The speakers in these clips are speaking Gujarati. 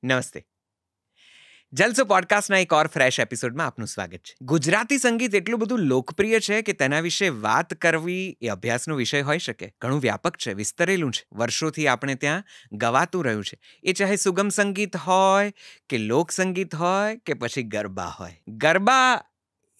નમસ્તે. જલસો પોડકાસ્ટના એક ઓર ફ્રેશ એપિસોડમાં આપનું સ્વાગત છે. ગુજરાતી સંગીત એટલું બધું લોકપ્રિય છે કે તેના વિશે વાત કરવી એ અભ્યાસનો વિષય હોઈ શકે. ઘણું વ્યાપક છે, વિસ્તરેલું છે. વર્ષોથી આપણે ત્યાં ગવાતું રહ્યું છે. એ ચાહે સુગમ સંગીત હોય કે લોક સંગીત હોય કે પછી ગરબા હોય. ગરબા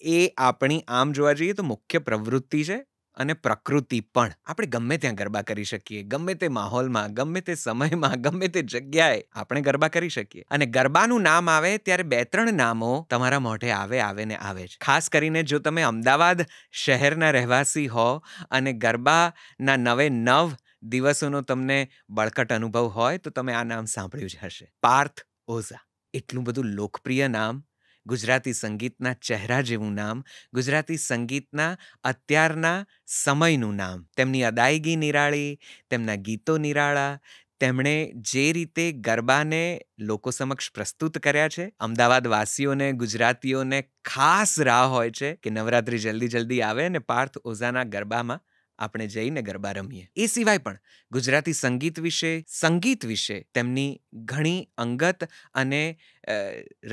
એ આપણી આમ જોવા જઈએ તો મુખ્ય પ્રવૃત્તિ છે. અને પ્રકૃતિ પણ. આપણે ગમે ત્યાં ગરબા કરી શકીએ, ગમે તે માહોલમાં, ગમે તે સમયમાં, ગમે તે જગ્યાએ આપણે ગરબા કરી શકીએ. અને ગરબાનું નામ આવે ત્યારે 2-3 નામો તમારા મોઢે આવે ને આવે જ. ખાસ કરીને જો તમે અમદાવાદ શહેરના રહેવાસી હો અને ગરબાના 9 દિવસોનો તમને બળકટ અનુભવ હોય તો તમે આ નામ સાંભળ્યું જ હશે. પાર્થ ઓઝા. એટલું બધું લોકપ્રિય નામ, ગુજરાતી સંગીતના ચહેરા જેવું નામ, ગુજરાતી સંગીતના અત્યારના સમયનું નામ. તેમની અદાયગી નિરાળી, તેમના ગીતો નિરાળા, તેમણે જે રીતે ગરબાને લોકો સમક્ષ પ્રસ્તુત કર્યા છે. અમદાવાદ વાસીઓને, ગુજરાતીઓને ખાસ રાહ હોય છે કે નવરાત્રિ જલ્દી આવે અને પાર્થ ઓઝાના ગરબામાં આપણે જઈને ગરબા રમીએ. એ સિવાય પણ ગુજરાતી સંગીત વિશે તેમની ઘણી અંગત અને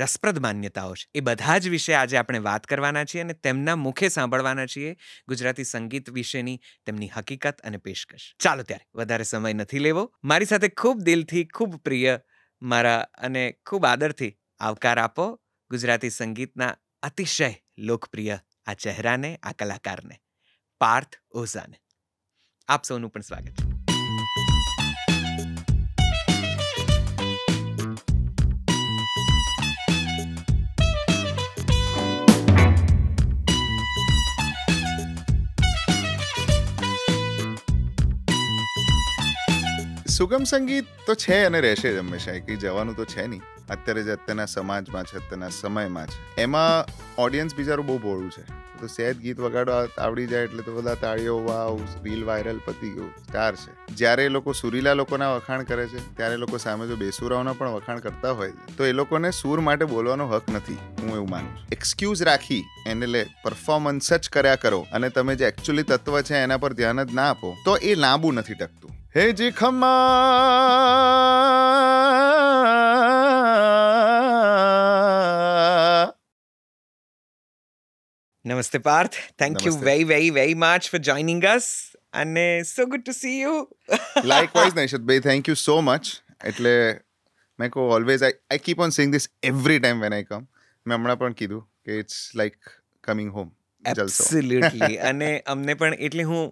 રસપ્રદ માન્યતાઓ છે. એ બધા જ વિશે આજે આપણે વાત કરવાના છીએ અને તેમના મુખે સાંભળવાના છીએ ગુજરાતી સંગીત વિશેની તેમની હકીકત અને પેશકશ. ચાલો ત્યારે વધારે સમય નથી લેવો. મારી સાથે ખૂબ દિલથી, ખૂબ પ્રિય મારા અને ખૂબ આદરથી આવકાર આપો ગુજરાતી સંગીતના અતિશય લોકપ્રિય આ ચહેરાને, આ કલાકારને, પાર્થ ઓઝાને. આપ સૌનું પણ સ્વાગત છે. સુગમ સંગીત તો છે અને રહેશે જ હંમેશા. કંઈ જવાનું તો છે નહીં. અત્યારે જે અત્યારના સમાજમાં છે, અત્યારના સમયમાં છે, એમાં ઓડિયન્સ બિચારું બહુ ભોળું છે. તો સહેજ ગીત વગાડવા આવડી જાય એટલે તો બધા તાળીઓ, વાવ, રીલ વાયરલ, પતી ગયું, સ્ટાર છે. જ્યારે એ લોકો સુરીલા લોકોના વખાણ કરે છે ત્યારે લોકો સામે જો બેસુરાઓના પણ વખાણ કરતા હોય છે તો એ લોકોને સૂર માટે બોલવાનો હક નથી. હું એવું માનું છું. એક્સક્યુઝ રાખી એને પરફોર્મન્સ જ કર્યા કરો અને તમે જે એકચ્યુઅલી તત્વ છે એના પર ધ્યાન જ ના આપો તો એ લાંબુ નથી ટકતું. હે જી ખમ્મા. નમસ્તે પાર્થ. થેન્ક યુ નમસ્તે. Very very very much for joining us અને so good to see you. Likewise નૈશદભાઈ, થેન્ક યુ સો મચ. એટલે મેં કહું always I keep on saying this every time when I come. મેં હમણાં પણ કીધું કે it's like coming home. Absolutely. અને અમને પણ એટલે હું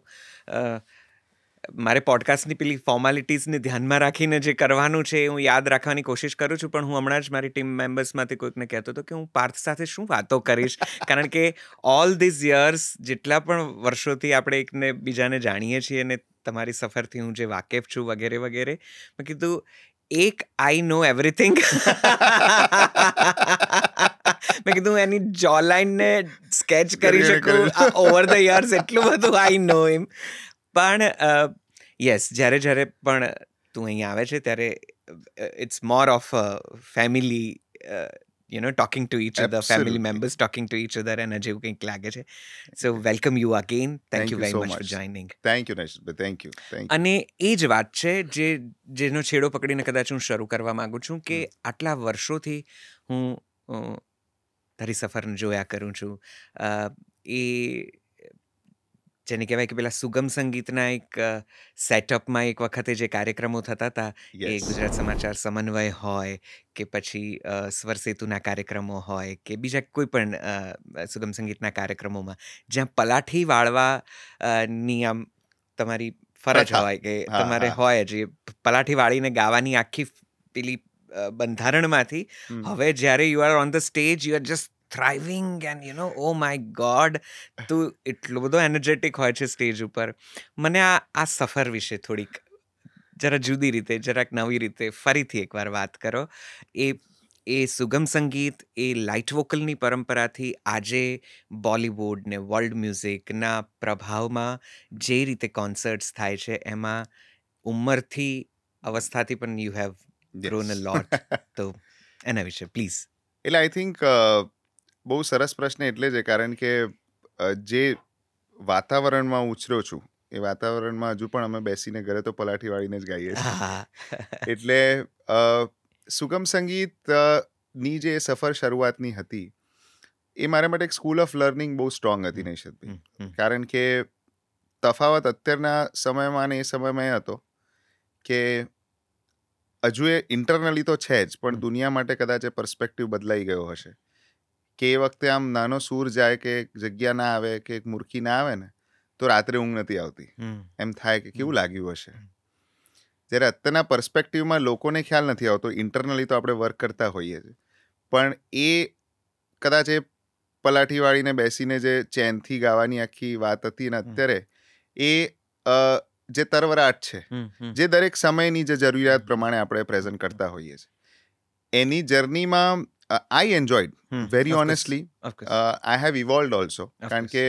મારે પોડકાસ્ટની પેલી ફોર્માલિટીઝને ધ્યાનમાં રાખીને જે કરવાનું છે હું યાદ રાખવાની કોશિશ કરું છું. પણ હું હમણાં જ મારી ટીમ મેમ્બર્સમાંથી કોઈકને કહેતો હતો કે હું પાર્થ સાથે શું વાતો કરીશ. કારણ કે ઓલ ધીઝ યર્સ, જેટલા પણ વર્ષોથી આપણે એકને બીજાને જાણીએ છીએ અને તમારી સફરથી હું જે વાકેફ છું વગેરે વગેરે, મેં કીધું એક આઈ નો એવરીથિંગ. મેં કીધું એની જો લાઇનને સ્કેચ કરી શકું ઓવર ધ યર્સ, એટલું બધું આઈ નો હિમ. પણ યસ, જ્યારે પણ તું અહીંયા આવે છે ત્યારે it's more of family, talking to each other, family members talking to each other, એના જેવું કંઈક લાગે છે. So welcome you again. Thank you very much for joining. Thank you નૈશદભાઈ, થેન્ક યુ. અને એ જ વાત છે જેનો છેડો પકડીને કદાચ હું શરૂ કરવા માંગુ છું કે આટલા વર્ષોથી હું તારી સફરને જોયા કરું છું. એ જેને કહેવાય કે પેલા સુગમ સંગીતના એક સેટઅપમાં એક વખતે જે કાર્યક્રમો થતા હતા, એ ગુજરાત સમાચાર સમન્વય હોય કે પછી સ્વર સેતુના કાર્યક્રમો હોય કે બીજા કોઈ પણ સુગમ સંગીતના કાર્યક્રમોમાં જ્યાં પલાઠી વાળવાની આમ તમારી ફરજ હોય કે તમારે હોય જ પલાઠી વાળીને ગાવાની આખી પેલી બંધારણમાંથી હવે જ્યારે you are on the stage, you are just thriving and oh my god, તું એટલો બધો એનર્જેટિક હોય છે સ્ટેજ ઉપર. મને આ સફર વિશે થોડીક જરા જુદી રીતે, જરાક નવી રીતે ફરીથી એકવાર વાત કરો. એ સુગમ સંગીત, એ લાઇટ વોકલની પરંપરાથી આજે બોલિવૂડ ને વર્લ્ડ મ્યુઝિકના પ્રભાવમાં જે રીતે કોન્સર્ટ્સ થાય છે એમાં ઉંમરથી, અવસ્થાથી પણ યુ હેવ ગ્રોન અ લોટ. તો એના વિશે પ્લીઝ. એટલે આઈ થિંક બહુ સરસ પ્રશ્ન એટલે છે કારણ કે જે વાતાવરણમાં હું ઉછર્યો છું એ વાતાવરણમાં હજુ પણ અમે બેસીને ઘરે તો પલાઠી વાળીને જ ગાઈએ છીએ. એટલે સુગમ સંગીત ની જે સફર શરૂઆતની હતી એ મારા માટે એક સ્કૂલ ઓફ લર્નિંગ બહુ સ્ટ્રોંગ હતી નૈશદભાઈ. કારણ કે તફાવત અત્યારના સમયમાં અને એ સમયમાં એ હતો કે હજુ એ ઇન્ટરનલી તો છે જ, પણ દુનિયા માટે કદાચ એ પર્સપેક્ટિવ બદલાઈ ગયો હશે કે એ વખતે આમ નાનો સૂર જાય કે જગ્યા ના આવે કે એક મૂર્ખી ના આવે ને તો રાત્રે ઊંઘ નથી આવતી. એમ થાય કે કેવું લાગ્યું હશે. જ્યારે અત્યારના પર્સપેક્ટિવમાં લોકોને ખ્યાલ નથી આવતો, ઇન્ટરનલી તો આપણે વર્ક કરતા હોઈએ છીએ, પણ એ કદાચ એ પલાઠી વાળીને બેસીને જે ચેનથી ગાવાની આખી વાત હતી ને અત્યારે એ જે તરવરાટ છે, જે દરેક સમયની જે જરૂરિયાત પ્રમાણે આપણે પ્રેઝન્ટ કરતા હોઈએ છીએ, એની જર્નીમાં I enjoyed very honestly. I have evolved also, કારણ કે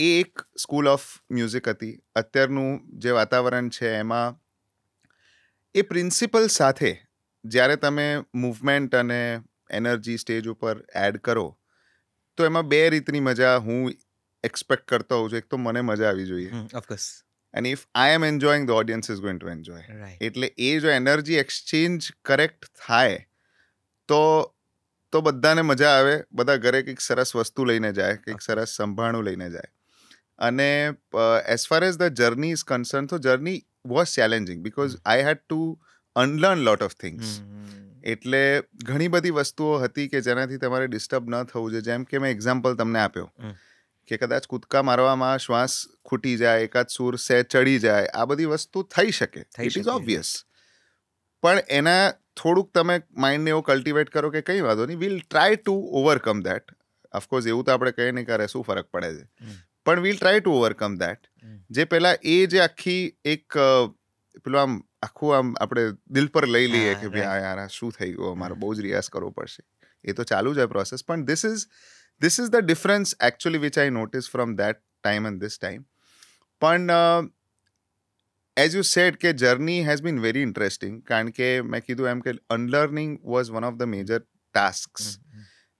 એ એક સ્કૂલ ઓફ મ્યુઝિક હતી. અત્યારનું જે વાતાવરણ છે એમાં એ પ્રિન્સિપલ સાથે જ્યારે તમે મૂવમેન્ટ અને એનર્જી સ્ટેજ ઉપર એડ કરો તો એમાં બે રીતની મજા હું એક્સપેક્ટ કરતો હોઉં છું. એક તો મને મજા આવી જોઈએ, of course, and if I am enjoying the audience is going to enjoy. એટલે એ જો એનર્જી એક્સચેન્જ કરેક્ટ થાય તો બધાને મજા આવે, બધા ઘરે કંઈક સરસ વસ્તુ લઈને જાય, કંઈક સરસ સંભાણું લઈને જાય. અને as far as the journey is concern, તો journey was challenging because I had to unlearn lot of things. એટલે ઘણી બધી વસ્તુઓ હતી કે જેનાથી તમારે ડિસ્ટર્બ ન થવું જોઈએ. જેમ કે મેં એક્ઝામ્પલ તમને આપ્યો કે કદાચ કૂદકા મારવામાં શ્વાસ ખૂટી જાય, એકાદ સૂર સે ચડી જાય, આ બધી વસ્તુ થઈ શકે, ઇટ ઇઝ ઓબ્વિયસ. પણ એના થોડુંક તમે માઇન્ડને એવું કલ્ટિવેટ કરો કે કંઈ વાંધો નહીં, will try to overcome that. Of course એવું તો આપણે કહીએ નહીં કરે શું ફરક પડે છે, પણ will try to overcome that. જે પહેલાં એ જે આખી એક પેલું આમ આખું આમ આપણે દિલ પર લઈ લઈએ કે ભાઈ આ યાર શું થઈ ગયું, અમારે બહુ જ રિયાઝ કરવો પડશે, એ તો ચાલુ જ પ્રોસેસ. પણ this is the difference actually which I notice from that time and this time. પણ એઝ યુ સેડ કે journey has been very interesting, કારણ કે મેં કીધું એમ કે unlearning was one of the major tasks.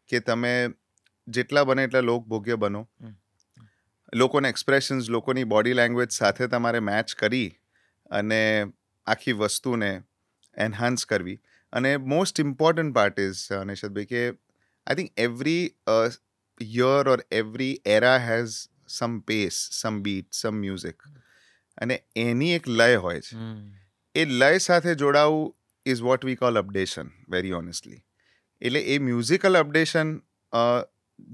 કે તમે જેટલા બને એટલા લોકભોગ્ય બનો, લોકોના એક્સપ્રેશન્સ, લોકોની બોડી લેંગ્વેજ સાથે તમારે મેચ કરી અને આખી વસ્તુને એન્હાન્સ કરવી. અને મોસ્ટ ઇમ્પોર્ટન્ટ પાર્ટ ઇઝ નિશદભાઈ કે I think every year or every era has some pace, some beat, some music, અને એની એક લય હોય છે. એ લય સાથે જોડાવું is what we call updation, very honestly. એટલે એ મ્યુઝિકલ અપડેશન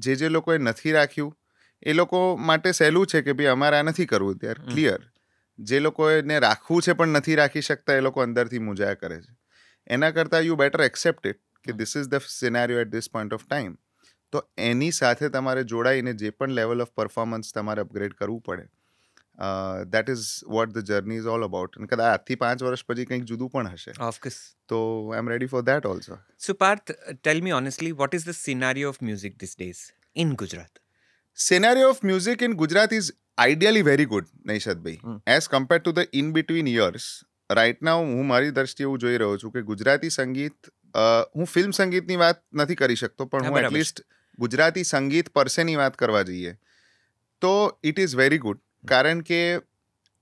જે લોકોએ નથી રાખ્યું એ લોકો માટે સહેલું છે કે ભાઈ અમારે આ નથી કરવું, દે આર ક્લિયર. જે લોકોને રાખવું છે પણ નથી રાખી શકતા એ લોકો અંદરથી મૂંઝાયા કરે છે. એના કરતાં યુ બેટર એક્સેપ્ટ ઇટ કે this is the scenario at this point of time. તો એની સાથે તમારે જોડાઈને જે પણ લેવલ ઓફ પરફોર્મન્સ તમારે અપગ્રેડ કરવું પડે, that is what the journey is all about. અને કદાચ આજથી 5 વર્ષ પછી કંઈક જુદું પણ હશે. ઓફકોર્સ. તો I am ready for that also. So Parth, tell me honestly, what is the scenario of music these days in Gujarat? Scenario of music in Gujarat is ideally very good, નૈશદભાઈ, as compared to the in between years. Right now હું મારી દ્રષ્ટિએ એવું જોઈ રહ્યો છું કે ગુજરાતી સંગીત, હું ફિલ્મ સંગીતની વાત નથી કરી શકતો, પણ હું એટલીસ્ટ ગુજરાતી સંગીત પરસેની વાત કરવા જઈએ તો ઇટ ઇઝ વેરી ગુડ. કારણ કે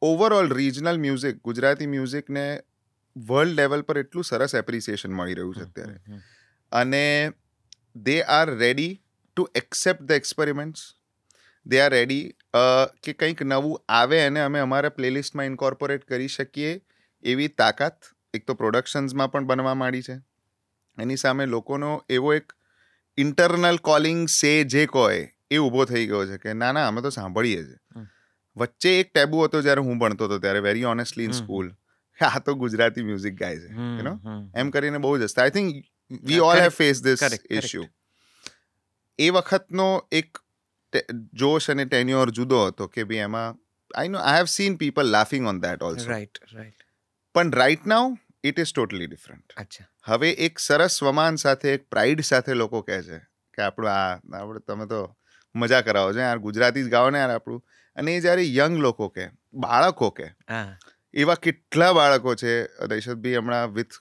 ઓવરઓલ રિજનલ મ્યુઝિક, ગુજરાતી મ્યુઝિકને વર્લ્ડ લેવલ પર એટલું સરસ એપ્રિસિએશન મળી રહ્યું છે અત્યારે. અને they are ready to accept the experiments. They are ready કે કંઈક નવું આવે અને અમે અમારા પ્લેલિસ્ટમાં ઇન્કોર્પોરેટ કરી શકીએ એવી તાકાત એક તો પ્રોડક્શન્સમાં પણ બનવા માંડી છે. એની સામે લોકોનો એવો એક ઇન્ટરનલ કોલિંગ સે જે કહે એ ઊભો થઈ ગયો છે કે ના અમે તો સાંભળીએ છીએ. વચ્ચે એક ટેબુ હતો જ્યારે હું ભણતો હતો ત્યારે, વેરી ઓનેસ્ટલી ઇન સ્કૂલ, આ તો ગુજરાતી મ્યુઝિક ગાય છે, યુ નો, એમ કરીને બહુ જ હસતા. I think we all have face this issue. એ વખતનો એક જોશ અને ટેન્યોર જુદો હતો કે ભાઈ એમાં I have seen people laughing on that also. Right. પણ right now it is totally different. હવે એક સરસ સ્વમાન સાથે, એક પ્રાઇડ સાથે લોકો કહે છે કે આપણે તમે તો મજા કરાવો છો યાર, ગુજરાતી જ ગાઓ ને યાર આપણું. અને એ જ્યારે યંગ લોકો કે, બાળકો કે, એવા કેટલા બાળકો છે નૈશદભાઈ, હમણાં with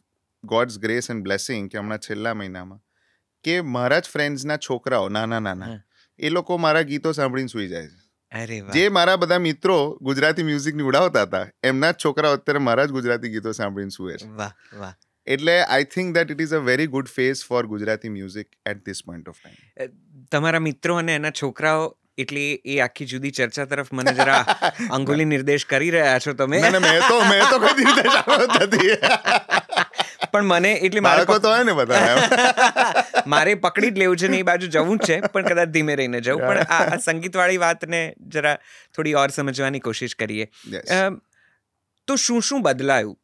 gods grace and blessing, કે હમણાં છેલ્લા મહિનામાં કે મારા જ ફ્રેન્ડ્સના છોકરાઓ નાના એ લોકો મારા ગીતો સાંભળીને સૂઈ જાય છે. જે મારા બધા મિત્રો ગુજરાતી મ્યુઝિકની ઉડાવતા હતા, એમના જ છોકરાઓ અત્યારે મારા જ ગુજરાતી ગીતો સાંભળીને સૂએ છે. એટલે I think that it is a very good phase for Gujarati music at this point of time. તમારા મિત્રો અને એના છોકરાઓ એટલે એ આખી જુદી ચર્ચા તરફ મને જરા અંગુલી નિર્દેશ કરી રહ્યા છો તમે. મેં તો કઈ રીતે નથી. પણ મને એટલે બાળકો તો હોય ને બધા, મારે પકડી જ લેવું છે ને એ બાજુ જવું જ છે, પણ કદાચ ધીમે રહીને જવું. પણ આ સંગીતવાળી વાતને જરા થોડી ઓર સમજવાની કોશિશ કરીએ. તો શું બદલાયું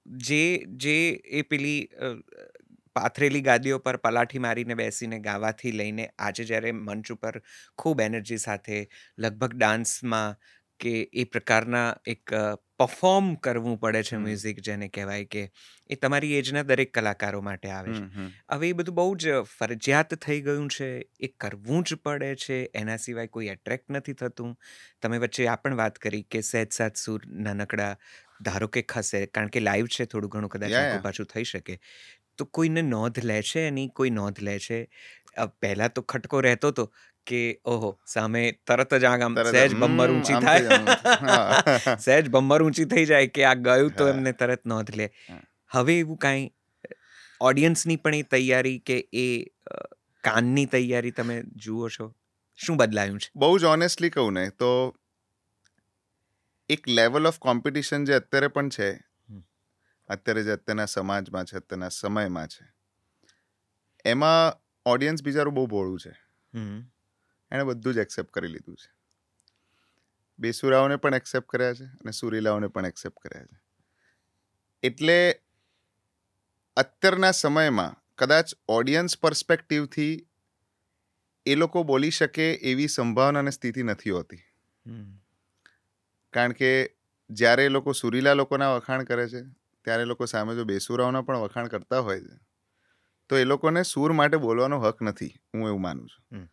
જે એ પેલી પાથરેલી ગાદીઓ પર પલાઠી મારીને બેસીને ગાવાથી લઈને આજે જ્યારે મંચ ઉપર ખૂબ એનર્જી સાથે લગભગ ડાન્સમાં કે એ પ્રકારના એક પરફોર્મ કરવું પડે છે મ્યુઝિક, જેને કહેવાય કે એ તમારી એજના દરેક કલાકારો માટે આવે છે. હવે એ બધું બહુ જ ફરજિયાત થઈ ગયું છે, એ કરવું જ પડે છે, એના સિવાય કોઈ એટ્રેક્ટ નથી થતું. તમે વચ્ચે આ પણ વાત કરી કે સહેજ સાત સૂર નાનકડા ધારો કે ખસે, કારણ કે લાઈવ છે, થોડું ઘણું કદાચ આખું પાછું થઈ શકે, તો કોઈને નોંધ લે છે એની? કોઈ નોંધ લે છે? પહેલા તો ખટકો રહેતો હતો કે ઓહો સામે તરત જ આમ સહેજ બમ્બર ઊંચી થાય, સહેજ બમ્બર ઊંચી થઈ જાય કે આ ગયું તો એમને તરત નોંધ લે. હવે એવું કાંઈ ઓડિયન્સની પણ એ તૈયારી કે એ કાનની તૈયારી તમે જુઓ છો? શું બદલાયું છે? બહુ જ ઓનેસ્ટલી કહું ને તો એક લેવલ ઓફ કોમ્પિટિશન જે અત્યારે પણ છે, અત્યારે જે અત્યારના સમાજમાં છે, અત્યારના સમયમાં છે, એમાં ઓડિયન્સ બિચારું બહુ ભોળું છે. એણે બધું જ એક્સેપ્ટ કરી લીધું છે. બેસુરાઓને પણ એક્સેપ્ટ કર્યા છે અને સુરીલાઓને પણ એક્સેપ્ટ કર્યા છે. એટલે અત્યારના સમયમાં કદાચ ઓડિયન્સ પર્સપેક્ટિવથી એ લોકો બોલી શકે એવી સંભાવના અને સ્થિતિ નથી હોતી. કારણ કે જ્યારે એ લોકો સુરીલા લોકોના વખાણ કરે છે ત્યારે લોકો સામે જો બેસુરાઓના પણ વખાણ કરતા હોય છે તો એ લોકોને સૂર માટે બોલવાનો હક નથી, હું એવું માનું છું.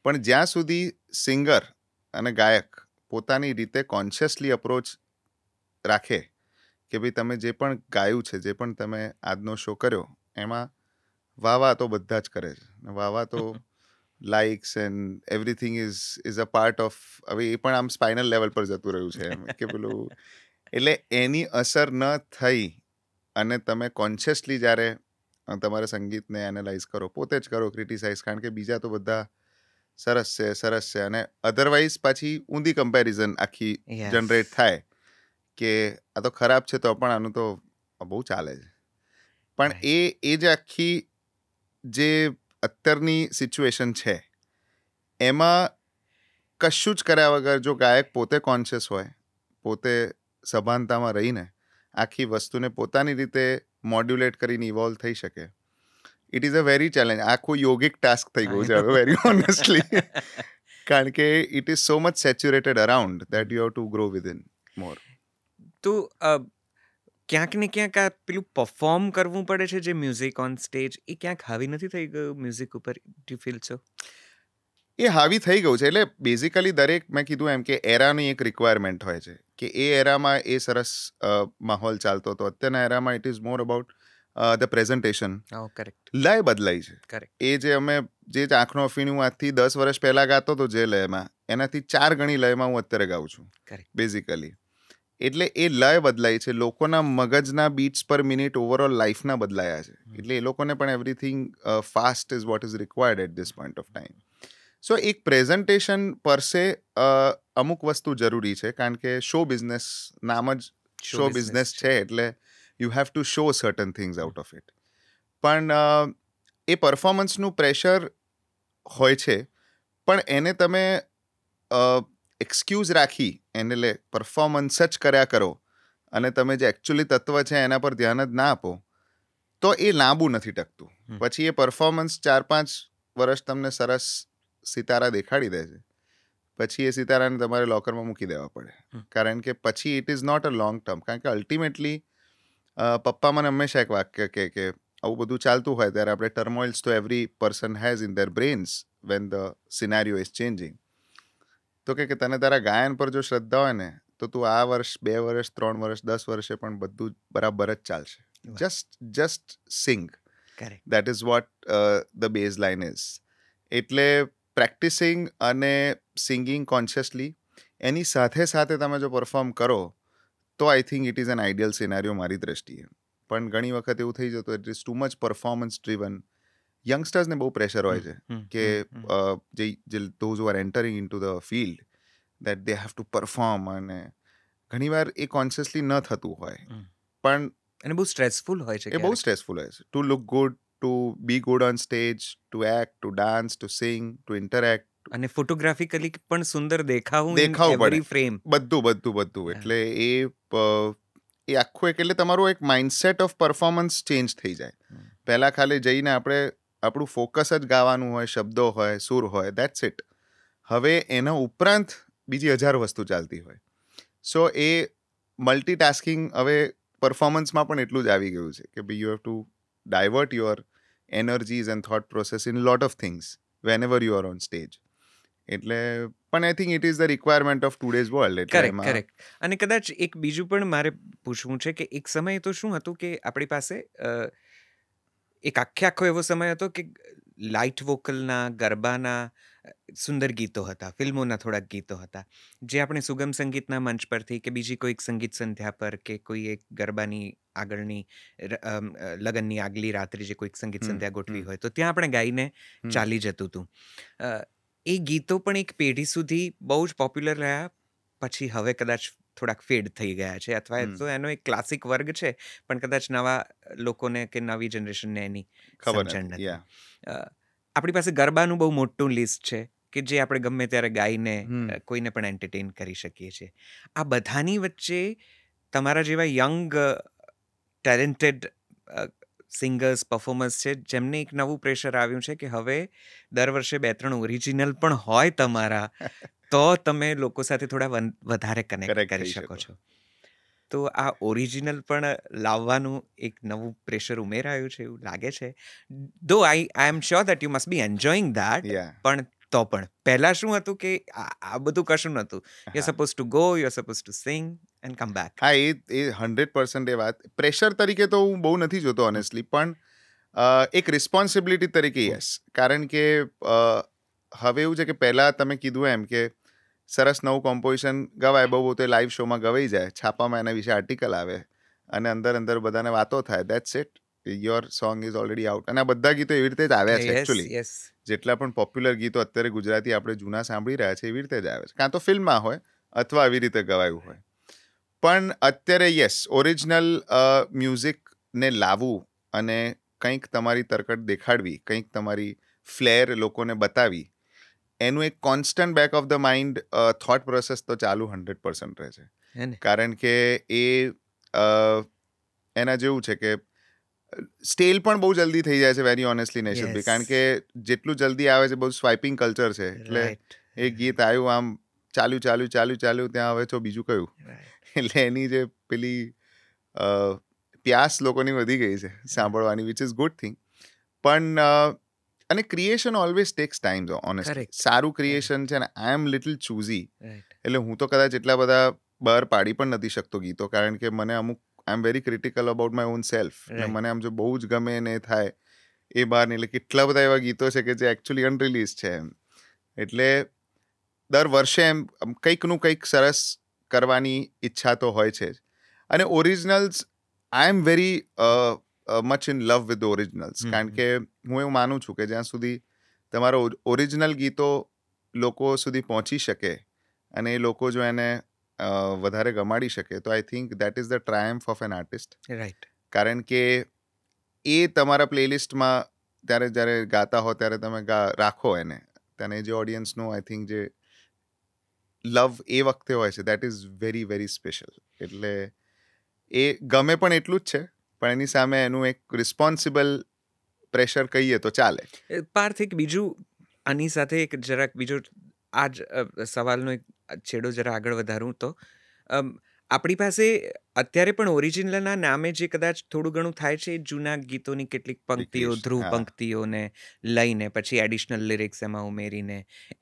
પણ જ્યાં સુધી સિંગર અને ગાયક પોતાની રીતે કોન્શિયસલી અપ્રોચ રાખે કે ભાઈ તમે જે પણ ગાયું છે, જે પણ તમે આજનો શો કર્યો, એમાં વાહ તો બધા જ કરે છે. વાહ તો likes and everything is a part of, હવે એ પણ આમ સ્પાઇનલ લેવલ પર જતું રહ્યું છે એમ કે પેલું, એટલે એની અસર ન થઈ અને તમે કોન્શિયસલી જ્યારે તમારા સંગીતને એનાલાઇઝ કરો, પોતે જ કરો, ક્રિટિસાઇઝ, કારણ કે બીજા તો બધા સરસ છે અને અધરવાઇઝ પાછી ઊંધી કમ્પેરિઝન આખી જનરેટ થાય કે આ તો ખરાબ છે તો પણ આનું તો બહુ ચાલે છે. પણ એ જે આખી જે અત્યારની સિચ્યુએશન છે એમાં કશું જ કર્યા વગર જો ગાયક પોતે કોન્શિયસ હોય, પોતે સભાનતામાં રહીને આખી વસ્તુને પોતાની રીતે મોડ્યુલેટ કરીને ઇવોલ્વ થઈ શકે, it is a very challenge. આખું યોગિક ટાસ્ક થઈ ગયું છે હવે, વેરી ઓનેસ્ટલી. કારણ કે it is so much saturated around that you have to grow within more. તો ક્યાંક ને ક્યાંક આ પેલું પરફોર્મ કરવું પડે છે જે મ્યુઝિક ઓન સ્ટેજ, એ ક્યાંક હાવી નથી થઈ ગયું મ્યુઝિક ઉપર? ડુ ફીલ સો? એ હાવી થઈ ગયું છે. એટલે બેઝિકલી દરેક, મેં કીધું એમ કે એરાની એક રિક્વાયરમેન્ટ હોય છે કે એ એરામાં એ સરસ માહોલ ચાલતો હતો. અત્યારના એરામાં it is more about the presentation. Correct. લય બદલાઈ છે. કરેક્ટ. એ જે અમે જે આંખનો અફીણ હું આજથી 10 વર્ષ પહેલા ગાતો હતો જે લયમાં, એનાથી 4 ગણી લયમાં હું અત્યારે ગાઉં છું બેઝિકલી. એટલે એ લય બદલાઈ છે, લોકોના મગજના બીટ્સ પર મિનિટ ઓવરઓલ લાઈફના બદલાયા છે. એટલે એ લોકોને પણ everything fast is what is required at this point of time. So એક પ્રેઝન્ટેશન પરસે અમુક વસ્તુ જરૂરી છે, કારણ કે શો બિઝનેસ, નામ જ શો બિઝનેસ છે, એટલે you have to show certain things out of it. પણ એ પરફોર્મન્સનું પ્રેશર હોય છે, પણ એને તમે એક્સક્યુઝ રાખી એને લે પરફોર્મન્સ જ કર્યા કરો અને તમે જે એકચ્યુઅલી તત્વ છે એના પર ધ્યાન જ ના આપો તો એ લાંબુ નથી ટકતું. પછી એ પરફોર્મન્સ 4-5 વર્ષ તમને સરસ સિતારા દેખાડી દે છે, પછી એ સિતારાને તમારે લોકરમાં મૂકી દેવા પડે, કારણ કે પછી it is not a long term. કારણ કે અલ્ટિમેટલી પપ્પા મને હંમેશા એક વાક્ય કે આવું બધું ચાલતું હોય ત્યારે આપણે ટર્મોઇલ્સ તો every person has in their brains when the scenario is changing. તો કે તને તારા ગાયન પર જો શ્રદ્ધા હોય ને તો તું આ વર્ષ, 2 વર્ષ, 3 વર્ષ, 10 વર્ષે પણ બધું બરાબર જ ચાલશે. Just sing. That is what the base line is. એટલે પ્રેક્ટિસિંગ અને સિંગિંગ કોન્શિયસલી, એની સાથે સાથે તમે જો પરફોર્મ કરો તો I think it is an ideal scenario મારી દ્રષ્ટિએ. પણ ઘણી વખત એવું થઈ જતું it is too much performance driven. યંગસ્ટર્સને બહુ પ્રેશર હોય છે કે those who are entering into the field that they have to perform, અને ઘણીવાર એ કોન્શિયસલી ન થતું હોય, પણ અને બહુ સ્ટ્રેસફુલ હોય છે એ બહુ સ્ટ્રેસફુલ હોય છે. To look good, to be good on stage, to act, to dance, to sing, to interact, અને ફોટોગ્રાફિકલી પણ સુંદર દેખાવું ઇન દેખાવું એવરી પડે. ફ્રેમ. બધું એટલે એ આખું એટલે તમારું એક માઇન્ડસેટ ઓફ પરફોર્મન્સ ચેન્જ થઈ જાય. પહેલાં ખાલી જઈને આપણે આપણું ફોકસ જ ગાવાનું હોય, શબ્દો હોય, સુર હોય, દેટ્સ ઇટ. હવે એના ઉપરાંત બીજી 1000 વસ્તુ ચાલતી હોય. સો એ મલ્ટીટાસ્કિંગ હવે પરફોર્મન્સમાં પણ એટલું જ આવી ગયું છે કે ભાઈ you have to divert your energies and thought process in lot of things whenever you are on stage. એટલે પણ I think it is the requirement of today's world. Correct. અને કદાચ એક બીજું પણ મારે પૂછવું છે કે એક સમય તો શું હતું કે આપણી પાસે એક આખો એવો સમય હતો કે લાઇટ વોકલના, ગરબાના સુંદર ગીતો હતા, ફિલ્મોના થોડાક ગીતો હતા, જે આપણે સુગમ સંગીતના મંચ પરથી કે બીજી કોઈક સંગીત સંધ્યા પર કે કોઈ એક ગરબાની આગળની લગનની આગલી રાત્રે જે કોઈક સંગીત સંધ્યા ગોઠવી હોય તો ત્યાં આપણે ગાઈને ચાલી જતું હતું. એ ગીતો પણ એક પેઢી સુધી બહુ જ પોપ્યુલર રહ્યા, પછી હવે કદાચ થોડાક ફેડ થઈ ગયા છે, અથવા તો એનો એક ક્લાસિક વર્ગ છે, પણ કદાચ નવા લોકોને કે નવી જનરેશનને એની સમજણ નથી. આપણી પાસે ગરબાનું બહુ મોટું લિસ્ટ છે કે જે આપણે ગમે ત્યારે ગાઈને કોઈને પણ એન્ટરટેન કરી શકીએ છીએ. આ બધાની વચ્ચે તમારા જેવા યંગ ટેલેન્ટેડ સિંગર્સ, પરફોર્મર્સ છે, જેમને એક નવું પ્રેશર આવ્યું છે કે હવે દર વર્ષે 2-3 ઓરિજિનલ પણ હોય તમારા, તો તમે લોકો સાથે થોડા વધારે કનેક્ટ કરી શકો છો. તો આ ઓરિજિનલ પણ લાવવાનું એક નવું પ્રેશર ઉમેરાયું છે એવું લાગે છે. Though I am sure that you must be enjoying that, પણ તો પણ પહેલા શું હતું કે આ બધું કશું નહોતું. You are suppose to go, you are suppose to sing and come back. હા, એ 100% એ વાત પ્રેશર તરીકે તો હું બહુ નથી જોતો ઓનેસ્ટલી, પણ એક રિસ્પોન્સિબિલિટી તરીકે યસ. કારણ કે હવે એવું છે કે પહેલાં તમે કીધું એમ કે સરસ નવું કોમ્પોઝિશન ગવાય, બહુ તો લાઈવ શોમાં ગવાઈ જાય, છાપામાં એના વિશે આર્ટિકલ આવે અને અંદર બધાને વાતો થાય, that's it, your song is already out. અને આ બધા ગીતો એવી રીતે જ આવ્યા છે એકચ્યુઅલી. જેટલા પણ પોપ્યુલર ગીતો અત્યારે ગુજરાતી આપણે જૂના સાંભળી રહ્યા છે એવી રીતે જ આવે છે, કાં તો ફિલ્મમાં હોય અથવા આવી રીતે ગવાયું હોય. પણ અત્યારે યસ, ઓરિજિનલ મ્યુઝિકને લાવવું અને કંઈક તમારી તરકટ દેખાડવી, કંઈક તમારી ફ્લેર લોકોને બતાવી, એનું એક constant back of the mind thought process તો ચાલુ 100% રહે છે. કારણ કે એ એના જેવું છે કે સ્ટેલ પણ બહુ જલ્દી થઈ જાય છે, વેરી ઓનેસ્ટલી નેશનભાઈ. કારણ કે જેટલું જલ્દી આવે છે, બહુ સ્વાઇપિંગ કલ્ચર છે. એટલે એક ગીત આવ્યું, આમ ચાલ્યું, ત્યાં હવે તો બીજું કયું. એટલે એની જે પેલી પ્યાસ લોકોની વધી ગઈ છે સાંભળવાની, વિચ ઇઝ ગુડ થિંગ. પણ અને creation always tax time, honestly. સારું ક્રિએશન છે ને, આઈ એમ લિટલ ચૂઝી. એટલે હું તો કદાચ એટલા બધા બહાર પાડી પણ નથી શકતો ગીતો, કારણ કે મને અમુક I am very critical about my own self. મને આમ જો બહુ જ ગમે ને થાય એ બહાર નહીં. એટલે કેટલા બધા એવા ગીતો છે કે જે એકચ્યુઅલી અનરિલીઝ છે એમ. એટલે દર વર્ષે એમ કંઈકનું કંઈક સરસ કરવાની ઈચ્છા તો હોય છે જ. અને originals, I am very much in love with originals. કારણ કે હું એવું માનું છું કે જ્યાં સુધી તમારા ઓરિજિનલ ગીતો લોકો સુધી પહોંચી શકે અને એ લોકો જો એને વધારે ગમાડી શકે, તો I think that is the triumph of an artist. Right. કારણ કે એ તમારા પ્લેલિસ્ટમાં જ્યારે ગાતા હો ત્યારે તમે રાખો એને, ત્યારે જે ઓડિયન્સનું આઈ થિંક જે લવ એ વખતે હોય છે, that is very very special. એટલે એ ગમે પણ એટલું જ છે, પણ એની સામે એનું એક રિસ્પોન્સિબલ પ્રેશર કહીએ તો ચાલે. પાર્થ, એક બીજું આની સાથે એક જરાક બીજો આ જ સવાલનો એક છેડો જરા આગળ વધારું તો આપણી પાસે અત્યારે પણ ઓરિજિનલના નામે જે કદાચ થોડું ઘણું થાય છે, જૂના ગીતોની કેટલીક પંક્તિઓ, ધ્રુવ પંક્તિઓને લઈને પછી એડિશનલ લિરિક્સ એમાં ઉમેરીને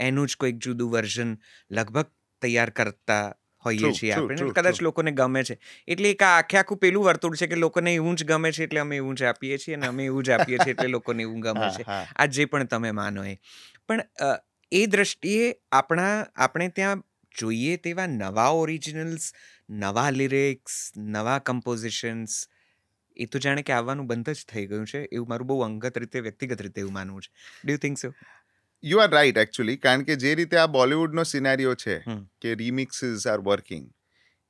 એનું જ કોઈક જુદું વર્ઝન લગભગ તૈયાર કરતા હોઈએ છીએ આપણે, કદાચ લોકોને ગમે છે. એટલે એક આખું પેલું વર્તુળ છે કે લોકોને એવું જ ગમે છે એટલે અમે એવું જ આપીએ છીએ, અને અમે એવું જ આપીએ છીએ એટલે લોકોને એવું ગમે છે. આ જે પણ તમે માનો એ. પણ એ દ્રષ્ટિએ આપણે ત્યાં જોઈએ તેવા નવા ઓરિજિનલ્સ, નવા લિરિક્સ, નવા કમ્પોઝિશન્સ એ તો જાણે કે આવવાનું બંધ જ થઈ ગયું છે, એવું મારું બહુ અંગત રીતે, વ્યક્તિગત રીતે એવું માનવું છે. Do you think so? You are right actually, કારણ કે જે રીતે આ બોલિવૂડનો સિનારીઓ છે હમ. કે રિમિક્સીસ આર વર્કિંગ,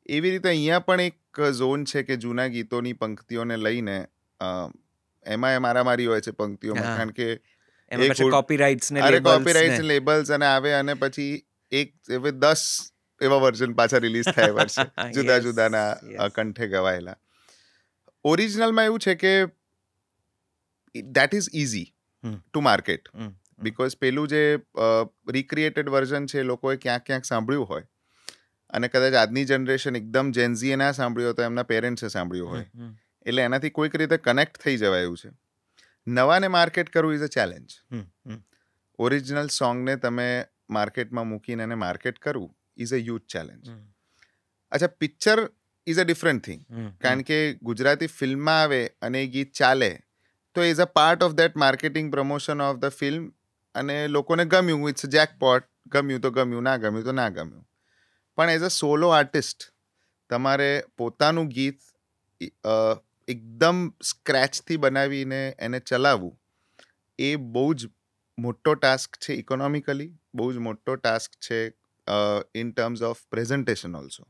એવી રીતે અહીંયા પણ એક ઝોન છે કે જૂના ગીતોની પંક્તિઓને લઈને એમાં એ મારામારી હોય છે પંક્તિઓમાં, હા. કારણ કે એમાં એક પાછા કોપીરાઇટ્સ ને અરે લેબલ્સ કોપીરાઇટ્સ ને લેબલ્સ અને આવે, અને પછી એક 10 એવા વર્ઝન પાછા રિલીઝ થાય વર્ષે જુદા Yes, જુદાના yes. કંઠે ગવાયેલા. ઓરિજિનલમાં એવું છે કે that is easy hmm. To market, hmm. Because પેલું જે રિક્રિએટેડ વર્ઝન છે એ લોકોએ ક્યાંક સાંભળ્યું હોય, અને કદાચ આજની જનરેશન એકદમ જેન્ઝીએ ના સાંભળ્યું હોય તો એમના પેરેન્ટ્સે સાંભળ્યું હોય, હમ. એટલે એનાથી કોઈક રીતે કનેક્ટ થઈ જવાય એવું છે. નવાને માર્કેટ કરવું is a challenge. Hmm. Hmm. Original સોંગને તમે માર્કેટમાં મૂકીને એને માર્કેટ કરવું is a huge challenge. Hmm. અચ્છા, picture is a different thing, hmm. કારણ કે ગુજરાતી ફિલ્મમાં આવે અને એ ગીત ચાલે તો is a part of that marketing promotion of the film, અને લોકોને ગમ્યું, ઇટ્સ જેકપોટ, ગમ્યું તો ગમ્યું, ના ગમ્યું તો ના ગમ્યું. પણ એઝ અ સોલો આર્ટિસ્ટ તમારે પોતાનું ગીત એકદમ સ્ક્રેચથી બનાવીને એને ચલાવવું એ બહુ જ મોટો ટાસ્ક છે. ઇકોનોમિકલી બહુ જ મોટો ટાસ્ક છે in terms of presentation also.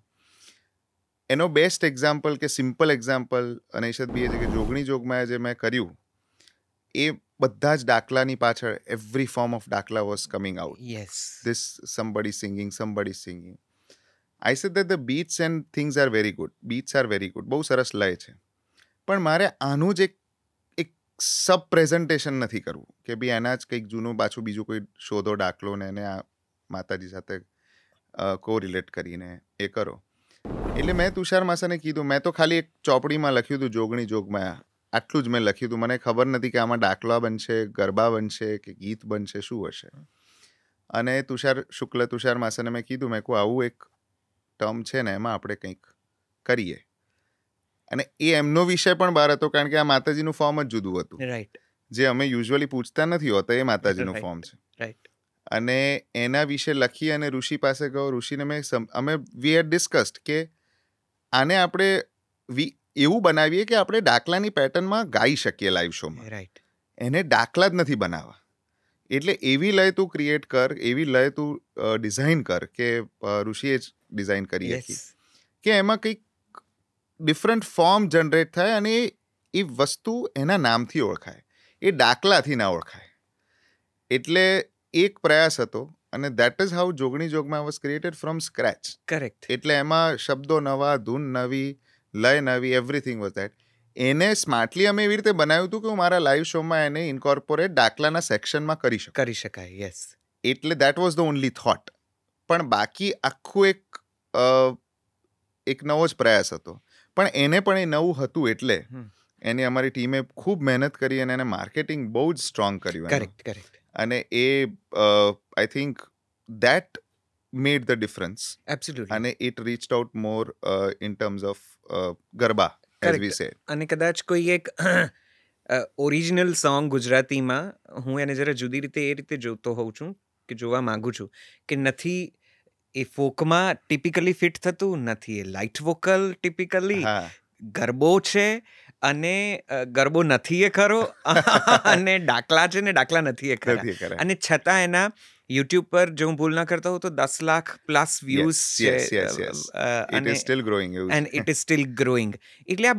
એનો બેસ્ટ એક્ઝામ્પલ કે સિમ્પલ એક્ઝામ્પલ અનૈશદભાઈએ છે કે જોગણી જોગમાં જે મેં કર્યું એ બધા જ દાખલાની પાછળ એવરી ફોર્મ ઓફ દાખલા was coming out. Yes. This somebody singing. I said that the beats and things are very good. Beats are very good. બહુ સરસ લય છે. પણ મારે આનું જ એક સબ પ્રેઝન્ટેશન નથી કરવું કે ભાઈ એના જ કંઈક જૂનું પાછું બીજું કોઈ શોધો દાખલો ને એને આ માતાજી સાથે કોરિલેટ કરીને એ કરો. એટલે મેં તુષાર માસાને કીધું, મેં તો ખાલી એક ચોપડીમાં લખ્યું હતું જોગણી જોગમાં, આટલું જ મેં લખ્યું હતું. મને ખબર નથી કે આમાં દાખલા બનશે, ગરબા બનશે કે ગીત બનશે, શું હશે. અને તુષાર માસાને મેં કીધું, મેં કહું આવું એક ટર્મ છે ને એમાં આપણે કંઈક કરીએ. અને એ એમનો વિષય પણ બહાર હતો, કારણ કે આ માતાજીનું ફોર્મ જ જુદું હતું. રાઈટ. જે અમે યુઝ્યુઅલી પૂછતા નથી હોતા એ માતાજીનું Right. ફોર્મ છે. રાઈટ. અને એના વિશે લખી અને ઋષિ પાસે ગયો. ઋષિને અમે વી હેડ ડિસ્કસ્ડ કે આને આપણે એવું બનાવીએ કે આપણે દાખલાની પેટર્નમાં ગાઈ શકીએ લાઈવ શોમાં. રાઈટ. એને દાખલા જ નથી બનાવવા. એટલે એવી લય તું ક્રિએટ કર, એવી લય તું ડિઝાઇન કર, કે ઋષિએ જ ડિઝાઇન કરી હતી યસ. કે એમાં કંઈક ડિફરન્ટ ફોર્મ જનરેટ થાય અને એ વસ્તુ એના નામથી ઓળખાય, એ દાખલાથી ના ઓળખાય. એટલે એક પ્રયાસ હતો, અને દેટ ઇઝ હાઉ જોગણી જોગમાં was created from scratch. Correct. એટલે એમાં શબ્દો નવા, ધૂન નવી, લય નવી, એવરીથિંગ વોઝ દેટ. એને સ્માર્ટલી અમે એવી રીતે બનાવ્યું હતું કે હું મારા લાઈવ શોમાં એને ઇન્કોર્પોરેટ દાખલાના સેક્શનમાં કરી શકું. કરી શકાય. યસ. એટલે that was the only thought. પણ બાકી આખું એક નવો જ પ્રયાસ હતો. પણ એને પણ એ નવું હતું એટલે એને અમારી ટીમે ખૂબ મહેનત કરી અને એને માર્કેટિંગ બહુ જ સ્ટ્રોંગ કર્યું. કરેક્ટ. અને એ I think that made the difference. Absolutely. અને it reached out more in terms of garba, as we say. અને કદાચ કોઈ એક ઓરિજિનલ સોંગ ગુજરાતીમાં હું એને જરા જુદી રીતે એ રીતે જોતો હોઉં છું, કે જોવા માંગુ છું કે નથી એ ફોકમાં ટિપિકલી ફિટ થતું, નથી એ લાઇટ વોકલ ટિપિકલી, ગરબો છે અને ગરબો નથી એ ખરો, અને દાખલા છે ને દાખલા નથી એ ખરા, અને છતાં એના યુટ્યુબ પર જો હું ભૂલ ના કરતા હોઉં તો 10 લાખ પ્લસ વ્યૂઝ છે. It is still growing. And it is still growing. એટલે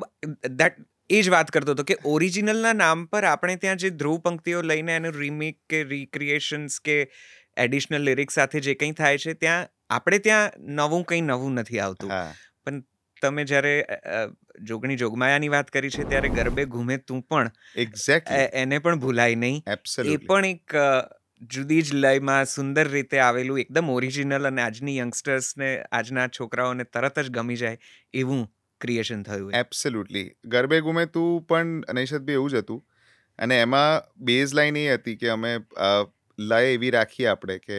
દેટ એ જ વાત કરતો હતો કે ઓરિજિનલના નામ પર આપણે ત્યાં જે ધ્રુવ પંક્તિઓ લઈને એનું રીમેક કે રિક્રિએશન્સ કે એડિશનલ લિરિક્સ સાથે જે કંઈ થાય છે, ત્યાં આપણે ત્યાં કંઈ નવું નથી આવતું. પણ તમે જ્યારે જોગણી જોગમાયાની વાત કરી છે ત્યારે ગરબે ઘૂમે તું પણ એક્ઝેક્ટલી એને પણ ભૂલાય નહીં. એ પણ એક જુદી જ લયમાં સુંદર રીતે આવેલું, એકદમ ઓરિજિનલ, અને આજની યંગસ્ટર્સને, આજના છોકરાઓને તરત જ ગમી જાય એવું ક્રિએશન થયું. એબ્સોલ્યુટલી. ગરબે ઘૂમે તું પણ નૈશદભાઈ એવું જ હતું. અને એમાં બેઝ લાઈન એ હતી કે અમે લય એવી રાખીએ આપણે કે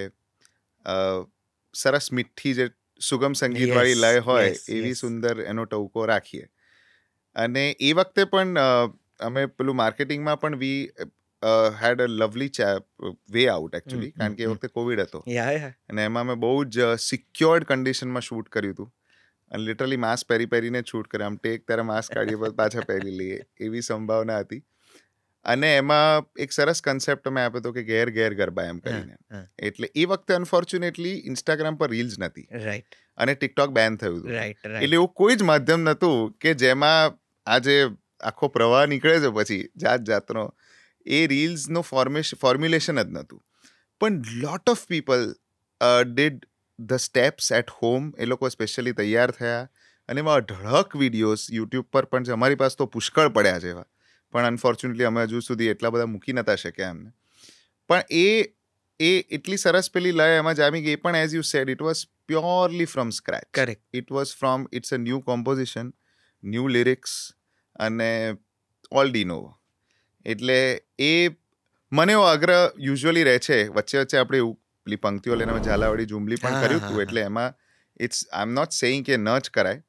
સરસ મીઠી જે સુગમ સંગીતવાળી લય હોય એવી સુંદર એનો ટહુકો રાખીએ. અને એ વખતે પણ અમે પેલું માર્કેટિંગમાં પણ we had a lovely way out actually, કારણ કે એ વખતે કોવિડ હતો. અને એમાં અમે બહુ જ સિક્યોર્ડ કન્ડિશનમાં શૂટ કર્યું હતું. અને લિટરલી માસ્ક પહેરીને જ શૂટ કરે. આમ ટેક ત્યારે માસ્ક કાઢીએ પછી પાછા પહેરી લઈએ, એવી સંભાવના હતી. અને એમાં એક સરસ કન્સેપ્ટ મેં આપ્યો હતો કે ઘેર ઘેર ગરબા એમ કરીને. એટલે એ વખતે અનફોર્ચ્યુનેટલી ઇન્સ્ટાગ્રામ પર રીલ્સ નથી રાઈટ અને ટિકટોક બેન થયું હતું. રાઈટ એટલે એવું કોઈ જ માધ્યમ નહોતું કે જેમાં આ જે આખો પ્રવાહ નીકળે છે પછી જાત જાતનો, એ રીલ્સનો ફોર્મ્યુલેશન જ નહોતું. પણ lot of people did the steps at home. એ લોકો સ્પેશિયલી તૈયાર થયા અને એમાં અઢળક વિડીયોઝ યુટ્યુબ પર પણ છે. અમારી પાસે તો પુષ્કળ પડ્યા છે એવા, પણ અનફોર્ચ્યુનેટલી અમે હજુ સુધી એટલા બધા મૂકી નતા શક્યા એમને. પણ એ એટલી સરસ પેલી લય એમાં જામી ગઈ. પણ as you said, it was purely from scratch. Correct. It was from, it's a new composition, new lyrics અને ઓલ ડી નોવો. એટલે એ મને એવો આગ્રહ યુઝ્યુઅલી રહે છે. વચ્ચે વચ્ચે આપણે એવું પેલી પંક્તિઓ લઈને અમે ઝાલાવાડી ઝુંબલી પણ કર્યું હતું. એટલે એમાં આઈ એમ નોટ સેઇંગ કે ન જ કરાય,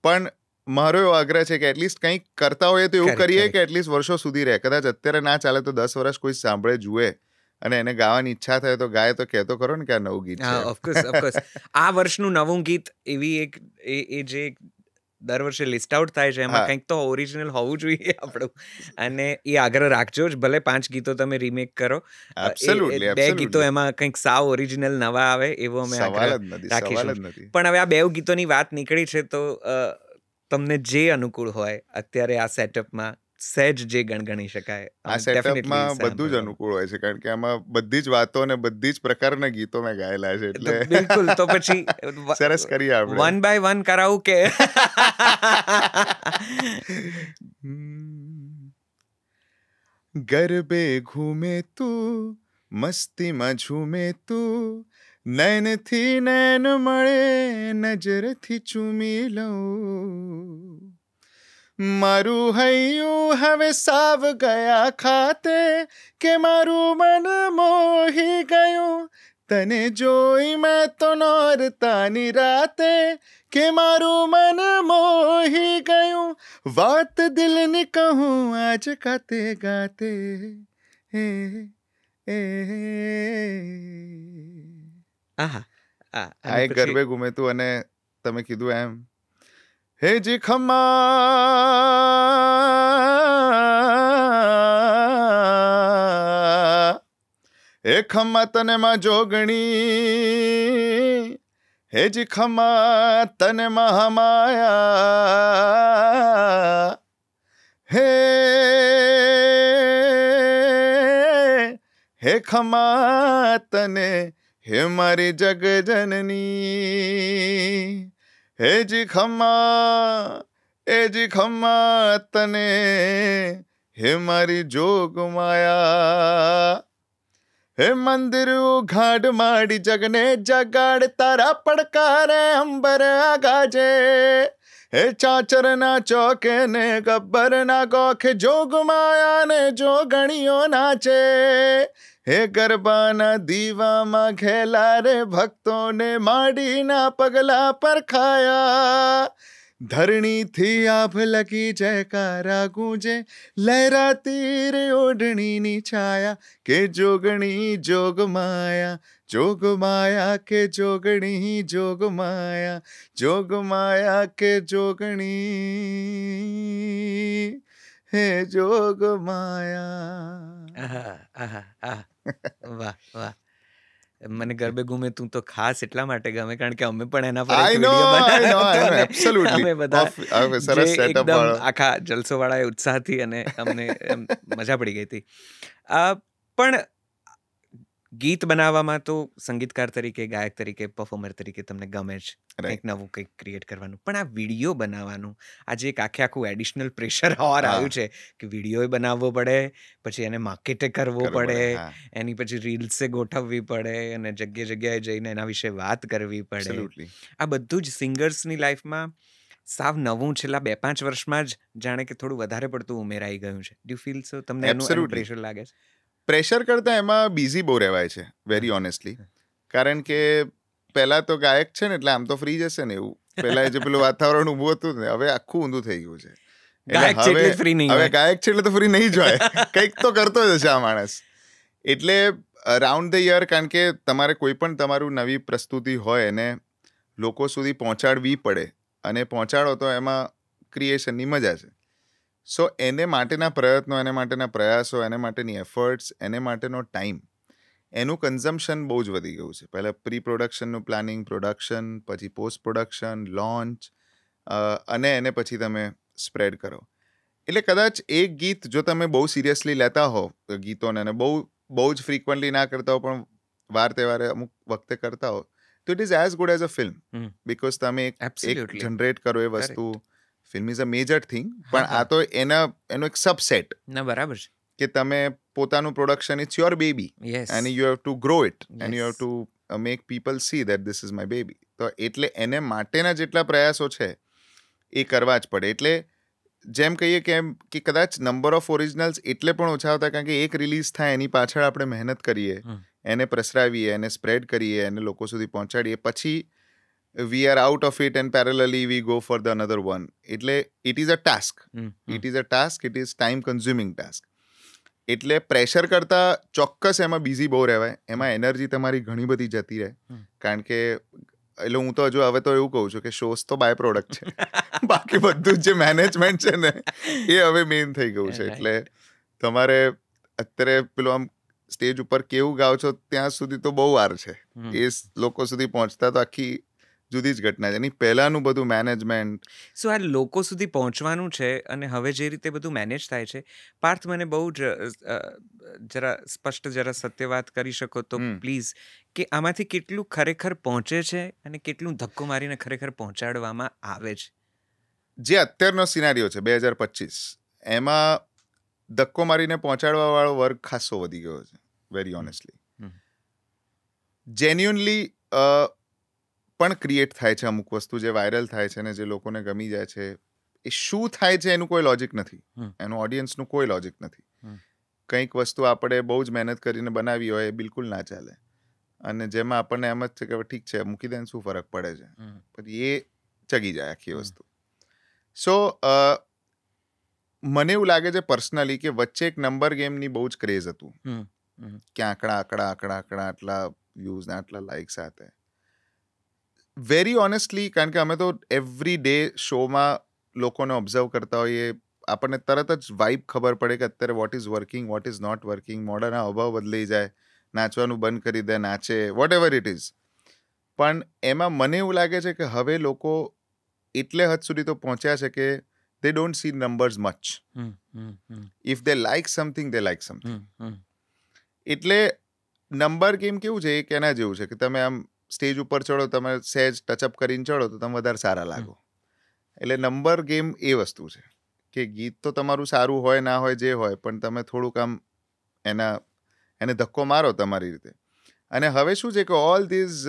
પણ મારો એવો આગ્રહ છે કે એટલીસ્ટ કંઈક કરતા હોઈએ તો એવું કરીએ કે એટલીસ્ટ વર્ષો સુધી રહે. કદાચ અત્યારે ના ચાલે તો 10 વર્ષ કોઈ સાંભળે, જુએ અને એને ગાવાની ઈચ્છા થાય તો ગાય, તો કહેતો ખરો ને કે આ નવું ગીત છે. ઓફકોર્સ આ વર્ષનું નવું ગીત એવી એક એ જે દર વર્ષે લિસ્ટ આઉટ થાય છે, એમાં કંઈક તો ઓરિજિનલ હોવું જોઈએ આપણું. અને એ આગ્રહ રાખજો જ, ભલે 5 ગીતો તમે રીમેક કરો, 2 ગીતો એમાં કંઈક સાવ ઓરિજિનલ નવા આવે એવો અમે આગ્રહ રાખીશું. પણ હવે આ 2 ગીતોની વાત નીકળી છે તો તમને જે અનુકૂળ હોય અત્યારે આ સેટઅપમાં સહેજ જે ગણગણી શકાય. આ સેટઅપમાં બધું જ અનુકૂળ હોય છે, કારણ કે આમાં બધી જ વાતો અને બધી જ પ્રકારના ગીતો મેં ગાયેલા છે. એટલે બિલકુલ. તો પછી સરસ કરીએ આપણે. 1 by 1 કરાવું કે ગરબે ઘૂમે તું, મસ્તીમાં ઝૂમે તું, નૈનથી નૈન મળે, નજરથી ચૂમી લઉં. મારું હૈયું હવે સાવ ગયા ખાતે, કે મારું મન મોહી ગયું, તને જોઈ મેં તો નોરતાની રાતે, કે મારું મન મોહી ગયું, વાત દિલની કહું આજ ગાતે ગાતે. આ એક ગરબે ઘૂમે તું. અને તમે કીધું એમ, હે જી ખમ્મા, હે ખમ્મા તને માં જોગણી, હે જી ખમ્મા તને મહામાયા, હે ખમ્મા તને, હે મારી જગજનની, હે જી ખમ્મા, એ જી ખમ્મા તને, હે મારી જોગમાયા. હે મંદિર ઉઘાડ માડી જગને જગાડ, તારા પડકારે અંબર આગાજે, હે ચાચરના ચોકે ને ગબ્બરના ગોખે, જોગમાયા ને જોગણીઓ નાચે, હે ગરબાના દીવામાં ઘેલા રે ભક્તોને માડીના પગલા પર ખાયા. ધરણીથી આભ લગી જયકારા ગૂંજે, લહેરાતી રે ઓઢણીની છાયા, કે જોગણી જોગમાયા, જોગમાયા કે જોગણી જોગમાયા, જોગમાયા કે જોગણી, હે જોગમાયા. વાહ વાહ. મને ગરબે ઘૂમે તું તો ખાસ એટલા માટે ગમે કારણ કે અમે પણ એના પર એક વિડિયો બનાવ્યો, એકદમ આખા જલસો વાળા ઉત્સાહથી, અને અમને મજા પડી ગઈ હતી. પણ ગીત બનાવવામાં તો સંગીતકાર તરીકે, ગાયક તરીકે, પરફોર્મર તરીકે તમને ગમે જ કંઈક નવું કંઈક ક્રિએટ કરવાનું. પણ આ વિડીયો બનાવવાનું આજે એક આખું એડિશનલ પ્રેશર આવ્યું છે કે વિડીયો બનાવવો પડે, પછી એને માર્કેટે કરવો પડે, એની પછી રીલ્સે ગોઠવવી પડે, અને જગ્યાએ જઈને એના વિશે વાત કરવી પડે. આ બધું જ સિંગર્સની લાઈફમાં સાવ નવું છેલ્લા 2-5 વર્ષમાં જ જાણે કે થોડું વધારે પડતું ઉમેરાઈ ગયું છે. ડુ યુ ફીલ સો? તમને એનું પ્રેશર લાગે છે? પ્રેશર કરતાં એમાં બિઝી બહુ રહેવાય છે, વેરી ઓનેસ્ટલી. કારણ કે પહેલાં તો ગાયક છે ને એટલે આમ તો ફ્રી જશે ને એવું. પહેલાં જે પેલું વાતાવરણ ઊભું હતું ને, હવે આખું ઊંધું થઈ ગયું છે. હવે ગાયક છે એટલે તો ફ્રી નહીં જ હોય, કંઈક તો કરતો જ હશે આ માણસ. એટલે રાઉન્ડ ધ યર, કારણ કે તમારે કોઈ પણ તમારું નવી પ્રસ્તુતિ હોય એને લોકો સુધી પહોંચાડવી પડે. અને પહોંચાડો તો એમાં ક્રિએશનની મજા છે. સો એને માટેના પ્રયત્નો, એને માટેના પ્રયાસો, એને માટેની એફર્ટ્સ, એને માટેનો ટાઈમ, એનું કન્ઝમ્પશન બહુ જ વધી ગયું છે. પહેલાં પ્રી પ્રોડક્શનનું પ્લાનિંગ, પ્રોડક્શન, પછી પોસ્ટ પ્રોડક્શન, લોન્ચ, અને એને પછી તમે સ્પ્રેડ કરો. એટલે કદાચ એક ગીત જો તમે બહુ સિરિયસલી લેતા હો ગીતોને, અને બહુ જ ફ્રીક્વન્ટલી ના કરતા હો પણ વાર તહેવારે અમુક વખતે કરતા હો, તો it is as good as a film. Because તમે એક જનરેટ કરો એ વસ્તુ. Film is a major thing, પણ આ તો એનો એક સબસેટ. ના, બરાબર છે. કે તમે પોતાનું production, it's your baby, and you have to grow it, and you have to make people see that this is my baby. તો એટલે એને માટેના જેટલા પ્રયાસો છે એ કરવા જ પડે. એટલે જેમ કહીએ કે કદાચ નંબર ઓફ ઓરિજિનલ્સ એટલે પણ ઓછા હતા કારણ કે એક રિલીઝ થાય એની પાછળ આપણે મહેનત કરીએ, એને પ્રસરાવીએ, એને સ્પ્રેડ કરીએ, એને લોકો સુધી પહોંચાડીએ, પછી we are out of it and parallelly we go for the another one. એટલે it is a task. It is a task, it is time consuming task. એટલે પ્રેશર કરતા ચોક્કસ એમાં બિઝી બહુ રહેવાય, એમાં એનર્જી તમારી ઘણી બધી જતી રહે. કારણ કે એટલે હું તો હજુ હવે તો એવું કહું છું કે શોઝ તો બાય પ્રોડક્ટ છે, બાકી બધું જે મેનેજમેન્ટ છે ને એ હવે મેઇન થઈ ગયું છે. એટલે તમારે અત્યારે પેલું આમ સ્ટેજ ઉપર કેવું ગાઓ છો ત્યાં સુધી તો બહુ વાર છે, એ લોકો સુધી પહોંચતા તો આખી જુદી જ ઘટના છે. એની પહેલાનું બધું મેનેજમેન્ટ. સો આ લોકો સુધી પહોંચવાનું છે, અને હવે જે રીતે બધું મેનેજ થાય છે, પાર્થ મને બહુ જ જરા સ્પષ્ટ, જરા સત્ય વાત કરી શકો તો પ્લીઝ, કે આમાંથી કેટલું ખરેખર પહોંચે છે અને કેટલું ધક્કો મારીને ખરેખર પહોંચાડવામાં આવે છે? જે અત્યારનો સિનારીઓ છે 2025, એમાં ધક્કો મારીને પહોંચાડવા વાળો વર્ગ ખાસો વધી ગયો છે, વેરી ઓનેસ્ટલી. જેન્યુઅનલી પણ ક્રિએટ થાય છે અમુક વસ્તુ, જે વાયરલ થાય છે ને જે લોકોને ગમી જાય છે. એ શું થાય છે એનું કોઈ લોજિક નથી, એનું ઓડિયન્સનું કોઈ લોજિક નથી. કંઈક વસ્તુ આપણે બહુ જ મહેનત કરીને બનાવી હોય એ બિલકુલ ના ચાલે, અને જેમાં આપણને એમ જ છે કે ઠીક છે મૂકી દે, શું ફરક પડે છે, પછી એ ચગી જાય આખી વસ્તુ. સો મને એવું લાગે છે પર્સનલી કે વચ્ચે એક નંબર ગેમની બહુ જ ક્રેઝ હતું, કે આંકડા આટલા વ્યૂઝ ને આટલા લાઇક્સ સાથે. વેરી ઓનેસ્ટલી, કારણ કે અમે તો એવરી ડે શોમાં લોકોને ઓબ્ઝર્વ કરતા હોઈએ, આપણને તરત જ વાઇબ ખબર પડે કે અત્યારે what is working, what is not working. મોઢાના અભાવ બદલાઈ જાય, નાચવાનું બંધ કરી દે, નાચે, વોટ એવર ઇટ ઇઝ. પણ એમાં મને એવું લાગે છે કે હવે લોકો એટલે હદ સુધી તો પહોંચ્યા છે કે they don't see numbers much. If they like something, they like something. એટલે નંબર ગેમ કેવું છે, એક એના જેવું છે કે તમે આમ સ્ટેજ ઉપર ચડો, તમે સહેજ ટચઅપ કરીને ચડો તો તમે વધારે સારા લાગો. એટલે નંબર ગેમ એ વસ્તુ છે કે ગીત તો તમારું સારું હોય ના હોય જે હોય, પણ તમે થોડુંક આમ એને ધક્કો મારો તમારી રીતે. અને હવે શું છે કે all these,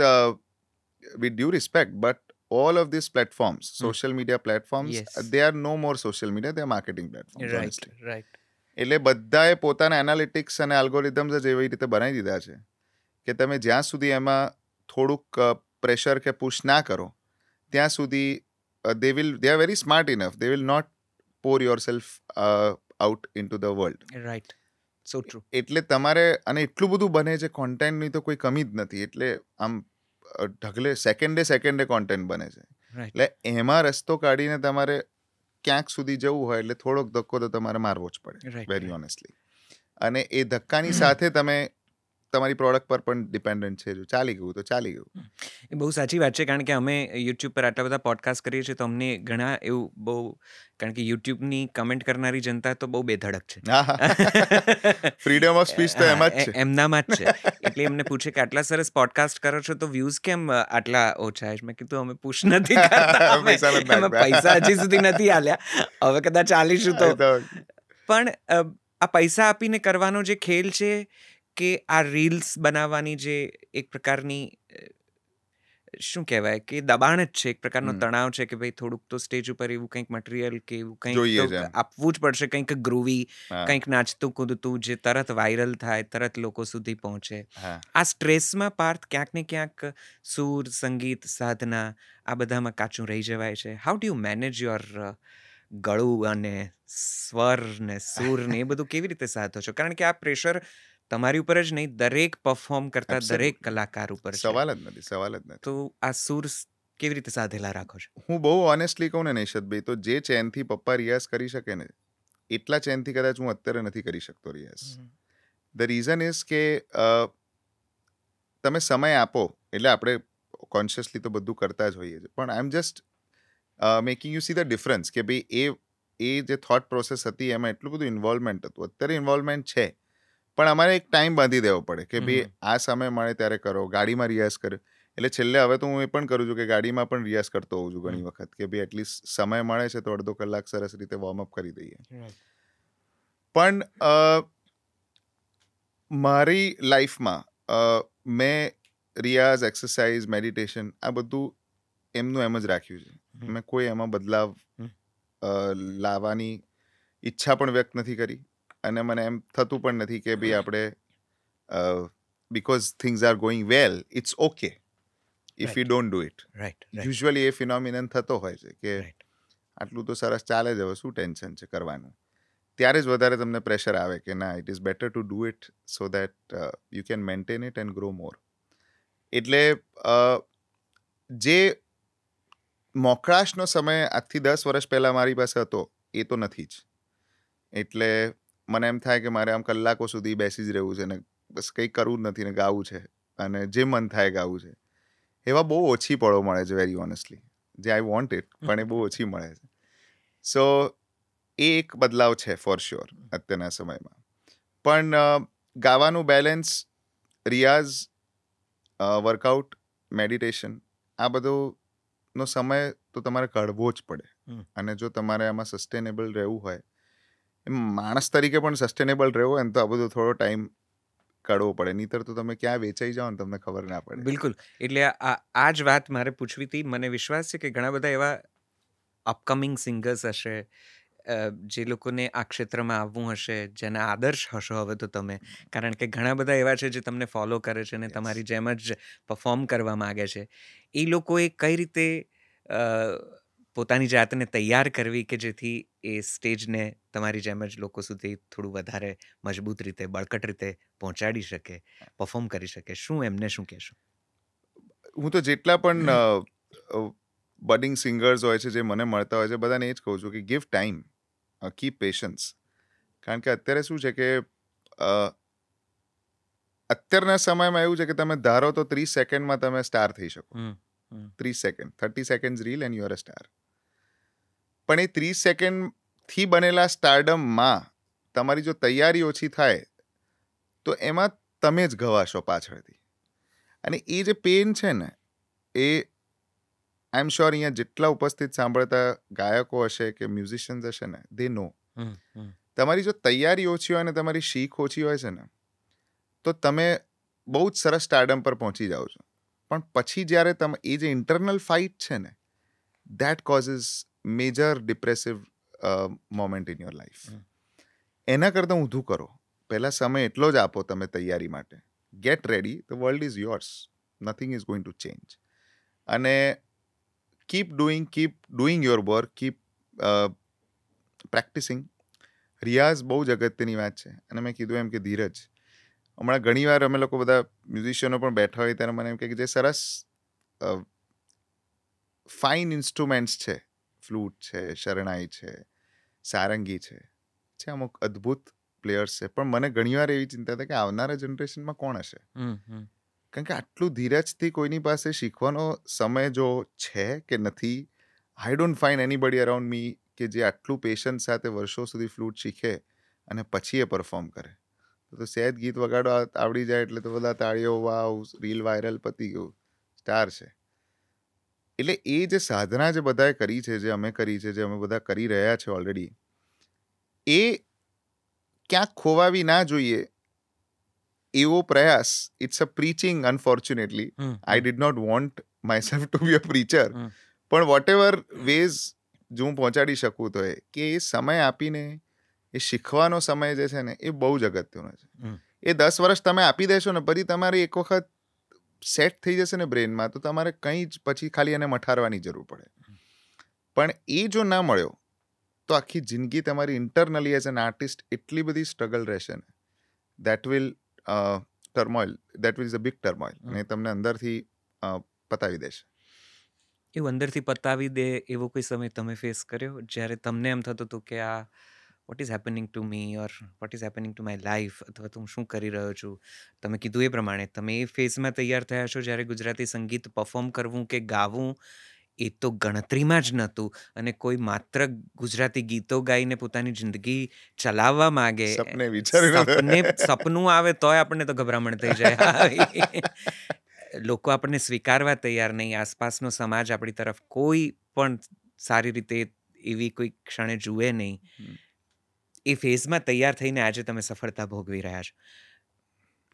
with due respect, but all of these platforms, social media platforms, they are no more social media, they are marketing platforms, honestly. Right. એટલે બધાએ પોતાના એનાલિટિક્સ અને આલ્ગોરિધમ્સ જ એવી રીતે બનાવી દીધા છે કે તમે જ્યાં સુધી એમાં થોડુંક પ્રેશર કે પુશ ના કરો ત્યાં સુધી they are very smart enough, they will not pour yourself out into the world. Right. So true. એટલે તમારે, અને એટલું બધું બને છે કોન્ટેન્ટની તો કોઈ કમી જ નથી. એટલે આમ ઢગલે સેકન્ડે કોન્ટેન્ટ બને છે. એટલે એમાં રસ્તો કાઢીને તમારે ક્યાંક સુધી જવું હોય એટલે થોડોક ધક્કો તો તમારે મારવો જ પડે, વેરી ઓનેસ્ટલી. અને એ ધક્કાની સાથે તમે તમારી પ્રોડક્ટ પર પણ ડિપેન્ડન્ટ છે. જો ચાલી ગયું તો ચાલી ગયું. એ બહુ સાચી વાત છે, કારણ કે અમે યુટ્યુબ પર આટલા બધા પોડકાસ્ટ કરીએ છીએ તો અમને ઘણા એવું બહુ, કારણ કે યુટ્યુબની કમેન્ટ કરનારી જનતા તો બહુ બેધડક છે. ફ્રીડમ ઓફ સ્પીચ તો એમાં જ છે, એમનામાં જ છે. એટલે એમને પૂછે કે આટલા સરસ પોડકાસ્ટ કરો છો તો વ્યૂઝ કેમ આટલા ઓછા? મેં કીધું અમે પુશ નથી કરતા, અમે પૈસા હજી સુધી નથી આલ્યા, હવે કદાચ આલીશું તો. પણ આ પૈસા આપીને કરવાનો જે ખેલ છે, કે આ રીલ્સ બનાવવાની જે એક પ્રકારની શું કહેવાય કે દબાણ જ છે, એક પ્રકારનો તણાવ છે કે ભાઈ થોડુંક તો સ્ટેજ ઉપર એવું કંઈક મટીરિયલ કે એવું કંઈક આપવું જ પડશે, કંઈક ગ્રુવી, કંઈક નાચતું કૂદતું જે તરત વાયરલ થાય, તરત લોકો સુધી પહોંચે. આ સ્ટ્રેસમાં પાર્થ ક્યાંક ને ક્યાંક સૂર, સંગીત, સાધના આ બધામાં કાચું રહી જવાય છે. How do you manage your ગળું અને સ્વર ને સૂર ને એ બધું કેવી રીતે સાધો છો? કારણ કે આ પ્રેશર તમારી ઉપર જ નહીં, દરેક પરફોર્મ કરતા દરેક કલાકાર ઉપર છે. સવાલ જ નથી. તો આ સૂર કેવી રીતે સાધેલા રાખો છો? હું બહુ ઓનેસ્ટલી કહું ને નિશદભાઈ, તો જે ચેનથી પપ્પા રિયાઝ કરી શકે ને એટલા ચેનથી કદાચ હું અત્યારે નથી કરી શકતો રિયાઝ. ધ રીઝન ઇઝ કે તમે સમય આપો એટલે આપણે કોન્શિયસલી તો બધું કરતા જ હોઈએ છીએ, પણ I am just making you see the difference કે ભાઈ એ જે થોટ પ્રોસેસ હતી એમાં એટલું બધું ઇન્વોલ્વમેન્ટ હતું. અત્યારે ઇન્વોલ્વમેન્ટ છે, પણ અમારે એક ટાઈમ બાંધી દેવો પડે કે ભાઈ આ સમય મળે ત્યારે કરો. ગાડીમાં રિયાઝ કરે એટલે છેલ્લે હવે તો હું એ પણ કરું છું કે ગાડીમાં પણ રિયાઝ કરતો હોઉં છું ઘણી વખત કે ભાઈ એટલીસ્ટ સમય મળે છે તો અડધો કલાક સરસ રીતે વોર્મઅપ કરી દઈએ. પણ મારી લાઈફમાં મેં રિયાઝ, એક્સરસાઇઝ, મેડિટેશન આ બધું એમનું એમ જ રાખ્યું છે. મેં કોઈ એમાં બદલાવ લાવવાની ઈચ્છા પણ વ્યક્ત નથી કરી, અને મને એમ થતું પણ નથી કે ભાઈ આપણે because things are going well it's okay if you don't do it. Usually એ ફિનોમિનન થતો હોય છે કે આટલું તો સરસ ચાલે છે, હવે શું ટેન્શન છે કરવાનું. ત્યારે જ વધારે તમને પ્રેશર આવે કે ના, it is better to do it so that you can maintain it and grow more. એટલે જે મોકળાશનો સમય આજથી 10 વર્ષ પહેલાં મારી પાસે હતો એ તો નથી જ. એટલે મને એમ થાય કે મારે આમ કલાકો સુધી બેસી જ રહેવું છે ને બસ કંઈ કરવું જ નથી ને ગાવું છે, અને જે મન થાય ગાવું છે. એવા બહુ ઓછી પળો મળે છે વેરી ઓનેસ્ટલી, જે આઈ વોન્ટ ઇટ, પણ એ બહુ ઓછી મળે છે. સો એ એક બદલાવ છે ફોર શ્યોર અત્યારના સમયમાં. પણ ગાવાનું બેલેન્સ, રિયાઝ, વર્કઆઉટ, મેડિટેશન આ બધોનો સમય તો તમારે કાઢવો જ પડે. અને જો તમારે આમાં સસ્ટેનેબલ રહેવું હોય, એમ માણસ તરીકે પણ સસ્ટેનેબલ રહેવું હોય ને તો આ બધો થોડો ટાઈમ કાઢવો પડે, નહીંતર તો તમે ક્યાં વેચાઈ જાઓ ને તમને ખબર ના પડે. બિલકુલ. એટલે આ જ વાત મારે પૂછવી હતી. મને વિશ્વાસ છે કે ઘણા બધા એવા અપકમિંગ સિંગર્સ હશે, જે લોકોને આ ક્ષેત્રમાં આવવું હશે, જેના આદર્શ હશો હવે તો તમે, કારણ કે ઘણા બધા એવા છે જે તમને ફોલો કરે છે અને તમારી જેમ જ પરફોર્મ કરવા માગે છે. એ લોકોએ કઈ રીતે પોતાની જાતને તૈયાર કરવી કે જેથી એ સ્ટેજને તમારી જેમ જ લોકો સુધી થોડું વધારે મજબૂત રીતે, બળકટ રીતે પહોંચાડી શકે, પરફોર્મ કરી શકે, એમને શું કહેશો? હું તો જેટલા પણ બડિંગ સિંગર્સ હોય છે જે મને મળતા હોય છે, બધાને એ જ કહું છું કે ગીવ ટાઈમ, કીપ પેશન્સ. કારણ કે અત્યારે શું છે કે અત્યારના સમયમાં એવું છે કે તમે ધારો તો 30 સેકન્ડમાં તમે સ્ટાર થઈ શકો. 30 second, 30 second reel and you are a star. પણ એ 30 સેકન્ડથી બનેલા સ્ટારડમમાં તમારી જો તૈયારી ઓછી થાય તો એમાં તમે જ ઘવાશો પાછળથી. અને એ જે પેન છે ને, એ આઈ એમ શ્યોર અહીંયા જેટલા ઉપસ્થિત સાંભળતા ગાયકો હશે કે મ્યુઝિશિયન્સ હશે ને, દે નો. તમારી જો તૈયારી ઓછી હોય ને તમારી શીખ ઓછી હોય છે ને, તો તમે બહુ જ સરસ સ્ટારડમ પર પહોંચી જાઓ છો. પણ પછી જ્યારે તમે એ જે ઇન્ટરનલ ફાઇટ છે ને, that causes major depressive moment in your life. એના કરતાં ઊંધું કરો. પહેલાં સમય એટલો જ આપો તમે તૈયારી માટે. Get ready, the world is yours, nothing is going to change. અને keep doing your work, keep practicing. રિયાઝ બહુ જ અગત્યની વાત છે. અને મેં કીધું એમ કે ધીરજ. હમણાં ઘણીવાર અમે લોકો બધા મ્યુઝિશિયનો પણ બેઠા હોય ત્યારે મને એમ કે જે સરસ ફાઇન ઇન્સ્ટ્રુમેન્ટ્સ છે, ફ્લૂટ છે, શરણાઈ છે, સારંગી છે અમુક અદ્ભુત પ્લેયર્સ છે, પણ મને ઘણીવાર એવી ચિંતા થાય કે આવનારા જનરેશનમાં કોણ હશે. કારણ કે આટલું ધીરજથી કોઈની પાસે શીખવાનો સમય જો છે કે નથી, I don't find anybody around મી કે જે આટલું પેશન્સ સાથે વર્ષો સુધી ફ્લૂટ શીખે અને પછી એ પરફોર્મ કરે. તો સહેજ ગીત વગાડો આવડી જાય એટલે તો બધા તાળીઓ, વાવ, રીલ વાયરલ, પતી ગયું, સ્ટાર છે. એટલે એ જે સાધના જે બધાએ કરી છે, જે અમે કરી છે, જે અમે બધા કરી રહ્યા છે ઓલરેડી, એ ક્યાંક ખોવાવી ના જોઈએ એવો પ્રયાસ. It's a preaching, unfortunately. I did not want myself to be a preacher, પણ વોટ એવર વેઝ જો હું પહોંચાડી શકું તો એ સમય આપીને એ શીખવાનો સમય જે છે ને, એ બહુ જ અગત્યનો છે. એ 10 વર્ષ તમે આપી દેશો ને, પછી તમારે એક વખત સેટ થઈ જશે ને બ્રેનમાં, તો તમારે કંઈ જ પછી ખાલી એને મઠારવાની જરૂર પડે. પણ એ જો ના મળ્યો તો આખી જિંદગી તમારી ઇન્ટરનલી એઝ એન આર્ટિસ્ટ એટલી બધી સ્ટ્રગલ રહેશે ને, that will turmoil, that will is a big turmoil, અને તમને અંદરથી પતાવી દેશે. એવું અંદરથી પતાવી દે એવો કોઈ સમય તમે ફેસ કર્યો જ્યારે તમને એમ થતું હતું કે આ what is happening to me or what is happening to my life, અથવા તો હું શું કરી રહ્યો છું? તમે કીધું એ પ્રમાણે તમે એ ફેઝમાં તૈયાર થયા છો જ્યારે ગુજરાતી સંગીત પરફોર્મ કરવું કે ગાવું એ તો ગણતરીમાં જ નહોતું, અને કોઈ માત્ર ગુજરાતી ગીતો ગાઈને પોતાની જિંદગી ચલાવવા માગે, સપને વિચાર્યું સપનું આવે તોય આપણને તો ગભરામણ થઈ જાય. લોકો આપણને સ્વીકારવા તૈયાર નહીં, આસપાસનો સમાજ આપણી તરફ કોઈ પણ સારી રીતે એવી કોઈ ક્ષણે જુએ નહીં. એ ફેઝમાં તૈયાર થઈને આજે તમે સફળતા ભોગવી રહ્યા છો.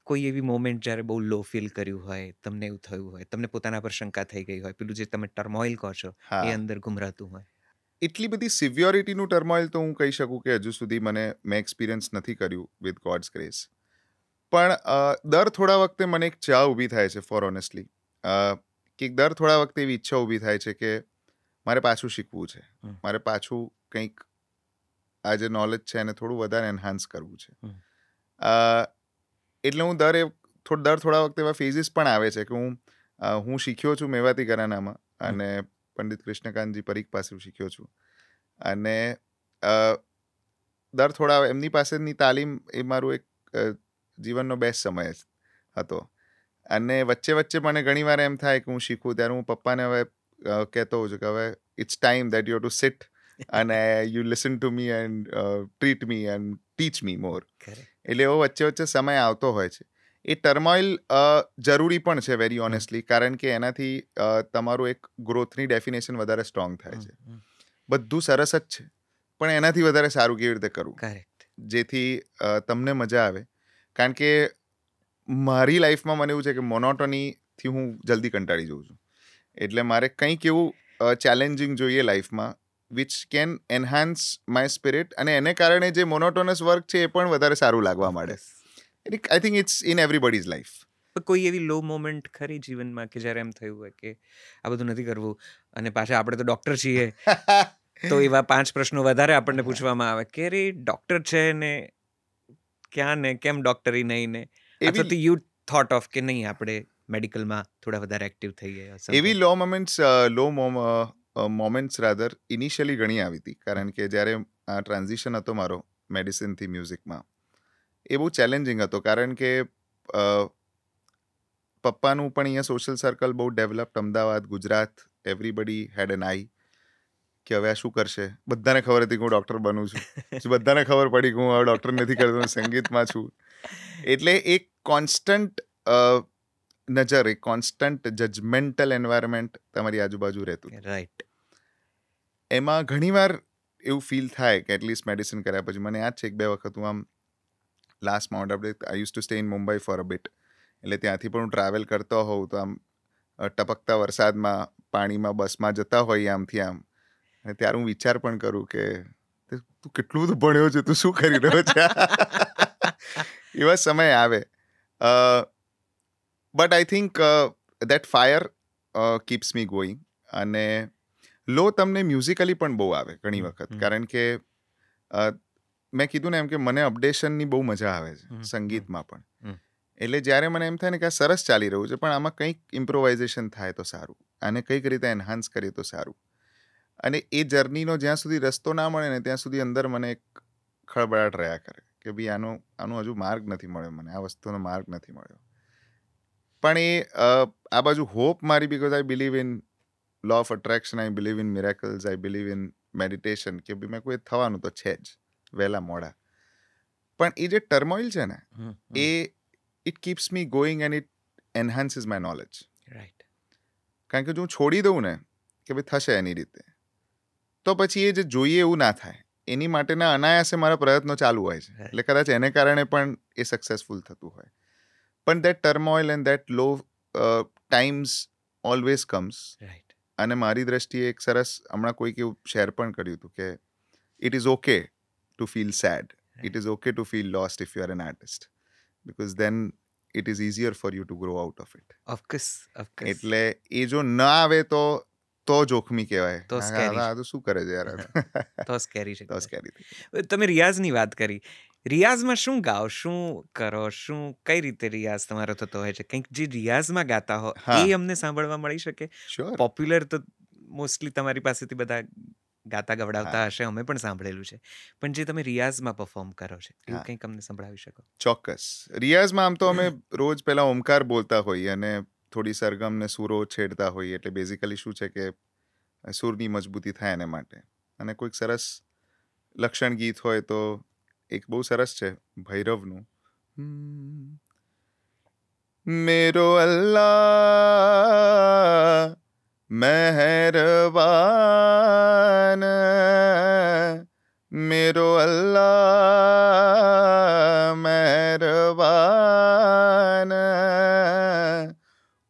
કોઈ એવી મોમેન્ટ જ્યારે બહુ લો ફીલ કર્યું હોય, તમને એવું થયું હોય, તમને પોતાના પર શંકા થઈ ગઈ હોય, પેલું જે તમે ટર્મોઇલ કહો છો હા. એ અંદર ગુમરાતું હોય? એટલી બધી સિવિયોરિટીનું ટર્મોઇલ તો હું કહી શકું કે હજુ સુધી મેં એક્સપિરિયન્સ નથી કર્યું વિથ ગોડ્સ ગ્રેસ. પણ દર થોડા વખતે મને એક ચા ઊભી થાય છે, ફોર ઓનેસ્ટલી, કે દર થોડા વખતે એવી ઈચ્છા ઊભી થાય છે કે મારે પાછું શીખવું છે, મારે પાછું કંઈક આ જે નોલેજ છે એને થોડું વધારે એન્હાન્સ કરવું છે. એટલે હું દર થોડા વખતે એવા ફેઝિસ પણ આવે છે કે હું શીખ્યો છું મેવાતી ઘરાનામાં, અને પંડિત કૃષ્ણકાંતજી પરીખ પાસે શીખ્યો છું, અને દર થોડા એમની પાસેની તાલીમ એ મારું એક જીવનનો બેસ્ટ સમય હતો. અને વચ્ચે મને ઘણીવાર એમ થાય કે હું શીખું, ત્યારે હું પપ્પાને હવે કહેતો હોઉં છું કે હવે it's time that you to sit અને you listen to me and treat me and teach me more. એટલે એવો વચ્ચે સમય આવતો હોય છે. એ ટર્મોઇલ જરૂરી પણ છે, વેરી ઓનેસ્ટલી, કારણ કે એનાથી તમારું એક ગ્રોથની ડેફિનેશન વધારે સ્ટ્રોંગ થાય છે. બધું સરસ જ છે, પણ એનાથી વધારે સારું કેવી રીતે કરવું, જેથી તમને મજા આવે. કારણ કે મારી લાઈફમાં મને એવું છે કે મોનોટોનીથી હું જલ્દી કંટાળી જઉં છું. એટલે મારે કંઈક એવું ચેલેન્જિંગ જોઈએ લાઈફમાં which can enhance my spirit, અને એને કારણે જે મોનોટોનસ વર્ક છે એ પણ વધારે સારું લાગવા માંડે. I think it's in everybody's life. કોઈ એવી લો મોમેન્ટ ખરી જીવનમાં કે જ્યારે એમ થયું હોય કે આ બધું નથી કરવું, અને પાછા આપણે તો ડૉક્ટર છીએ તો એવા 5 પ્રશ્નો વધારે આપણને પૂછવામાં આવે કે રે ડૉક્ટર છે ને ક્યાં ને કેમ ડૉક્ટરી નહીં ને, અથવા તો યુ થોટ ઓફ કે નહીં આપણે મેડિકલમાં થોડા વધારે એક્ટિવ થઈએ? એવી મોમેન્ટ્સ રાધર ઇનિશિયલી ઘણી આવી હતી, કારણ કે જ્યારે આ ટ્રાન્ઝિશન હતો મારો મેડિસિનથી મ્યુઝિકમાં, એ બહુ ચેલેન્જિંગ હતો. કારણ કે પપ્પાનું પણ અહીંયા સોશિયલ સર્કલ બહુ developed, Ahmedabad, Gujarat, everybody had an eye કે હવે આ શું કરશે. બધાને ખબર હતી કે હું ડૉક્ટર બનું છું, બધાને ખબર પડી કે હું હવે ડૉક્ટર નથી કરતો, સંગીતમાં છું. એટલે એક કોન્સ્ટન્ટ નજર, એક કોન્સ્ટન્ટ જજમેન્ટલ એન્વાયરમેન્ટ તમારી આજુબાજુ રહેતું. રાઈટ. એમાં ઘણીવાર એવું ફીલ થાય કે એટલીસ્ટ મેડિસિન કર્યા પછી, મને યાદ છે 1-2 વખત હું આમ લાસ્ટ માઉન્ટ આપણે I use to stay in Mumbai for a bit, એટલે ત્યાંથી પણ હું ટ્રાવેલ કરતો હોઉં તો આમ ટપકતા વરસાદમાં પાણીમાં બસમાં જતા હોઈએ આમથી આમ, અને ત્યારે હું વિચાર પણ કરું કે તું કેટલું બધું ભણ્યો છે, તું શું કરી રહ્યો છે. એવા સમય આવે. But I think that fire keeps me going. અને લો તમને મ્યુઝિકલી પણ બહુ આવે ઘણી વખત, કારણ કે મેં કીધું ને એમ કે મને અપડેશનની બહુ મજા આવે છે સંગીતમાં પણ. એટલે જ્યારે મને એમ થાય ને કે આ સરસ ચાલી રહ્યું છે, પણ આમાં કંઈક ઇમ્પ્રોવાઇઝેશન થાય તો સારું, આને કંઈક રીતે એન્હાન્સ કરીએ તો સારું. અને એ જર્નીનો જ્યાં સુધી રસ્તો ના મળે ને ત્યાં સુધી અંદર મને એક ખળબળાટ રહ્યા કરે કે ભાઈ આનો હજુ માર્ગ નથી મળ્યો, મને આ વસ્તુનો માર્ગ નથી મળ્યો. પણ આ બાજુ હોપ મારી, because I believe in law of attraction, I believe in miracles, I believe in meditation, કે ભાઈ મેં કોઈ થવાનું તો છે જ વહેલા મોડા. પણ એ જે ટર્મોઇલ છે ને, એ it keeps me going and it enhances my knowledge. Right. કારણ કે જો હું છોડી દઉં ને કે ભાઈ થશે એની રીતે, તો પછી એ જે જોઈએ એવું ના થાય. એની માટેના અનાયાસે મારા પ્રયત્નો ચાલુ હોય છે, એટલે કદાચ એને કારણે પણ એ સક્સેસફુલ થતું હોય. પણ that turmoil and that low times always comes. Right. અને મારી દ્રષ્ટિએ એક સરસ હમણાં કોઈક એવું શેર પણ કર્યું હતું કે it is okay to feel sad, it is okay to feel lost if you are an artist, because then it is easier for you to grow out of it. Of course. એટલે એ જો ન આવે તો જોખમી કહેવાય. તો scary. આ તો શું કરે છે યાર. તો સ્કેરી છે. તો સ્કેરી. તમે રિયાઝની વાત કરી. રિયાઝમાં શું ગાઓ, શું કરો, કઈ રીતે રિયાઝ તમારો થતો હોય છે? કંઈક જે રિયાઝમાં ગાતા હો એ અમને સાંભળવા મળી શકે? શ્યોર. પોપ્યુલર તો મોસ્ટલી તમારી પાસેથી બધા ગાતા ગવડાવતા હશે, અમે પણ સાંભળેલું છે. પણ જે તમે રિયાઝમાં પરફોર્મ કરો છો એવું હા. કંઈક અમને સંભળાવી શકો? ચોક્કસ. રિયાઝમાં આમ તો અમે રોજ પહેલા ઓમકાર બોલતા હોઈએ અને થોડી સરગમ ને સૂરો છેડતા હોઈએ, એટલે બેઝિકલી શું છે કે સૂરની મજબૂતી થાય એના માટે. અને કોઈક સરસ લક્ષણ ગીત હોય તો એક બહુ સરસ છે ભૈરવનું, મેરો અલ્લાહ મહેરબાન, મેરો અલ્લાહ મહેરબાન,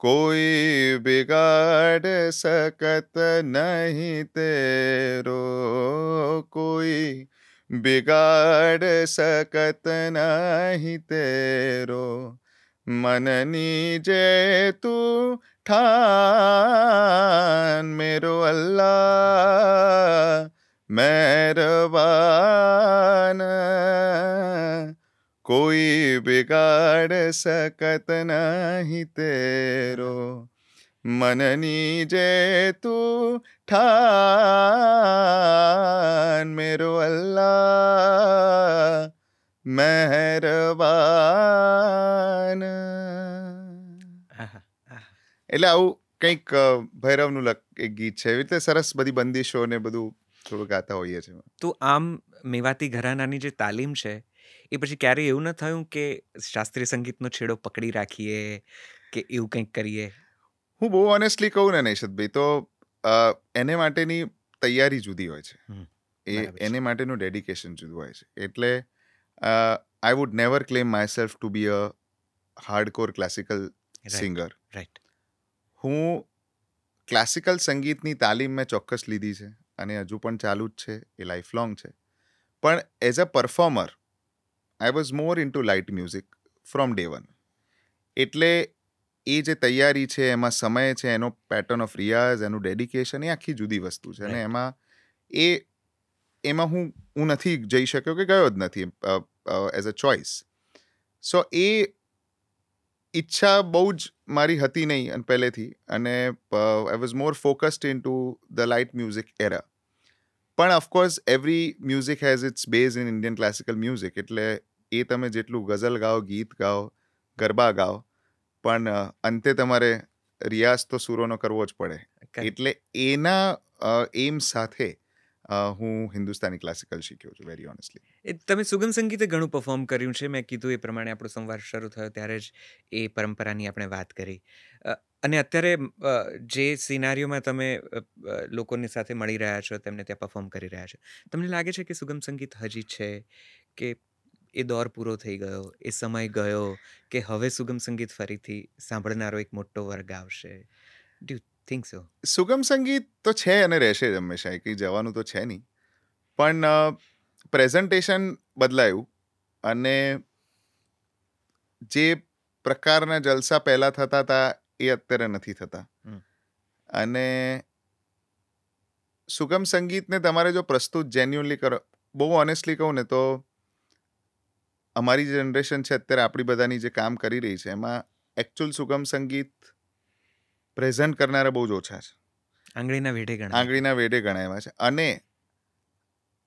કોઈ બિગાડ सकत नहीं तेरो, कोई बिगाड़ सकत नहीं तेरो, मननी जे तू ठान, मेरो अल्लाह મહેરબાન, કોઈ બિગાડ सकत नहीं तेरो, मननी जे तू ठान, मेरो અલ્લાહ મહેરબાન. એટલે આવું કંઈક ભૈરવનું એક ગીત છે. એવી રીતે સરસ બધી બંદીશો ને બધું થોડું ગાતા હોઈએ છીએ. તો આમ મેવાતી ઘરાનાની જે તાલીમ છે એ પછી ક્યારેય એવું ન થયું કે શાસ્ત્રીય સંગીતનો છેડો પકડી રાખીએ કે એવું કંઈક કરીએ? હું બહુ ઓનેસ્ટલી કહું ને નૈશદભાઈ, તો એને માટેની તૈયારી જુદી હોય છે, બરાબર છે. એને માટેનું ડેડિકેશન જુદું હોય છે. એટલે I would never claim myself to be a hardcore classical singer. Right. હું ક્લાસિકલ સંગીતની તાલીમ મેં ચોક્કસ લીધી છે અને હજુ પણ ચાલુ જ છે, એ લાઈફ લોંગ છે. પણ as a performer I was more into light music from day one. એટલે એ જે તૈયારી છે, એમાં સમય છે, એનો પેટર્ન ઓફ રિયાઝ, એનું ડેડિકેશન, એ આખી જુદી વસ્તુ છે. અને એમાં હું નથી જઈ શક્યો કે ગયો જ નથી એઝ અ ચોઇસ. સો એ ઈચ્છા બહુ જ મારી હતી નહીં અને પહેલેથી, અને I was more focused into the light music era. પણ of course every music has its base in Indian classical music. એટલે એ તમે જેટલું ગઝલ ગાઓ, ગીત ગાઓ, ગરબા ગાઓ, પણ અંતે તમારે રિયાઝ તો સૂરોનો કરવો જ પડે. એટલે એના એમ સાથે હું હિન્દુસ્તાની ક્લાસિકલ શીખ્યો છું, વેરી ઓનેસ્ટલી. તમે સુગમ સંગીતે ઘણું પરફોર્મ કર્યું છે. મેં કીધું એ પ્રમાણે આપણો સંવાદ શરૂ થયો ત્યારે જ એ પરંપરાની આપણે વાત કરી. અને અત્યારે જે સિનારીઓમાં તમે લોકોની સાથે મળી રહ્યા છો, તેમને ત્યાં પરફોર્મ કરી રહ્યા છો, તમને લાગે છે કે સુગમ સંગીત હજી છે કે એ દોર પૂરો થઈ ગયો, એ સમય ગયો, કે હવે સુગમ સંગીત ફરીથી સાંભળનારો એક મોટો વર્ગ આવશે? Do you think so? સુગમ સંગીત તો છે અને રહેશે જ હંમેશા, કંઈ જવાનું તો છે નહીં. પણ પ્રેઝન્ટેશન બદલાયું અને જે પ્રકારના જલસા પહેલા થતા હતા એ અત્યારે નથી થતા. અને સુગમ સંગીતને તમારે જો પ્રસ્તુત જેન્યુઅનલી કરો, બહુ ઓનેસ્ટલી કહું ને તો અમારી જનરેશન છે અત્યારે, આપણી બધાની જે કામ કરી રહી છે, એમાં એકચ્યુઅલ સુગમ સંગીત પ્રેઝન્ટ કરનારા બહુ જ ઓછા છે. આંગળીના વેઢે ગણાવ્યા છે. અને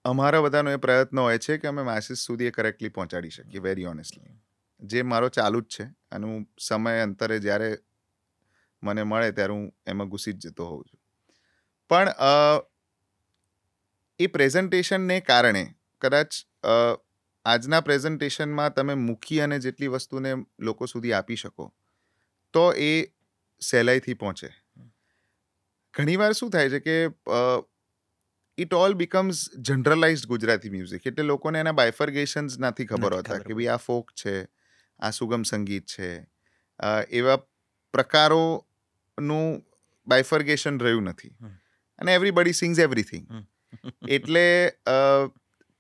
અમારા બધાનો એ પ્રયત્ન હોય છે કે અમે માસીસ સુધી એ કરેક્ટલી પહોંચાડી શકીએ, વેરી ઓનેસ્ટલી. જે મારો ચાલુ જ છે અને હું સમય અંતરે જ્યારે મને મળે ત્યારે હું એમાં ઘૂસી જ જતો હોઉં છું. પણ એ પ્રેઝન્ટેશનને કારણે કદાચ આજના પ્રેઝન્ટેશનમાં તમે મૂકી અને જેટલી વસ્તુને લોકો સુધી આપી શકો તો એ સહેલાઈથી પહોંચે. ઘણીવાર શું થાય છે કે it all becomes generalized Gujarati music. એટલે લોકોને એના બાયફર્ગેશન્સ નથી ખબર હોતા કે ભાઈ આ ફોક છે, આ સુગમ સંગીત છે. એવા પ્રકારોનું બાયફર્ગેશન રહ્યું નથી. અને એવરીબડી સિંગ્સ એવરીથિંગ. એટલે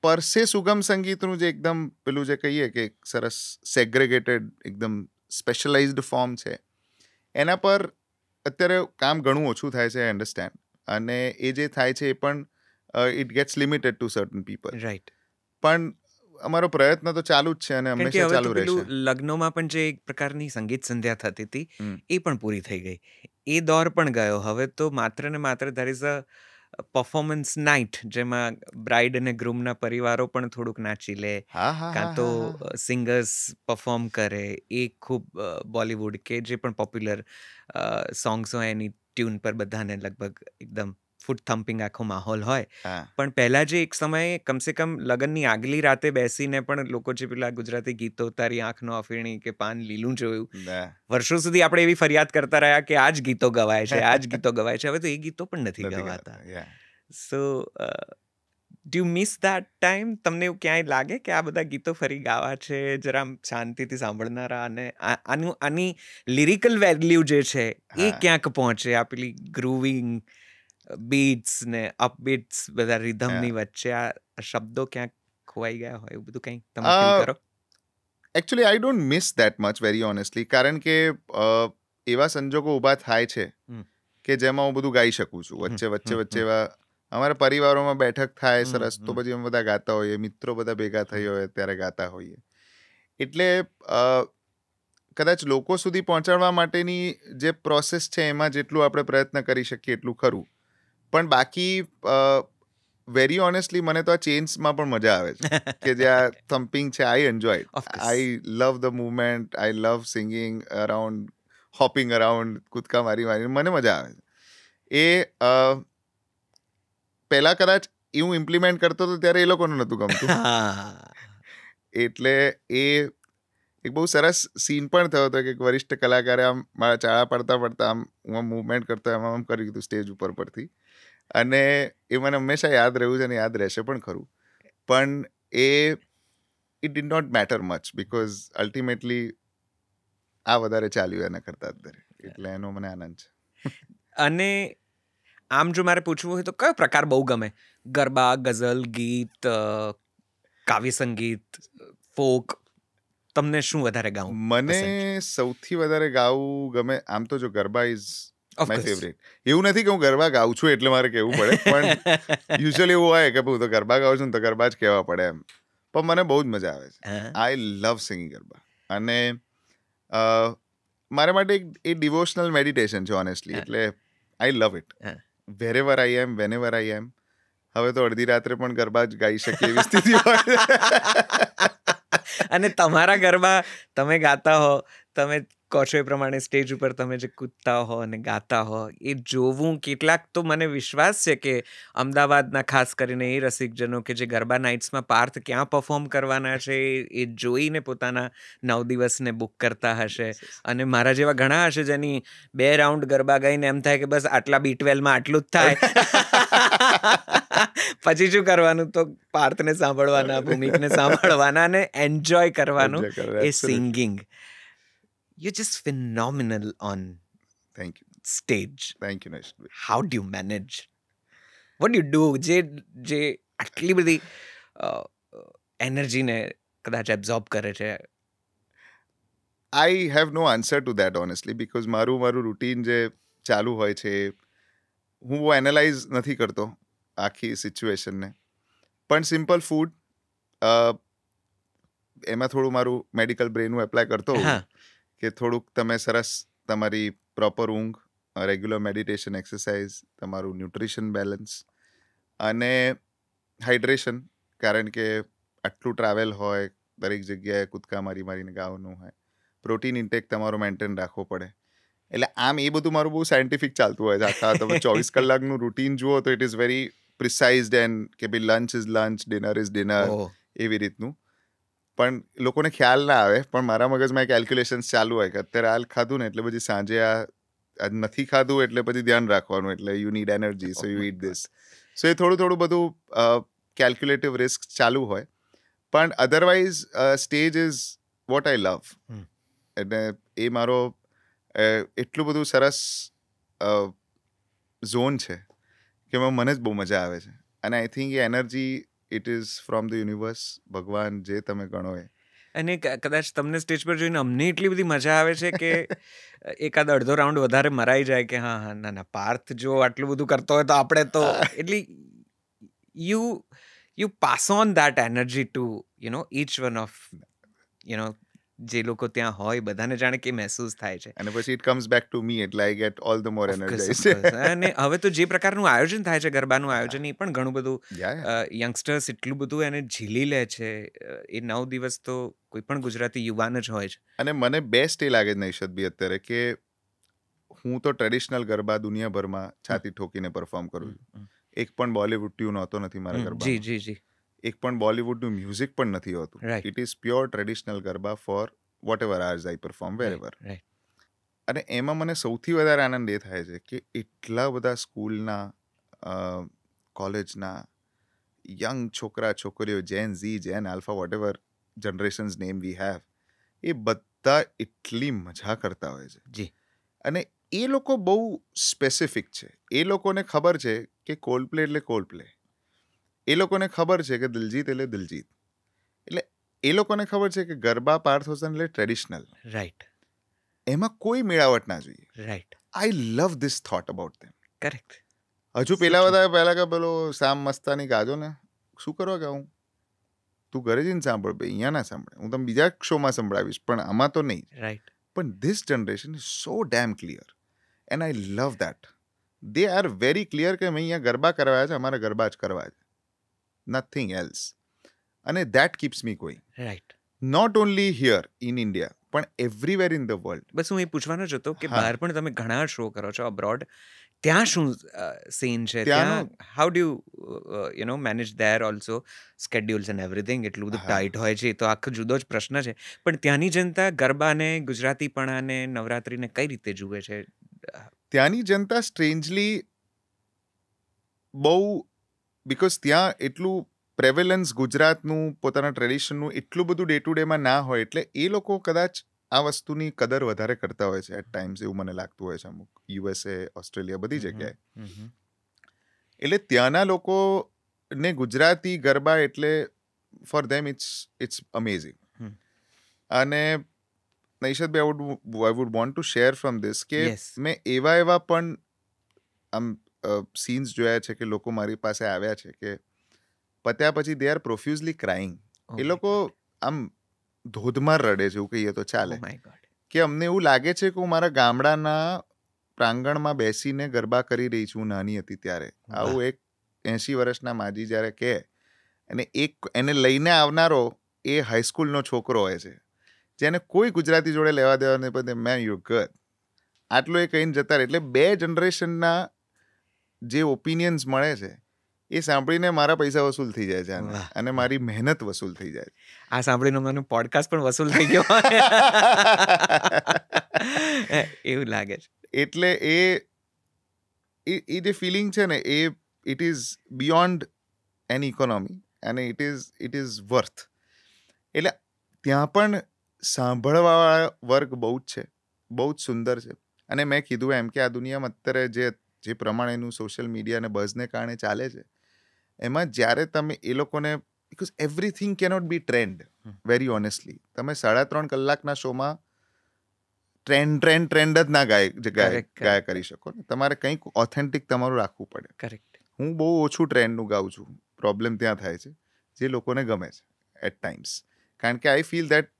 પરસે સુગમ સંગીતનું જે એકદમ પેલું જે કહીએ કે સરસ સેગ્રેગેટેડ એકદમ સ્પેશિયલાઇઝડ ફોર્મ છે, એના પર અત્યારે કામ ઘણું ઓછું થાય છે, આઈ અન્ડરસ્ટેન્ડ. અને એ જે થાય છે એ પણ it gets limited to certain people. Right. પણ અમારો પ્રયત્ન તો ચાલુ જ છે અને કારણ કે હંમેશા હવે તો ચાલુ રહેશે. પેલું લગ્નોમાં પણ જે એક પ્રકારની સંગીત સંધ્યા થતી હતી હમ. એ પણ પૂરી થઈ ગઈ. એ દોર પણ ગયો. હવે તો માત્ર ને માત્ર there is a performance night જેમાં બ્રાઇડ અને ગ્રૂમના પરિવારો પણ થોડુંક નાચી લે, હા હા કાં હા તો હા હા સિંગર્સ પરફોર્મ કરે. એ ખૂબ બોલિવૂડ કે જે પણ પોપ્યુલર સોંગ્સ હોય એની ટ્યુન પર બધાને લગભગ એકદમ ફૂટ થમ્પિંગ આખો માહોલ હોય. હા. પણ પહેલાં જે એક સમયે કમસે કમ લગ્નની આગલી રાતે બેસીને પણ લોકો જે પેલા ગુજરાતી ગીતો તારી આંખનો અફીણી કે પાન લીલું જોયું, ના. વર્ષો સુધી આપણે એવી ફરિયાદ કરતા રહ્યા કે આ જ ગીતો ગવાય છે, આ જ ગીતો ગવાય છે. હવે તો એ ગીતો પણ નથી નથી ગવાતા. ગાતા. Yeah. So do you miss that time? તમને એવું ક્યાંય લાગે કે આ બધા ગીતો ફરી ગાવા છે, જરા શાંતિથી સાંભળનારા, અને આની લિરિકલ વેલ્યુ જે છે એ હા. ક્યાંક પહોંચે? આ પેલી ગ્રુવિંગ બીટ્સ ને અપબીટ્સ બધા રિધમની વચ્ચે આ શબ્દો ક્યાંક ખોવાઈ ગયા હોય એવું બધું કંઈ તમે ફીલ કરો? Actually I don't miss that much, very honestly. કારણ કે એવા સંજોગો ઊભા થાય છે હમ. કે જેમાં હું બધું ગાઈ શકું છું. વચ્ચે હમ, વચ્ચે હમ, વચ્ચે એવા અમારા પરિવારોમાં બેઠક થાય હમ, સરસ, તો હમ. પછી અમે બધા ગાતા હોઈએ, મિત્રો બધા ભેગા થઈ હોય ત્યારે ગાતા હોઈએ. એટલે કદાચ લોકો સુધી પહોંચાડવા માટેની જે પ્રોસેસ છે એમાં જેટલું આપણે પ્રયત્ન કરી શકીએ એટલું ખરું. પણ બાકી વેરી ઓનેસ્ટલી મને તો આ ચેન્સમાં પણ મજા આવે છે કે જે આ થમ્પિંગ છે. I enjoy it. Of course. I love the movement, I love singing around, hopping around, કૂદકા મારી મારી મને મજા આવે છે. એ પહેલાં કદાચ હું ઇમ્પ્લિમેન્ટ કરતો હતો ત્યારે એ લોકોને નહોતું ગમતું. એટલે એ એક બહુ સરસ સીન પણ થયો હતો કે એક વરિષ્ઠ કલાકારે આમ મારા ચાળા પડતા પડતા આમ હું મૂવમેન્ટ કરતો એમાં આમ કરી દીધું સ્ટેજ પરથી. અને એ મને હંમેશા યાદ રહ્યું છે અને યાદ રહેશે પણ ખરું. પણ it did not matter much because ultimately આ વધારે ચાલ્યું એના કરતાં અત્યારે. એટલે એનો મને આનંદ છે. અને આમ જો મારે પૂછવું હોય તો કયો પ્રકાર બહુ ગમે? ગરબા, ગઝલ, ગીત, કાવ્ય સંગીત, ફોક? તમને શું વધારે ગાવું મને પસંદ છે? સૌથી વધારે ગાવું ગમે. આમ તો જો garba is Of my course. Favourite. એવું નથી કે હું ગરબા ગાઉં છું એટલે મારે કહેવું પડે, પણ યુઝ્યુઅલી એવું હોય કે હું તો ગરબા ગાઉં છું ને તો ગરબા જ કહેવા પડે એમ. પણ મને બહુ જ મજા આવે છે. હા. આઈ લવ સિંગિંગ ગરબા. અને મારા માટે એ ડિવોશનલ મેડિટેશન છે ઓનેસ્ટલી. એટલે આઈ લવ ઇટ. હા. વેરેવર આઈ એમ, વેનેવર આઈ એમ. હવે તો અડધી રાત્રે પણ ગરબા જ ગાઈ શકીએ એવી સ્થિતિ હોય. અને તમારા ગરબા તમે ગાતા હો, તમે કહો છો એ પ્રમાણે સ્ટેજ ઉપર તમે જે કૂદતા હો અને ગાતા હો, એ જોવું કેટલાક, તો મને વિશ્વાસ છે કે અમદાવાદના ખાસ કરીને એ રસિકજનો કે જે ગરબા નાઇટ્સમાં પાર્થ ક્યાં પરફોર્મ કરવાના છે એ જોઈને પોતાના 9 દિવસને બુક કરતા હશે. અને મારા જેવા ઘણા હશે જેની 2 રાઉન્ડ ગરબા ગાઈને એમ થાય કે બસ આટલા B12માં આટલું જ થાય. પછી શું કરવાનું? તો પાર્થને સાંભળવાના, ભૂમિકને સાંભળવાના અને એન્જોય કરવાનું એ singing. You're just phenomenal on thank you. stage. Thank you નરેશભાઈ. How do you manage? What do you do? જે આટલી બધી એનર્જીને કદાચ એબ્ઝોર્બ કરે છે. I have no answer to that honestly, because મારું રૂટીન જે ચાલુ હોય છે હું બહુ એનાલાઇઝ નથી કરતો આખી સિચ્યુએશનને. પણ સિમ્પલ ફૂડ, એમાં થોડું મારું મેડિકલ બ્રેનનું એપ્લાય કરતો હોઉં કે થોડુંક તમે સરસ તમારી પ્રોપર ઊંઘ, રેગ્યુલર મેડિટેશન, એક્સરસાઇઝ, તમારું ન્યુટ્રિશન બેલેન્સ અને હાઇડ્રેશન. કારણ કે આટલું ટ્રાવેલ હોય, દરેક જગ્યાએ કૂદકા મારીને ગાવાનું હોય, પ્રોટીન ઇન્ટેક તમારો મેન્ટેન રાખવો પડે. એટલે આમ એ બધું મારું બહુ સાયન્ટિફિક ચાલતું હોય છે. આખા તમે 24 કલાકનું રૂટીન જુઓ તો ઇટ ઇઝ વેરી પ્રિસાઇઝડ એન્ડ કે ભાઈ lunch is lunch, dinner is dinner, એવી રીતનું. પણ લોકોને ખ્યાલ ના આવે, પણ મારા મગજમાં કેલ્ક્યુલેશન્સ ચાલુ હોય કે અત્યારે હાલ ખાધું ને એટલે પછી સાંજે આ નથી ખાધું એટલે પછી ધ્યાન રાખવાનું, એટલે you need energy, so you eat this. So એ થોડું બધું કેલ્ક્યુલેટિવ રિસ્ક ચાલુ હોય. પણ otherwise stage is what I love. એટલે એ મારો એટલું બધું સરસ ઝોન છે કે મને જ બહુ મજા આવે છે. અને I think A energy it is from the universe, ભગવાન, જે તમે ગણો એ. અને કદાચ તમને સ્ટેજ પર જોઈને અમને એટલી બધી મજા આવે છે કે એકાદ અડધો રાઉન્ડ વધારે મરાઈ જાય કે હા ના પાર્થ જો આટલું બધું કરતો હોય તો આપણે તો, એટલે you pass on that energy to each one of જે લોકો ત્યાં હોય બધાને જાણે કે મહેસૂસ થાય છે. અને પછી it comes back to me, એટલે I get all the more Of course, of energize. course. અને હવે તો જે પ્રકારનું આયોજન થાય છે ગરબાનું આયોજન, એ પણ ઘણું બધું યા યંગસ્ટર્સ એટલું બધું એને ઝીલી લે છે. એ 9 દિવસ તો કોઈ પણ ગુજરાતી યુવાન જ હોય છે. અને મને બેસ્ટ એ લાગે છે નૈશદભી અત્યારે કે હું તો ટ્રેડિશનલ ગરબા દુનિયાભરમાં છાતી ઠોકીને પરફોર્મ કરું છું. એક પણ બોલિવૂડ ટ્યુન હોતો નથી મારા જી ગરબામાં. જી જી એક પણ બોલિવૂડનું મ્યુઝિક પણ નથી હોતું. Right. It is pure traditional garba for whatever years I perform wherever. Right. અને એમાં મને સૌથી વધારે આનંદ એ થાય છે કે એટલા બધા સ્કૂલના કોલેજના યંગ છોકરા છોકરીઓ, gen Z, gen alpha, whatever generations name we have, એ બધા એટલી મજા કરતા હોય છે. જી. અને એ લોકો બહુ સ્પેસિફિક છે. એ લોકોને ખબર છે કે કોલ્ડપ્લે એટલે કોલ્ડપ્લે. એ લોકોને ખબર છે કે દિલજીત એટલે દિલજીત. એટલે એ લોકોને ખબર છે કે ગરબા પાર્થ હોસન એટલે ટ્રેડિશનલ. રાઈટ. એમાં કોઈ મેળાવટ ના જોઈએ. Right. I love this thought about them. Correct. હજુ પહેલા કે પેલો શામ મસ્તાની ગાજો ને, શું કરવા ગાઉં? તું ઘરે જઈને સાંભળ, ભાઈ અહીંયા ના સાંભળે, હું તમને બીજા શોમાં સંભળાવીશ, પણ આમાં તો નહીં. રાઈટ. પણ this generation is so dam clear and I love that. They are very clear કે અમે અહીંયા ગરબા કરવા છે, અમારે ગરબા જ કરવા છે, નથિંગ એલ્સ. અને that keeps me going. Right. Not only here in India, પણ એવરીવેર ઇન ધ વર્લ્ડ. બસ હું એ પૂછવાનો જ હતો કે હા. બહાર પણ તમે ઘણા શો કરો છો અબ્રોડ, ત્યાં શું સીન છે? ત્યાંનું- ત્યાં how do you manage there also schedules and everything? એટલું બધું હા. ટાઈટ હોય છે, એ તો આખો જુદો જ પ્રશ્ન છે. પણ ત્યાંની જનતા ગરબાને, ગુજરાતીપણાને, નવરાત્રીને કઈ રીતે જુએ છે? ત્યાંની જનતા સ્ટ્રેન્જલી બહુ, બિકોઝ ત્યાં એટલું પ્રેવેલન્સ ગુજરાતનું, પોતાના ટ્રેડિશનનું એટલું બધું ડે ટુ ડેમાં ના હોય, એટલે એ લોકો કદાચ આ વસ્તુની કદર વધારે કરતા હોય છે એટ ટાઈમ્સ, એવું મને લાગતું હોય છે. અમુક યુએસએ, ઓસ્ટ્રેલિયા, બધી જગ્યાએ. હમ. એટલે ત્યાંના લોકોને ગુજરાતી ગરબા એટલે for them it's amazing. Hmm. અને નૈશદભાઈ, I would want to share from this કે Yes. મેં એવા પણ આમ સીન્સ જોયા છે કે લોકો મારી પાસે આવ્યા છે કે પત્યા પછી they are profusely crying. Oh એ my લોકો God. આમ ધોધમાર રડે છે, એવું કહીએ તો ચાલે. Oh my God. કે અમને એવું લાગે છે કે હું મારા ગામડાના પ્રાંગણમાં બેસીને ગરબા કરી રહી છું નાની હતી ત્યારે. આવું એક 80 વર્ષના માજી જ્યારે કહે, અને એને લઈને આવનારો એ હાઈસ્કૂલનો છોકરો હોય છે, જેને કોઈ ગુજરાતી જોડે લેવા દેવા નહીં, પણ મેન યુ ગુડ, આટલું એ કહીને જતા રહે. એટલે 2 જનરેશનના જે ઓપિનિયન્સ મળે છે એ સાંભળીને મારા પૈસા વસૂલ થઈ જાય છે આને, વાહ. અને મારી મહેનત વસૂલ થઈ જાય છે. આ સાંભળીને મને પોડકાસ્ટ પણ વસૂલ થઈ ગયો એવું લાગે છે. એટલે એ જે ફિલિંગ છે ને, એ it is beyond an economy, અને ઇટ ઇઝ વર્થ. એટલે ત્યાં પણ સાંભળવાવાળા વર્ગ બહુ જ છે, બહુ જ સુંદર છે. અને મેં કીધું એમ કે આ દુનિયામાં અત્યારે જે પ્રમાણેનું સોશિયલ મીડિયા અને બઝને કારણે ચાલે છે, એમાં જ્યારે તમે એ લોકોને, because everything cannot B trend, very honestly. તમે 3.5 કલાકના શોમાં ટ્રેન્ડ જ ના ગાયા કરી શકો ને. તમારે કંઈક ઓથેન્ટિક તમારું રાખવું પડે. કરેક્ટ. હું બહુ ઓછું ટ્રેન્ડનું ગાઉં છું. પ્રોબ્લેમ ત્યાં થાય છે, જે લોકોને ગમે છે એટ ટાઈમ્સ. કારણ કે I feel that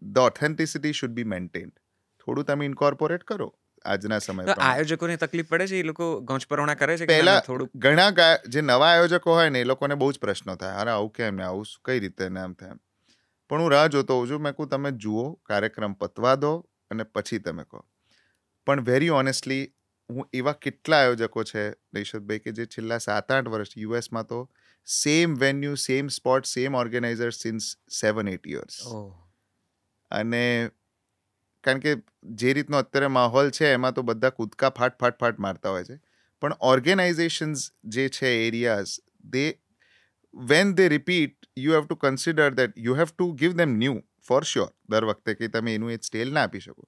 the authenticity should be maintained. થોડું તમે ઇન્કોર્પોરેટ કરો આજના સમય તો પ્રમાણે. આયોજકોને તકલીફ પડે છે? એ લોકો ગોંચપરોણા કરે છે કે ના, પહેલા ના, થોડું ઘણા જે નવા આયોજકો હોય ને, એ લોકોને બહુ જ પ્રશ્નો થાય, અરે આવું કેમ ને, આવું કઈ રીતે ને આમ થાય. પણ હું રાહ જોતો હોઉં છું. મેં કહું તમે જુઓ, કાર્યક્રમ પતવા દો અને પછી તમે કહો. પણ વેરી ઓનેસ્ટલી, હું એવા કેટલા આયોજકો છે નૈશદભાઈ કે જે છેલ્લા 7-8 વર્ષ યુએસમાં તો same venue, same spot, same organiser since 7-8 years. Oh, અને કારણ કે જે રીતનો અત્યારે માહોલ છે એમાં તો બધા કૂદકા ફાટ મારતા હોય છે. પણ ઓર્ગેનાઇઝેશન્સ જે છે, areas, when they repeat, you have two consider that you have to give them new for sure. દર વખતે કે તમે એનું એ સ્ટેલ ના આપી શકો,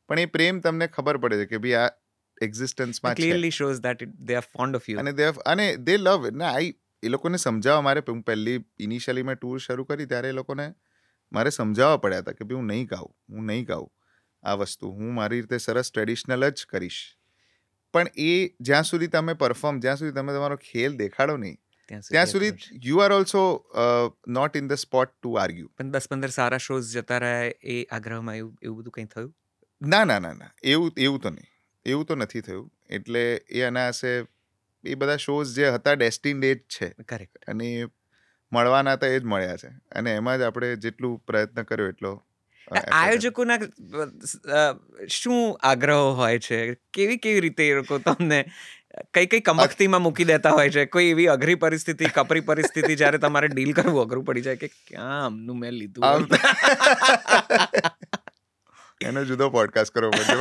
પણ એ પ્રેમ તમને ખબર પડે છે કે ભાઈ આ એક્ઝિસ્ટન્સમાં છે. Clearly shows that they are found of you. અને દે લવ ને. એ લોકોને સમજાવવા મારે, હું પહેલી ઇનિશિયલી મેં ટૂર શરૂ કરી ત્યારે એ લોકોને મારે સમજાવવા પડ્યા હતા કે ભાઈ હું નહીં ગાઉં આ વસ્તુ, હું મારી રીતે સરસ ટ્રેડિશનલ જ કરીશ. પણ એ જ્યાં સુધી તમે પરફોર્મ, જ્યાં સુધી તમે તમારો ખેલ દેખાડો નહીં, ત્યાં સુધી you are also not in the spot to argue. પણ 10-15 સારા શોઝ જતા રહ્યા એ આગ્રહમાં એવું બધું કંઈ થયું? ના એવું તો નહીં, એવું તો નથી થયું. એટલે એ અનાયાસે એ બધા શોઝ જે હતા ડેસ્ટિન્ડ એ જ છે. કરેક્ટ. અને મળવાના હતા એ જ મળ્યા છે. અને એમાં જ આપણે જેટલું પ્રયત્ન કર્યો એટલો. આયોજકોના શું આગ્રહો હોય છે? કેવી રીતે એ લોકો તમને કઈ કમકતીમાં મૂકી દેતા હોય છે? કોઈ એવી અઘરી પરિસ્થિતિ, કપરી પરિસ્થિતિ જ્યારે તમારે ડીલ કરવું અઘરું પડી જાય કે ક્યાં આમનું મેં લીધું? એનો જુદો પોડકાસ્ટ કરવો પડશે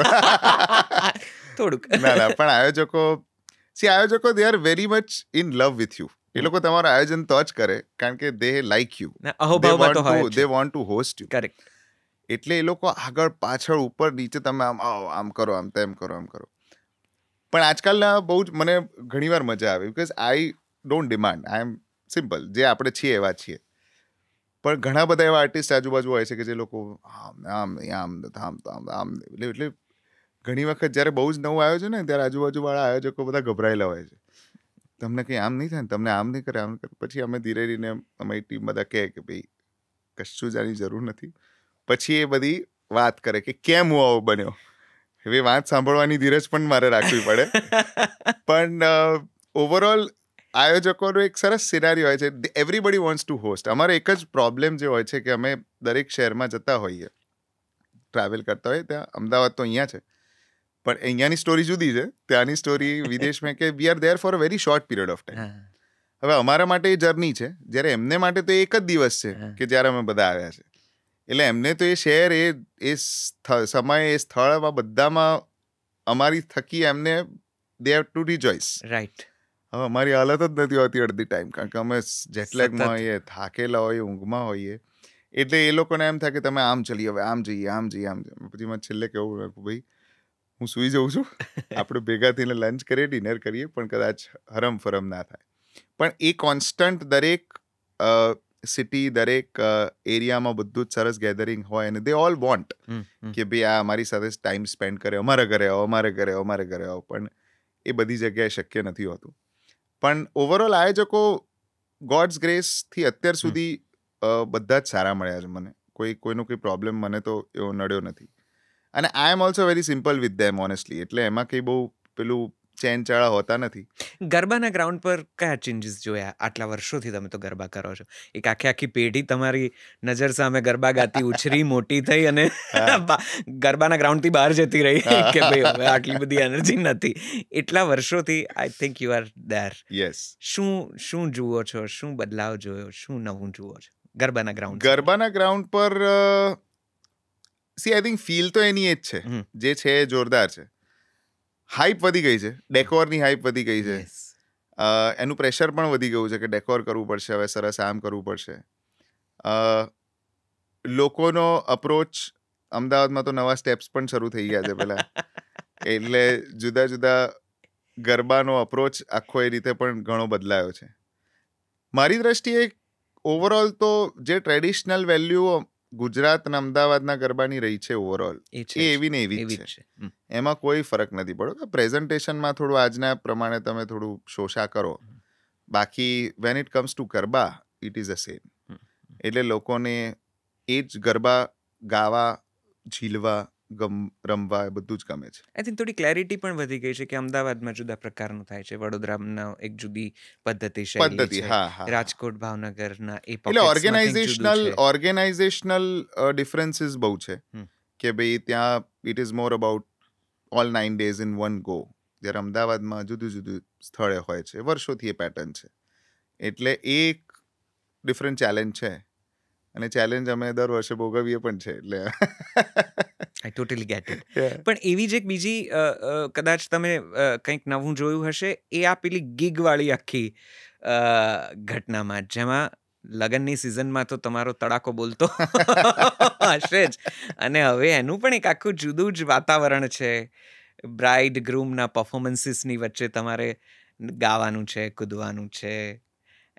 થોડુંક. ના પણ આયોજકો they are very much in love with you. એ લોકો તમારું આયોજન તો જ કરે કારણ કે they like you, they want to host you. Correct. એટલે એ લોકો આગળ પાછળ ઉપર નીચે તમે આમ કરો, આમ તેમ કરો, આમ કરો. પણ આજકાલના બહુ જ મને ઘણીવાર મજા આવે because I don't demand, I am simple. જે આપણે છીએ એવા છીએ. પણ ઘણા બધા એવા આર્ટિસ્ટ આજુબાજુ હોય છે કે જે લોકો આમ એટલે ઘણી વખત જ્યારે બહુ જ નવું આયોજન ને ત્યારે આજુબાજુવાળા આયોજકો બધા ગભરાયેલા હોય છે. તમને કંઈ આમ નહીં થાય ને, તમને આમ નહીં કરે, આમ કરે. પછી અમે ધીરે ધીરે અમારી ટીમ બધા કહે કે ભાઈ કશું જ આની જરૂર નથી. પછી એ બધી વાત કરે કે કેમ હું આવો બન્યો. હવે વાત સાંભળવાની ધીરજ પણ મારે રાખવી પડે. પણ ઓવરઓલ આયોજકોનો એક સરસ સિનારી હોય છે. Everybody wants to host. અમારો એક જ પ્રોબ્લેમ જે હોય છે કે અમે દરેક શહેરમાં જતા હોઈએ, ટ્રાવેલ કરતા હોઈએ. ત્યાં અમદાવાદ તો અહીંયા છે, પણ અહીંયાની સ્ટોરી જુદી છે, ત્યાંની સ્ટોરી વિદેશમાં કે we are there for a very short period of time. હવે અમારા માટે એ જર્ની છે, જ્યારે એમને માટે તો એક જ દિવસ છે કે જ્યારે અમે બધા આવ્યા છે. એટલે એમને તો એ શહેર, એ સમય, એ સ્થળમાં બધામાં અમારી થકી એમને દે હેવ ટુ રિજોઇસ. રાઈટ. હવે અમારી હાલત જ નથી હોતી અડધી ટાઈમ, કારણ કે અમે જેટલેગમાં હોઈએ, થાકેલા હોઈએ, ઊંઘમાં હોઈએ. એટલે એ લોકોને એમ થાય કે તમે આમ ચલી, હવે આમ જઈએ. પછી મેં છેલ્લે કેવું ભાઈ હું સૂઈ જઉં છું, આપણે ભેગા થઈને લંચ કરીએ, ડિનર કરીએ, પણ કદાચ હરમ ફરમ ના થાય. પણ એ કોન્સ્ટન્ટ દરેક સિટી, દરેક એરિયામાં બધું જ સરસ ગેધરિંગ હોય અને દે ઓલ વોન્ટ કે ભાઈ આ અમારી સાથે ટાઈમ સ્પેન્ડ કરે, અમારા ઘરે આવો. પણ એ બધી જગ્યાએ શક્ય નથી હોતું. પણ ઓવરઓલ આયોજકો ગોડ્સ ગ્રેસથી અત્યાર સુધી બધા જ સારા મળ્યા છે મને. કોઈનો કોઈ પ્રોબ્લેમ મને તો એવો નડ્યો નથી. અને I am also very simple with them honestly. એટલે એમાં કંઈ બહુ પેલું ચેનચાળા હોતા નથી. ગરબાના ગ્રાઉન્ડ પર કયા ચેન્જીસ જોયા? આટલા વર્ષોથી તમે તો ગરબા કરો છો. એક આખી પેઢી તમારી નજર સામે ગરબા ગાતી ઉછરી, મોટી થઈ અને ગરબાના ગ્રાઉન્ડથી બહાર જતી રહી કે ભાઈ હવે આટલી બધી એનર્જી નથી. એટલા વર્ષોથી I think you are there. Yes. શું જુઓ છો? શું બદલાવ જોયો? શું નવું જુઓ છો ગરબાના ગ્રાઉન્ડ પર? આઈ થિંક ફીલ તો એની એ જ છે, જે છે એ જોરદાર છે. હાઈપ વધી ગઈ છે, ડેકોરની હાઈપ વધી ગઈ છે. એનું પ્રેશર પણ વધી ગયું છે કે ડેકોર કરવું પડશે, હવે સરસ આમ કરવું પડશે. લોકોનો અપ્રોચ અમદાવાદમાં તો નવા સ્ટેપ્સ પણ શરૂ થઈ ગયા છે પેલા. એટલે જુદા જુદા ગરબાનો અપ્રોચ આખો એ રીતે પણ ઘણો બદલાયો છે. મારી દ્રષ્ટિએ ઓવરઓલ તો જે ટ્રેડિશનલ વેલ્યુ ગુજરાત અને અમદાવાદના ગરબાની રહી છે ઓવરઓલ, એ એવી ને એવી જ છે. એમાં કોઈ ફરક નથી પડ્યો. પ્રેઝન્ટેશનમાં થોડું આજના પ્રમાણે તમે થોડું શોષા કરો, બાકી when it comes to garba it is a same. એટલે લોકોને એ જ ગરબા ગાવા, ઝીલવા, રમવા એ બધું જ ગમે છે. આઈ થિંક થોડી ક્લેરિટી પણ વધી ગઈ છે કે અમદાવાદમાં જુદા પ્રકારનું થાય છે, વડોદરામાં એક જુદી પદ્ધતિ છે, રાજકોટ, ભાવનગરના એ એટલે ઓર્ગેનાઇઝેશનલ ડિફરન્સીસ બહુ છે કે ભાઈ ત્યાં it is more about all 9 days in one go, જ્યારે અમદાવાદમાં જુદું જુદું સ્થળે હોય છે. વર્ષોથી એ પેટર્ન છે. એટલે એક ડિફરન્ટ ચેલેન્જ છે, અને ચેલેન્જ અમે દર વર્ષે ભોગવીએ પણ છે. એટલે આઈ ટોટલી ગેટ ઇટ. પણ એવી જ એક બીજી કદાચ તમે કંઈક નવું જોયું હશે, એ આ પેલી ગીગવાળી આખી ઘટનામાં, જેમાં લગ્નની સિઝનમાં તો તમારો તડાકો બોલતો હશે જ, અને હવે એનું પણ એક આખું જુદું જ વાતાવરણ છે. બ્રાઇડ ગ્રૂમના પરફોર્મન્સીસની વચ્ચે તમારે ગાવાનું છે, કૂદવાનું છે.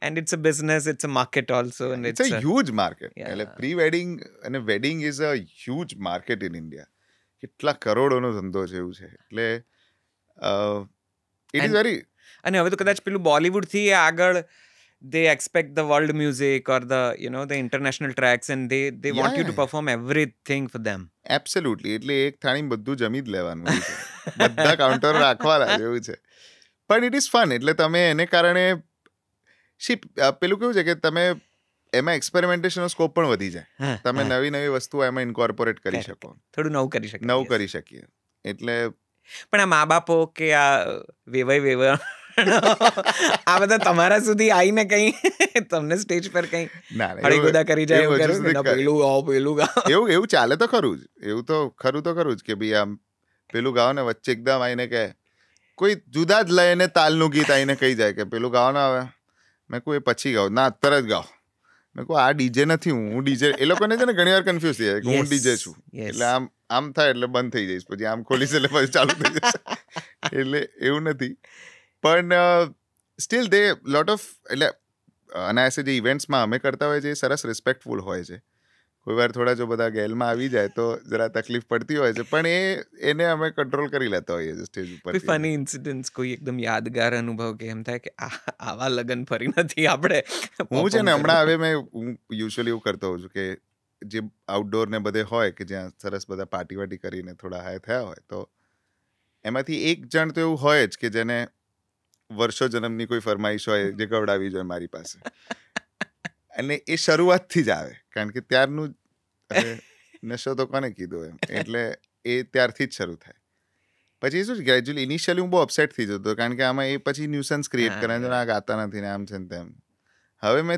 And it's a business, it's a market also. And it's a huge market. એટલે પ્રી-વેડિંગ અને wedding is a huge market in India. કેટલા કરોડોનો ધંધો છે એવું છે. એટલે ઇટ ઇઝ વેરી. અને હવે તો કદાચ પેલું બોલિવૂડથી આગળ they expect the world music or the the international tracks, and they want you to Yeah. perform everything for them. Absolutely. એટલે એક થાળી બધું જમી જ લેવાનું એવું છે. બધા કાઉન્ટર રાખવાના જ એવું છે. પણ ઇટ ઇઝ ફન. એટલે તમે એને કારણે પેલું કેવું છે કે તમે એમાં એક્સપેરિમેન્ટેશનનો સ્કોપ પણ વધી જાય. હા, તમે હા. નવી નવી વસ્તુઓ એમાં ઇન્કોર્પોરેટ કરી Correct. શકો, થોડું નવું કરી શકે. નવું કરી શકીએ. એટલે પણ આ મા બાપો કે આ વેવાય આ બધા તમારા સુધી આવીને કઈ તમને સ્ટેજ પર કઈ ના હળીગોદા કરી જાય એવું એવું કર્યું હજુ કે ના, સુધી પેલું ગાઓ પેલું ગાઓ. એવું ચાલે તો ખરું જ. એવું તો ખરું જ કે ભાઈ આમ પેલું ગાઓ ને વચ્ચે એકદમ આવીને કે કોઈ જુદા જ લઈને તાલનું ગીત આવીને કહી જાય કે પેલું ગાઓ ના આવે. મેં કહું એ પછી ગાઓ ના, અત્યારે જ ગાઓ. મેં કહું આ ડીજે નથી, હું ડીજે. એ લોકોને છે ને ઘણી વાર કન્ફ્યુઝ થઈ જાય કે હું Yes, ડીજે છું. yes. એટલે આમ થાય એટલે બંધ થઈ જઈશ, પછી આમ ખોલીશ એટલે પછી ચાલુ થઈ જશે. એટલે એવું નથી. પણ સ્ટીલ દે લોટ ઓફ, એટલે અનાયાસે જે ઇવેન્ટ્સમાં અમે કરતા હોય છે એ સરસ રિસ્પેક્ટફુલ હોય છે. કોઈ વાર થોડા જો બધા ગેલમાં આવી જાય તો જરા તકલીફ પડતી હોય છે, પણ એને અમે કંટ્રોલ કરી લેતા હોઈએ છીએ સ્ટેજ ઉપર. કોઈ ફની ઇન્સિડન્ટ્સ, કોઈ એકદમ યાદગાર અનુભવ કે એમ થાય કે આવા લગન ફરી નથી આપણે હું છે ને હમણાં હું યુઝ્યુઅલી એવું કરતો હોઉં છું કે જે આઉટડોર ને બધે હોય કે જ્યાં સરસ બધા પાર્ટી વાટી કરીને થોડા હાય થયા હોય, તો એમાંથી એક જણ તો એવું હોય જ કે જેને વર્ષો જન્મની કોઈ ફરમાઈશ હોય જે ગવડાવી જોઈએ મારી પાસે. અને એ શરૂઆતથી જ આવે, કારણ કે ત્યારનું નશો તો કોને કીધું એમ, એટલે એ ત્યારથી જ શરૂ થાય. પછી શું છે, ગ્રેજ્યુઅલી ઇનિશિયલી હું બહુ અપસેટ થઈ જતો, કારણ કે આમાં એ પછી ન્યુસન્સ ક્રિએટ કરે છે, આ ગાતા નથી ને આમ છે ને તેમ. હવે મેં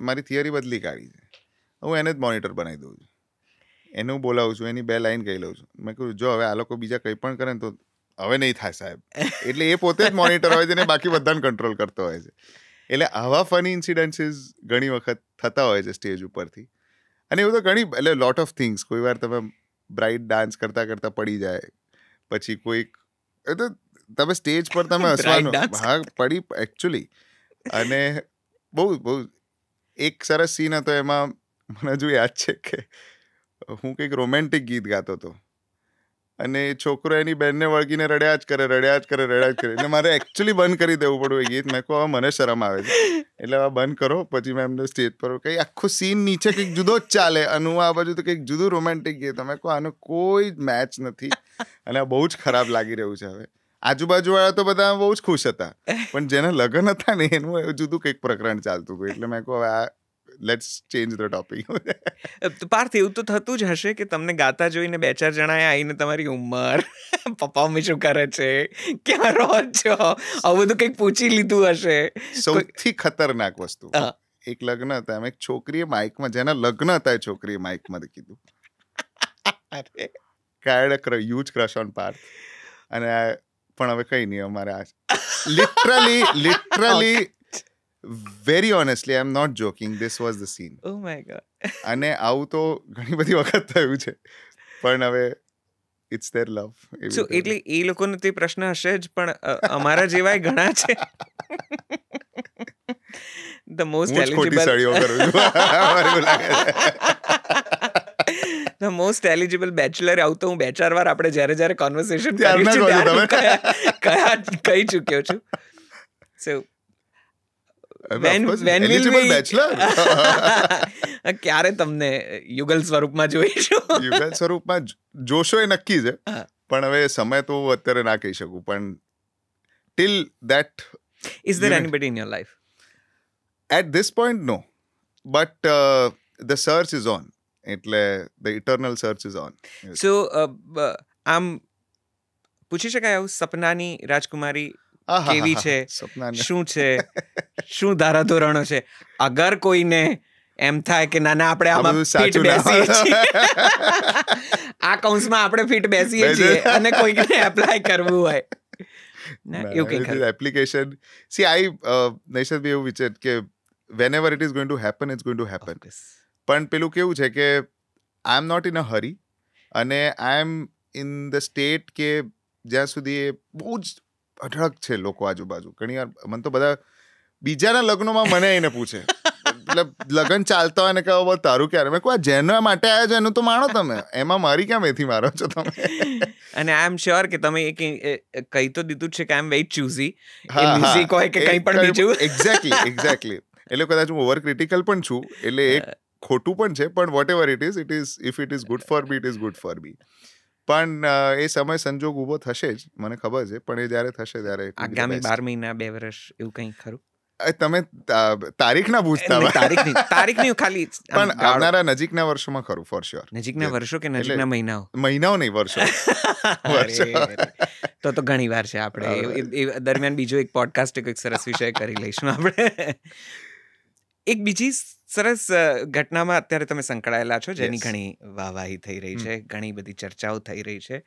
મારી થિયરી બદલી કાઢી છે. હું એને જ મોનિટર બનાવી દઉં છું, એને હું બોલાવું છું, એની 2 લાઈન કહી લઉં છું. મેં કહ્યું જો હવે આ લોકો બીજા કંઈ પણ કરે ને તો હવે નહીં થાય સાહેબ. એટલે એ પોતે જ મોનિટર હોય છે ને બાકી બધાને કંટ્રોલ કરતો હોય છે. એટલે આવા ફની ઇન્સિડન્સીસ ઘણી વખત થતા હોય છે સ્ટેજ ઉપરથી. અને એવું તો એટલે લોટ ઓફ થિંગ્સ. કોઈ વાર તમે બ્રાઇડ ડાન્સ કરતા પડી જાય, પછી કોઈક તો તમે સ્ટેજ પર તમે હસવાનું હા પડી એકચ્યુઅલી. અને બહુ એક સરસ સીન હતો એમાં, મને હજુ યાદ છે કે હું કંઈક રોમેન્ટિક ગીત ગાતો હતો અને છોકરો એની બેનને વળગીને રડ્યા જ કરે. એટલે મારે એકચ્યુઅલી બંધ કરી દેવું પડ્યું એ ગીત. મેં કહું હવે મને શરમ આવે છે, એટલે હવે બંધ કરો. પછી મેં એમને સ્ટેજ પર કંઈ આખો સીન નીચે કંઈક જુદો જ ચાલે, અને હું આ બાજુ તો કંઈક જુદું રોમેન્ટિક ગીત. મેં કહું આનો કોઈ જ મેચ નથી અને આ બહુ જ ખરાબ લાગી રહ્યું છે. હવે આજુબાજુવાળા તો બધા બહુ જ ખુશ હતા, પણ જેને લગ્ન હતા ને એનું જુદું કંઈક પ્રકરણ ચાલતું હતું. એટલે મેં કહું હવે આ let's change the topic. Parth, એવું તો થતું જ હશે કે તમને ગાતા જોઈને 2-4 જણાએ આવીને તમારી ઉંમર, પપ્પા મમ્મી શું કરે છે, ક્યાં રહો છો, આવું બધું કંઈક પૂછી લીધું હશે. સૌથી ખતરનાક વસ્તુ, એક લગ્ન હતા, એમ એક છોકરીએ માઇકમાં, જેના લગ્ન હતા એ છોકરીએ માઇકમાં કીધું કે I had a huge crush on Parth. અને પણ હવે કઈ નહીં, અમારે literally very honestly, I am not joking, this was the scene. Oh my God. અને આવું તો ઘણી બધી વખત થયું છે, પણ હવે ઇટ્સ ધેર લવ. એટલે એ લોકોનો તે પ્રશ્ન હશે જ, પણ અમારા જેવાય ઘણા છે. ધ મોસ્ટ એલિજિબલ બેચલર, આવું તો હું 2-4 વાર આપણે જ્યારે કોન્વર્સેશન કહી ચૂક્યો છું. સો ક્યારે તમને યુગલ સ્વરૂપમાં જોઈશું? યુગલ સ્વરૂપમાં જોશો એ નક્કી છે, પણ હવે સમય તો અત્યારે ના કહી શકું. પણ till that, is there anybody in your life? At this point no, but the search is on. એટલે the eternal search is on. So આમ પૂછી શકાય આવું, સપનાની રાજકુમારી કેવી છે, શું છે, શું ધારાધોરણો છે? અગર કોઈને એમ થાય કે ના આપણે આમાં ફિટ બેસીએ છીએ, આ કૌંસમાં આપણે ફિટ બેસીએ છીએ અને કોઈને એપ્લાય કરવું હોય, એપ્લિકેશન, સી આઈ નૈશદ બી એવું વિચાર કે whenever it is going to happen, it's going to happen. પણ પેલું કેવું છે કે આઈ એમ નોટ ઇન અ હરી, અને I M in the state કે જ્યાં સુધી એ બહુ જ અઢળક છે લોકો આજુબાજુ. ઘણી વાર મને તો બધા બીજાના લગ્નોમાં મને આવીને પૂછે, એટલે લગ્ન ચાલતા હોય ને કહો બહુ તારું ક્યારે. મેં કહું જેના માટે આવ્યા છે એનું તો માણો તમે, એમાં મારી ક્યાં મેથી મારો છો તમે? અને આઈ એમ શ્યોર કે તમે કહી તો દીધું છે કે આઈ એમ વેરી ચૂઝી, મ્યુઝિક હોય કે કંઈ પણ બીજું. એક્ઝેક્ટલી. એટલે કદાચ હું ઓવર ક્રિટિકલ પણ છું, એટલે એક ખોટું પણ છે, પણ whatever if it is good for me, it is good for me. પણ એ સમય સંજોગ ઊભો થશે જ, મને ખબર છે, પણ એ જ્યારે થશે ત્યારે આગામી 12 મહિના 2 વર્ષ એવું કંઈ ખરું? તમે તારીખ ના પૂછતા નહીં, તારીખ નહીં, ખાલી પણ આવનારા નજીકના વર્ષોમાં ખરું, ફોર શ્યોર. નજીકના વર્ષો કે નજીકના મહિનાઓ? મહિનાઓ નહીં, વર્ષો. તો ઘણી વાર છે. આપણે એ દરમિયાન બીજો એક પોડકાસ્ટ એક સરસ વિષય કરી લઈશું આપણે. એક બીજી સરસ ઘટનામાં અત્યારે તમે સંકળાયેલા છો, જેની ઘણી વાહવાહી થઈ રહી છે, ઘણી બધી ચર્ચાઓ થઈ રહી છે,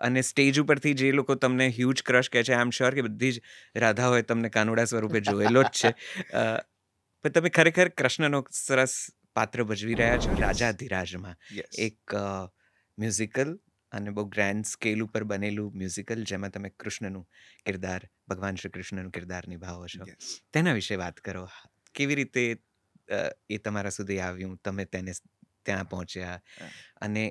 અને સ્ટેજ ઉપરથી જે લોકો તમને હ્યુજ ક્રશ કહે છે, આઈ એમ શ્યોર કે બધી જ રાધાઓએ તમને કાનુડા સ્વરૂપે જોયેલો જ છે. પણ તમે ખરેખર કૃષ્ણનો સરસ પાત્ર ભજવી રહ્યા છો રાજાધિરાજમાં. એક મ્યુઝિકલ અને બહુ ગ્રેન્ડ સ્કેલ ઉપર બનેલું મ્યુઝિકલ, જેમાં તમે કૃષ્ણનું કિરદાર, ભગવાન શ્રી કૃષ્ણનું કિરદાર નિભાવો છો. તેના વિશે વાત કરો. કેવી રીતે એ તમારા સુધી આવ્યું, તમે તેને ત્યાં પહોંચ્યા, અને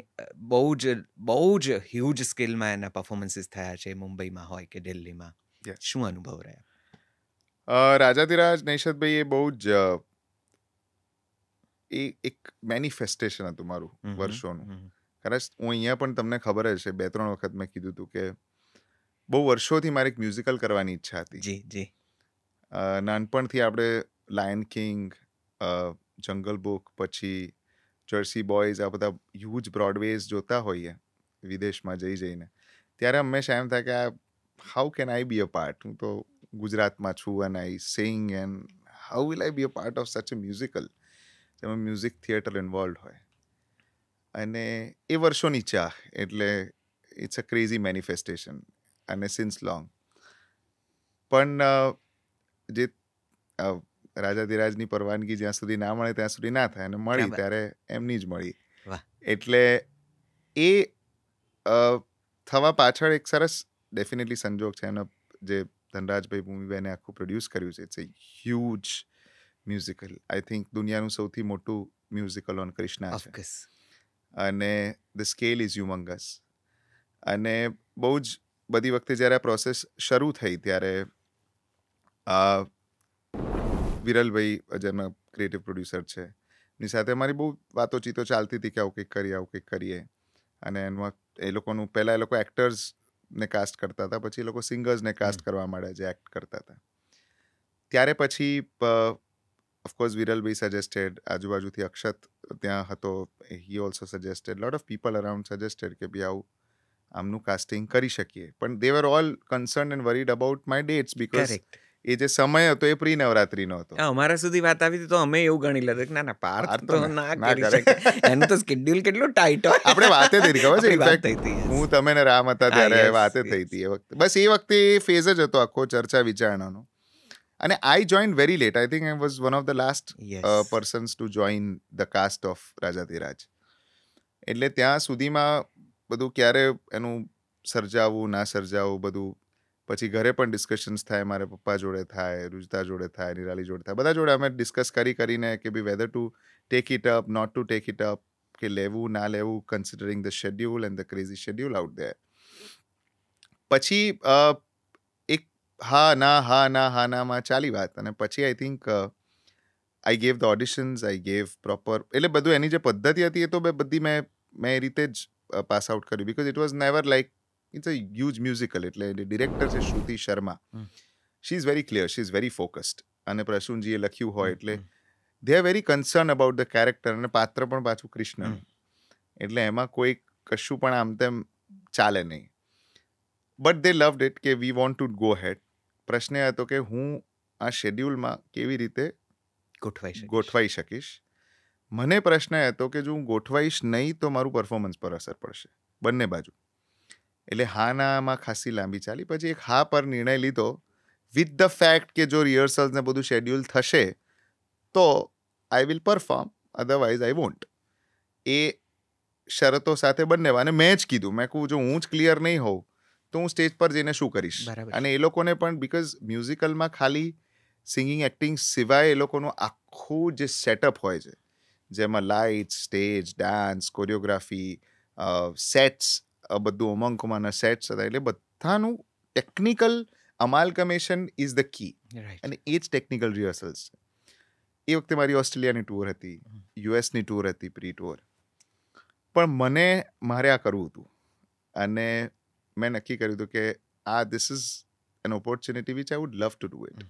બહુ જ હ્યુજ સ્કેલમાં એના પરફોર્મન્સીસ થયા છે, મુંબઈમાં હોય કે દિલ્હીમાં. શું અનુભવ રહ્યા? રાજાધિરાજ નૈશદભાઈ એ બહુ જ એક મેનિફેસ્ટેશન હતું મારું વર્ષોનું. કદાચ હું અહીંયા પણ તમને ખબર જ છે, 2-3 વખત મેં કીધું હતું કે બહુ વર્ષોથી મારે એક મ્યુઝિકલ કરવાની ઈચ્છા હતી. જી. નાનપણથી આપણે લાયન કિંગ, જંગલ બુક, પછી જર્સી બોયઝ, આ બધા હ્યુજ બ્રોડવેઝ જોતા હોઈએ વિદેશમાં જઈને, ત્યારે હંમેશા એમ થાય કે how can I be a part? હું તો ગુજરાતમાં છું, and I sing, and how will I be a part of such a musical જેમાં મ્યુઝિક થિયેટર ઇન્વોલ્વ હોય. અને એ વર્ષોની ચાહ, એટલે ઇટ્સ અ ક્રેઝી મેનિફેસ્ટેશન, અને સિન્સ લોંગ. પણ જે રાજાધિરાજની પરવાનગી જ્યાં સુધી ના મળે ત્યાં સુધી ના થાય, અને મળી ત્યારે એમની જ મળી. એટલે એ થવા પાછળ એક સરસ ડેફિનેટલી સંજોગ છે. એનો જે ધનરાજભાઈ ભૂમિબેને આખું પ્રોડ્યુસ કર્યું છે, it's a huge musical. I think દુનિયાનું સૌથી મોટું મ્યુઝિકલ ઓન કૃષ્ણા છે, અને ધ સ્કેલ ઇઝ હ્યુમંગસ. અને બહુ જ બધી વખતે જ્યારે આ પ્રોસેસ શરૂ થઈ, ત્યારે વિરલભાઈ, જેમના ક્રિએટિવ પ્રોડ્યુસર છે, એની સાથે અમારી બહુ વાતોચીતો ચાલતી હતી કે આવું કંઈક કરીએ. અને એમાં એ લોકોનું પહેલાં એ લોકો એક્ટર્સને કાસ્ટ કરતા હતા, પછી એ લોકો સિંગર્સને કાસ્ટ કરવા માંડ્યા જે એક્ટ કરતા હતા. ત્યારે પછી ઓફકોર્સ વિરલભાઈ સજેસ્ટેડ, આજુબાજુથી અક્ષત ત્યાં હતો, he also suggested, lot of people around suggested કે ભાઈ આમનું કાસ્ટિંગ કરી શકીએ. પણ they were all concern and worried about my dates, because એ જે સમય હતો એ પ્રી નવરાત્રીનો હતો. અમારા સુધી વાત આવી તો અમે એવું ગણી લેતા કે ના પાર્થ તો ના કરી શકે, એનું તો સ્કેડ્યુલ કેટલું ટાઈટ હોય. આપણે વાતે થઈ હતી, ખબર છે, ઇનફેક્ટ હું, તમે ને રામ હતા ત્યારે વાતે થઈ હતી એ વખતે. બસ એ વખતે એ ફેઝ જ હતો આખો ચર્ચા વિચારણાનો. અને I join very late. I think I was one of the last persons to join the cast of Rajadhiraj. એટલે ત્યાં સુધીમાં બધું ક્યારે એનું સર્જાવું ના સર્જાવું બધું, પછી ઘરે પણ ડિસ્કશન્સ થાય, મારા પપ્પા જોડે થાય, રુજતા જોડે થાય, નિરાલી જોડે થાય, બધા જોડે અમે ડિસ્કસ કરીને કે ભાઈ whether to take it up, not to take it up, કે લેવું ના લેવું, considering the schedule and the crazy schedule out there. પછી એક હા નામાં ચાલી વાત, અને પછી I think I gave the auditions, I gave proper, એટલે બધું એની જે પદ્ધતિ હતી એ તો બધી મેં એ રીતે જ પાસ આઉટ કર્યું, because it was never like it's a huge musical. એટલે ડિરેક્ટર છે Shruti Sharma, she is very clear, she is very focused, અને પ્રસૂનજીએ લખ્યું હોય એટલે they are very concern about the character, અને પાત્ર પણ પાછું કૃષ્ણનું, એટલે એમાં કોઈ કશું પણ આમ તેમ ચાલે નહીં. બટ દે લવ્ડ ઇટ, કે વી વોન્ટ ટુ ગો હેડ. પ્રશ્ન એ હતો કે હું આ શેડ્યુલમાં કેવી રીતે ગોઠવાઈ શકીશ. મને પ્રશ્ન એ હતો કે જો હું ગોઠવાઈશ નહીં તો મારું પરફોર્મન્સ પર અસર પડશે, બંને બાજુ. એટલે હા નામાં ખાસી લાંબી ચાલી. પછી એક હા પર નિર્ણય લીધો, વિથ ધ ફેક્ટ કે જો રિહર્સલ્સ ને બધું શેડ્યુલ થશે તો I will perform, otherwise I won't. એ શરતો સાથે બંને. અને મેં જ કીધું, મેં કહું જો હું જ ક્લિયર નહીં હોઉં તો હું સ્ટેજ પર જઈને શું કરીશ. અને એ લોકોને પણ, બીકોઝ મ્યુઝિકલમાં ખાલી સિંગિંગ એક્ટિંગ સિવાય એ લોકોનું આખું જે સેટઅપ હોય છે, જેમાં lights, stage, dance, choreography, sets, બધું ઉમંગકુમારના સેટ્સ હતા, એટલે બધાનું ટેકનિકલ અમાલ્ગમેશન ઇઝ ધ કી, અને એ જ ટેકનિકલ રિહર્સલ્સ છે. એ વખતે મારી ઓસ્ટ્રેલિયાની ટૂર હતી, યુએસની ટૂર હતી, પ્રી ટૂર. પણ મારે આ કરવું હતું અને મેં નક્કી કર્યું હતું કે this is an opportunity which I would love to do it.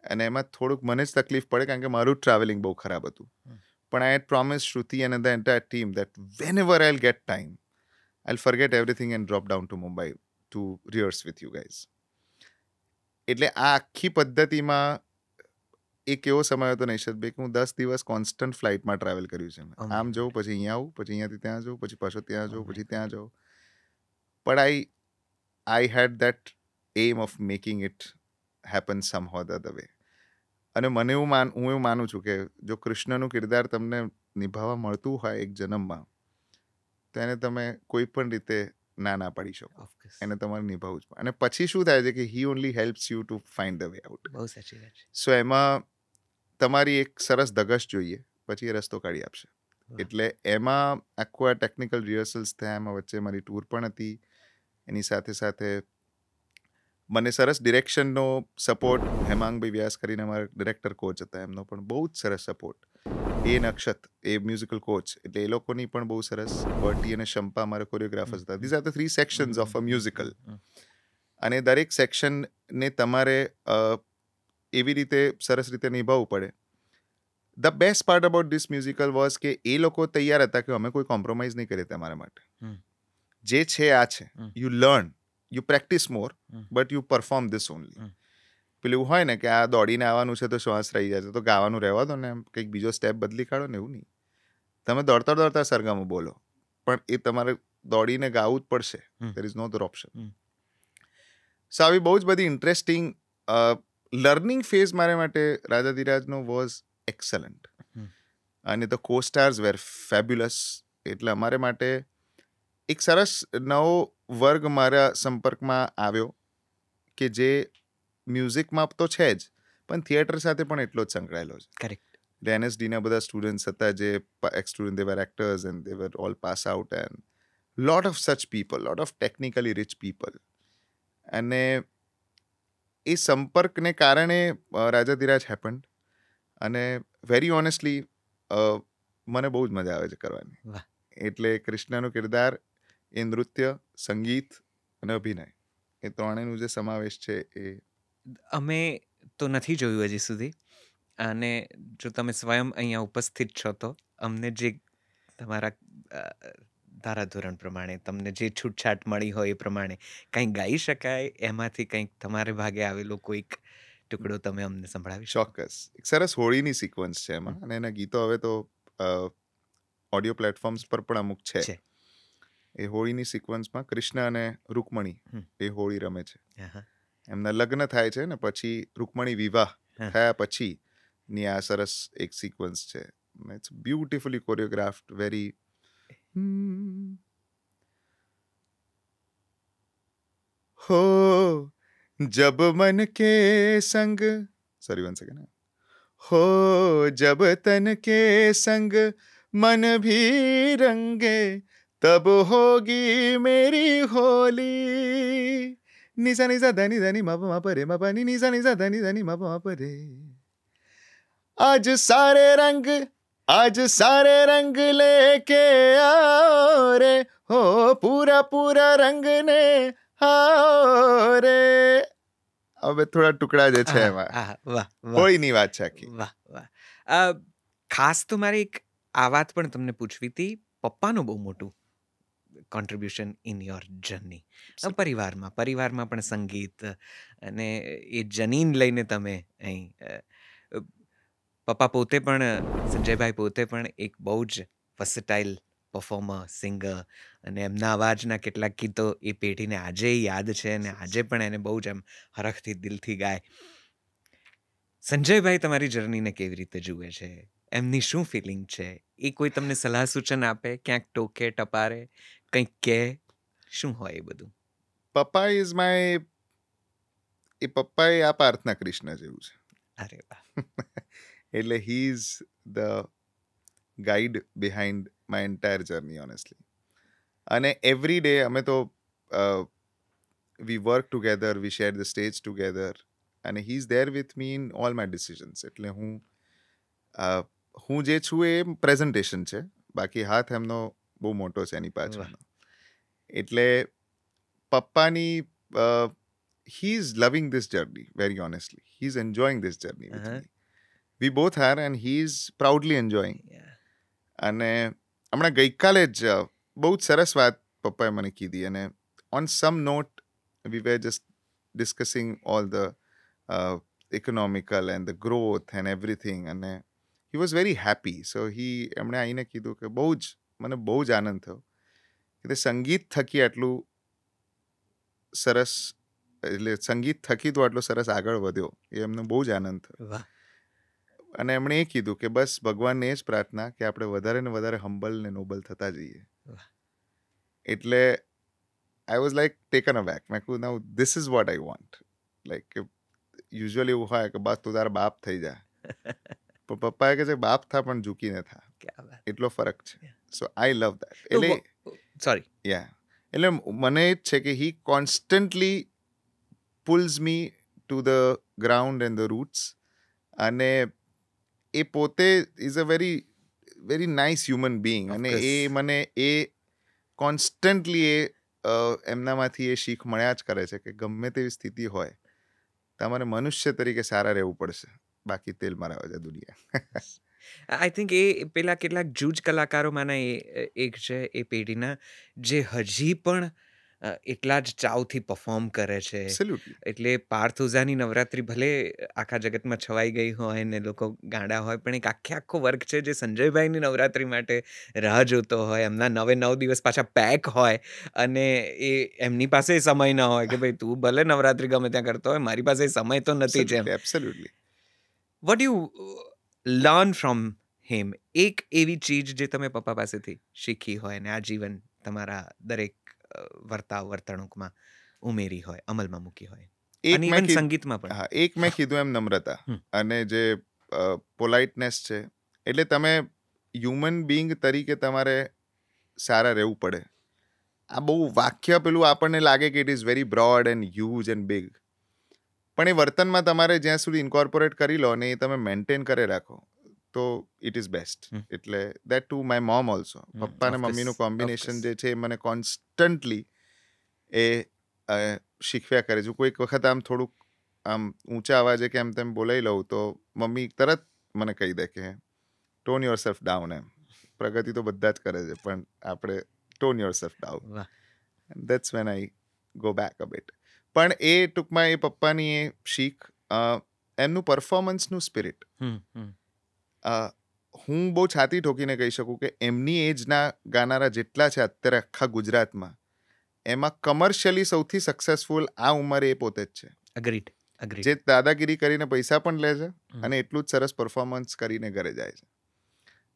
અને એમાં થોડુંક મને જ તકલીફ પડે કારણ કે મારું ટ્રાવેલિંગ બહુ ખરાબ હતું. પણ I had promise Shruti and the entire team that whenever I'll get time I'll forget everything and drop down to Mumbai to rehearse with you guys. એટલે આ આખી પદ્ધતિમાં એક એવો સમય હતો નૈશદભાઈ કે હું 10 દિવસ કોન્સ્ટન્ટ ફ્લાઇટમાં ટ્રાવેલ કર્યું છે. આમ જવું, પછી અહીંયા આવું, પછી અહીંયાથી ત્યાં જવું, પછી પાછો ત્યાં જવું, પછી ત્યાં જવું. પણ I had that aim of making it happen somehow the other way. અને હું એવું માનું છું કે જો કૃષ્ણનું કિરદાર તમને નિભાવવા મળતું હોય એક જન્મમાં, તો એને તમે કોઈ પણ રીતે ના પાડી શકો. એને તમારે નિભાવવું જ પડે. અને પછી શું થાય છે કે he only helps you to find the way out. બહુ સાચી વાત છે. સો એમાં તમારી એક સરસ ધગશ જોઈએ, પછી એ રસ્તો કાઢી આપશે. એટલે એમાં આખું આ ટેકનિકલ રિહર્સલ્સ થયા, એમાં વચ્ચે મારી ટૂર પણ હતી. એની સાથે સાથે મને સરસ ડિરેક્શનનો સપોર્ટ હેમાંગભાઈ વ્યાસ કરીને અમારા ડિરેક્ટર કોચ હતા, એમનો પણ બહુ જ સરસ સપોર્ટ. એ નક્ષત, એ મ્યુઝિકલ કોચ, એટલે એ લોકોની પણ બહુ સરસ. બર્ટી અને શંપા અમારા કોરિયોગ્રાફર્સ હતા. These are the 3 sections of a musical. અને દરેક સેક્શનને તમારે એવી રીતે સરસ રીતે નિભાવવું પડે. The best part about this musical was કે એ લોકો તૈયાર હતા કે અમે કોઈ કોમ્પ્રોમાઇઝ નહીં કરીએ તમારા માટે. જે છે આ છે. You learn, you practice more, but you perform this only. પેલું એવું હોય ને કે આ દોડીને આવવાનું છે તો શ્વાસ રહી જાય છે, તો ગાવાનું રહેવા દો ને, એમ કંઈક બીજો સ્ટેપ બદલી કાઢો ને. એવું નહીં. તમે દોડતા સરગામું બોલો, પણ એ તમારે દોડીને ગાવું જ પડશે. There is no other option. સો આવી બહુ જ બધી ઇન્ટરેસ્ટિંગ લર્નિંગ ફેઝ મારા માટે રાજાધિરાજનો વોઝ એક્સલન્ટ. અને ધ કો સ્ટાર્સ વેર ફેબ્યુલસ. એટલે અમારે માટે એક સરસ નવો વર્ગ મારા સંપર્કમાં આવ્યો કે જે મ્યુઝિકમાં તો છે જ, પણ થિયેટર સાથે પણ એટલો જ સંકળાયેલો છે. કરેક્ટ. એટલે NSDના બધા સ્ટુડન્ટ્સ હતા જે ex-student, they were actors and they were all pass out and lot of such people, lot of technically rich people. અને એ સંપર્કને કારણે રાજાધિરાજ હેપન્ડ. અને વેરી ઓનેસ્ટલી મને બહુ જ મજા આવે છે કરવાની. એટલે કૃષ્ણનું કિરદાર, એ નૃત્ય, સંગીત અને અભિનય, એ ત્રણેયનું જે સમાવેશ છે એ અમે તો નથી જોયું હજી સુધી. અને જો તમે સ્વયં અહીંયા ઉપસ્થિત છો તો અમને જે તમારા ધારાધોરણ પ્રમાણે તમને જે છૂટછાટ મળી હોય એ પ્રમાણે કંઈક ગાઈ શકાય, એમાંથી કંઈક તમારે ભાગે આવેલો કોઈક ટુકડો તમે અમને સંભળાવી શકો? ચોક્કસ. એક સરસ હોળીની સિક્વન્સ છે એમાં, અને એના ગીતો હવે તો ઓડિયો પ્લેટફોર્મ્સ પર પણ અમુક છે. એ હોળીની સિક્વન્સમાં કૃષ્ણ અને રૂકમણી એ હોળી રમે છે. એમના લગ્ન થાય છે ને પછી રૂકમણી વિવાહ થયા પછી ની આ સરસ એક સિક્વન્સ છે. ઇટ્સ બ્યુટિફુલી કોરિયોગ્રાફ્ડ, વેરી हो जब मन के संग, सॉरी वन सेकंड, हो जब तन के संग मन भी रंगे तब होगी मेरी होली. निसा निसा धनी धनी मा मा परे मा पानी, निसा निसा धनी धनी मा मा परे. आज सारे रंग लेके आओ रे, हो पूरा पूरा रंग ने आओ रे. હવે થોડા ટુકડા જે છે એમાં હોળીની વાત છે આખી. વાહ. ખાસ તો મારે એક આ વાત પણ તમને પૂછવી હતી. પપ્પાનું બહુ મોટું કોન્ટ્રીબ્યુશન ઇન યોર જર્ની. પરિવારમાં પણ સંગીત, અને એ જનીન લઈને તમે અહીં, પપ્પા પોતે પણ, સંજયભાઈ પોતે પણ એક બહુ જ વર્સેટાઇલ પરફોર્મર, સિંગર, અને એમના અવાજના કેટલાક ગીતો એ પેઢીને આજે યાદ છે અને આજે પણ એને બહુ જ આમ હરખથી દિલથી ગાય. સંજયભાઈ તમારી જર્નીને કેવી રીતે જુએ છે? એમની શું ફિલિંગ છે? એ કોઈ તમને સલાહ સૂચન આપે, ક્યાંક ટોકે ટપારે, કંઈક કહે, શું હોય એ બધું? પપ્પા ઇઝ માય, એ પપ્પા એ આ પ્રાર્થના કૃષ્ણ જેવું છે. અરે વાહ. એટલે he is the guide behind my entire journey honestly. અને એવરી ડે અમે તો we work together, we share the stage together, અને he is there with me in all my decisions. એટલે હું હું જે છું એ પ્રેઝન્ટેશન છે, બાકી હાથ એમનો બહુ મોટો છે એની પાછળનો. એટલે પપ્પાની he is loving this journey, very honestly. He's enjoying this journey with me. We both are, and he is proudly enjoying. અને હમણાં ગઈકાલે જ બહુ જ સરસ વાત પપ્પાએ મને કીધી, અને on some note we were just discussing all the economical and the growth and everything, અને he was very happy. So એમણે આવીને કીધું કે મને બહુ જ આનંદ થયો કે તે સંગીત થકી આટલું સરસ, એટલે સંગીત થકી તો આટલો સરસ આગળ વધ્યો, એ એમને બહુ જ આનંદ થયો. અને એમણે એ કીધું કે બસ ભગવાનને એ જ પ્રાર્થના કે આપણે વધારે ને વધારે હમ્બલ ને નોબલ થતા જઈએ. એટલે I was like taken aback. મેં કહ્યું now this is what I want. Like usually એવું હોય કે બસ તું તારા બાપ થઈ જાય, પણ પપ્પાએ કહે છે બાપ થા પણ ઝૂકીને થા. એટલો ફરક છે. સો આઈ લવ દેટ. એટલે સોરી, એટલે મને એ જ છે કે he constantly pulls me to the ground and the roots. અને એ પોતે is a very very nice human being, અને એ મને એ કોન્સ્ટન્ટલી એમનામાંથી એ શીખ મળ્યા જ કરે છે કે ગમે તેવી સ્થિતિ હોય તમારે મનુષ્ય તરીકે સારા રહેવું પડશે, બાકી તેલ મરાવે છે દુનિયા. આઈ થિંક એ પેલા કેટલાક જૂજ કલાકારોમાંના એક છે એ પેઢીના, જે હજી પણ એટલા જ ચાવથી પરફોર્મ કરે છે. એટલે પાર્થુઝાની નવરાત્રી ભલે આખા જગતમાં છવાઈ ગઈ હોય ને લોકો ગાંડા હોય, પણ એક આખો વર્ગ છે જે સંજયભાઈની નવરાત્રી માટે રાહ જોતો હોય. એમના 9 દિવસ પાછા પેક હોય, અને એ એમની પાસે સમય ન હોય કે ભાઈ તું ભલે નવરાત્રી ગમે ત્યાં કરતો હોય, મારી પાસે સમય તો નથી જ. Absolutely. What you learn from him? એક એવી ચીજ જે તમે પપ્પા પાસેથી શીખી હોય ને આ જીવન તમારા દરેક વર્તણૂકમાં ઉમેરી હોય, અમલમાં મૂકી હોય, અને ઇવન સંગીતમાં પણ. હા, એક મેં કીધું એમ નમ્રતા અને જે પોલાઇટનેસ છે. એટલે તમે હ્યુમન બિંગ તરીકે તમારે સારા રહેવું પડે. આ બહુ વાક્ય પેલું આપણને લાગે કે it is very broad and huge and big, પણ એ વર્તનમાં તમારે જ્યાં સુધી ઇન્કોર્પોરેટ કરી લો ને એ તમે મેન્ટેન કરી રાખો તો ઇટ ઇઝ બેસ્ટ. એટલે that to my mom also. પપ્પા અને મમ્મીનું કોમ્બિનેશન જે છે એ મને કોન્સ્ટન્ટલી એ શીખવ્યા કરે છે. કોઈક વખત આમ થોડુંક આમ ઊંચા અવાજે કે એમ તેમ બોલાવી લઉં તો મમ્મી તરત મને કહી દે કે ટોન યોર સેલ્ફ ડાઉન. એમ પ્રગતિ તો બધા જ કરે છે, પણ આપણે tone your self down. That's when I go back a bit. પણ એ ટૂંકમાં એ પપ્પાની એ શીખ, એમનું પરફોર્મન્સનું સ્પિરિટ. હું બહુ છાતી ઠોકીને કહી શકું કે એમની એજના ગાનારા જેટલા છે અત્યારે આખા ગુજરાતમાં, એમાં કમર્શિયલી સૌથી સક્સેસફુલ આ ઉંમરે એ પોતે જ છે. અગ્રીડ. જે દાદાગીરી કરીને પૈસા પણ લે છે અને એટલું જ સરસ પરફોર્મન્સ કરીને ઘરે જાય છે.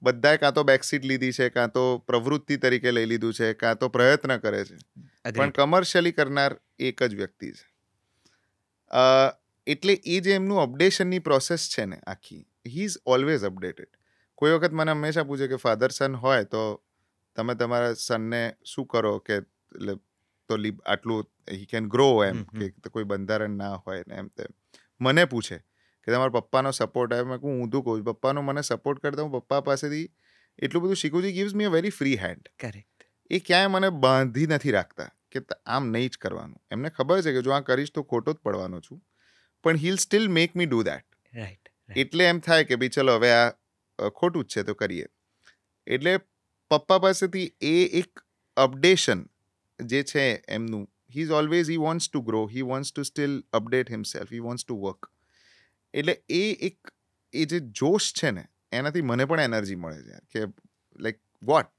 બધાએ કાં તો બેકસીટ લીધી છે, કાં તો પ્રવૃત્તિ તરીકે લઈ લીધું છે, કાં તો પ્રયત્ન કરે છે, પણ કમર્શિયલી કરનાર એક જ વ્યક્તિ છે. એટલે એ જે એમનું અપડેશનની પ્રોસેસ છે ને આખી, હી ઇઝ ઓલવેઝ અપડેટેડ. કોઈ વખત મને હંમેશા પૂછે કે ફાધર સન હોય તો તમે તમારા સનને શું કરો કે તો આટલું હી કેન ગ્રો, એમ કે કોઈ બંધારણ ના હોય ને એમ તેમ. મને પૂછે કે તમારા પપ્પાનો સપોર્ટ આવે. મેં હું ઊંધું કહું, પપ્પાનો મને સપોર્ટ કરતા હું પપ્પા પાસેથી એટલું બધું શીખું છું. Gives me a very free hand. Correct. એ ક્યાંય મને બાંધી નથી રાખતા કે આમ નહીં જ કરવાનું. એમને ખબર છે કે જો આ કરીશ તો ખોટો જ પડવાનો છું, પણ he will steel make me do that. Right. એટલે એમ થાય કે ભાઈ ચલો હવે આ ખોટું જ છે તો કરીએ. એટલે પપ્પા પાસેથી એ એક અપડેશન જે છે એમનું, he is always, he wants to grow, he wants to steel update himself, he wants to work. એટલે એ જે જોશ છે ને એનાથી મને પણ એનર્જી મળે છે કે like what,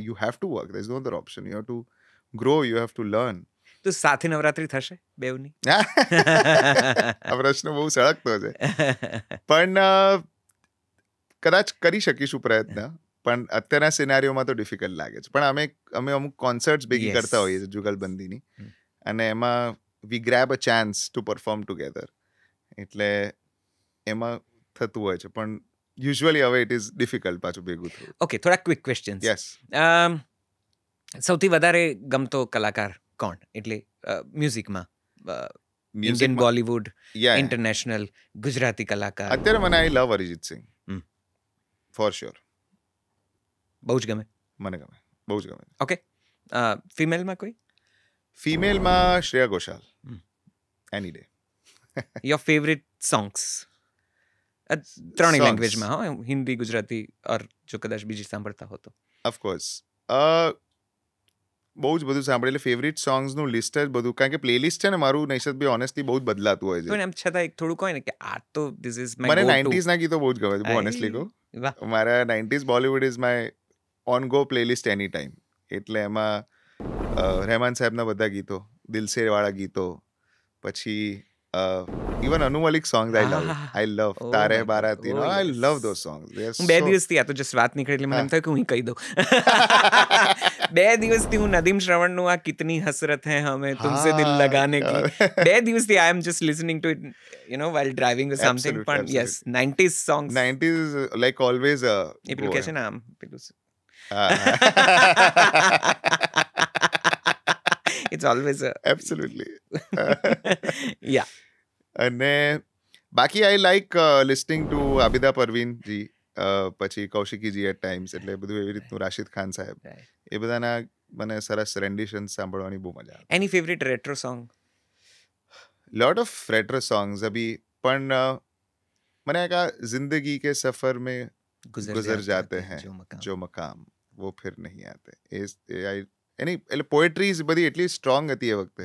you have to work, there is no other option, you have to grow, you have to learn. તો સાથે નવરાત્રી થશે બેવની? આ પ્રશ્ન બહુ સળગતો છે, પણ કદાચ કરી શકીશું પ્રયત્ન, પણ અત્યારના સિનારીઓમાં તો ડિફિકલ્ટ લાગે છે. પણ અમે અમુક કોન્સર્ટ્સ ભેગી કરતા હોઈએ છીએ જુગલબંધીની, અને એમાં we grab a chance to perform together. એટલે એમાં થતું હોય છે, પણ યુઝ્યુઅલી હવે ઇટ ઇઝ ડિફિકલ્ટ પાછું ભેગું થયું. ઓકે, થોડા ક્વિક ક્વેશ્ચન્સ. યસ. સૌથી વધારે ગમતો કલાકાર કોણ? એટલે મ્યુઝિકમાં. ઇન્ડિયન બોલિવૂડ, યા ઇન્ટરનેશનલ, ગુજરાતી કલાકાર? અત્યારે મને I love Arijit Singh hmm. For sure. બહુ જ ગમે. મને ગમે, બહુ જ ગમે. ઓકે, ફિમેલમાં કોઈ? ફિમેલમાં શ્રેયા ઘોષાલ, હમ. એની ડે. યોર ફેવરેટ સોંગ્સ ત્રણેય Songs. લેંગ્વેજમાં, હા, હિન્દી, ગુજરાતી, ઓર જો કદાચ બીજી સાંભળતા હો તો? ઓફકોર્સ બહુ જ બધું સાંભળે, એટલે ફેવરિટ સોંગ્સનું લિસ્ટ જ બધું, કારણ કે પ્લેલિસ્ટ છે ને મારું નૈષદ બી ઓનેસ્ટલી બહુ જ બદલાતું હોય છે. પણ એમ છતાં એક થોડુંક હોય ને કે આ તો ધીસ ઇઝ માય મને ગો ટુ. 90s ના ગીતો બહુ જ ગમે છે, બહુ ઓનેસ્ટલી કહું. વાહ. મારા 90s Bollywood is my own go playlist any time. એટલે એમાં રહેમાન સાહેબના બધા ગીતો, દિલસે વાળા ગીતો, પછી ઇવન અનુ મલિક સોંગ્સ આઈ લવ. આઈ લવ Oh તારે my God. બારાતી, Oh, I yes. Love those songs. હું 2 દિવસથી આ તો જસ્ટ વાત નીકળી એટલે મને એમ થયું કે હું કહી દઉં. 2 દિવસથી હું નદીમ શ્રવણનું આ કિતની હસરત હૈ હમે તુમસે દિલ લગાને કી, 2 દિવસથી I am just listening to it, you know, while driving or something. પણ yes, 90s songs. 90s like always એ પેલું કહે છે ને આમ પેલું ઇટ્સ ઓલવેઝ એબ્સોલ્યુટલી. યા. અને બાકી I like listening to Abida Parveen ji, પછી કૌશિકીજી એટ ટાઈમ્સ, એટલે બધું એવી રીતનું, રાશિદ ખાન સાહેબ, એ બધાના મને સરસ રેન્ડિશન સાંભળવાની બહુ મજા આવે. Any favourite retro song? Lot of retro songs અભી, પણ મને એક આ જિંદગી કે સફર में गुजर जाते हैं जो मकाम वो फिर नहीं आते, એની એટલે પોએટ્રીઝ બધી એટલી સ્ટ્રોંગ હતી એ વખતે,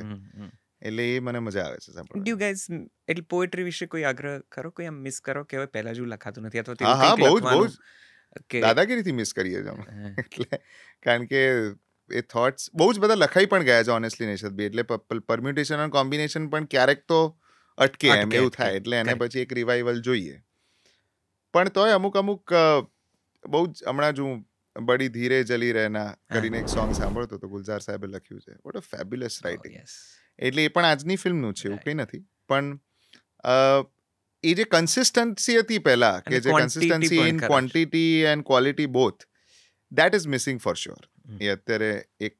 એટલે એ મને મજા આવે છે સાંભળવાની. ડુ ગાઈઝ એટલે પોએટ્રી વિશે કોઈ આગ્રહ કરો, કોઈ આમ મિસ કરો કે હવે પહેલા જેવું લખાતું નથી, અથવા હા હા, બહુ જ કે દાદાગીરીથી મિસ કરીએ છીએ અમે. એટલે કારણ કે એ થોટ્સ બહુ જ બધા લખાઈ પણ ગયા છે ઓનેસ્ટલી નૈષદ બી, એટલે પરમ્યુટેશન અને કોમ્બિનેશન પણ ક્યારેક તો અટકે એમ એવું થાય, એટલે એને પછી એક રિવાઇવલ જોઈએ. પણ તોય અમુક બહુ જ, હમણાં જ હું બડી ધીરે જલી રહેના કરીને એક સોંગ સાંભળતો તો ગુલઝાર સાહેબે લખ્યું છે. What a fabulous writing. એટલે એ પણ આજની ફિલ્મનું છે, એવું કંઈ નથી, પણ એ જે કન્સિસ્ટન્સી હતી પહેલા, કે જે consistency in quantity and quality both, that is missing for sure. એ અત્યારે એક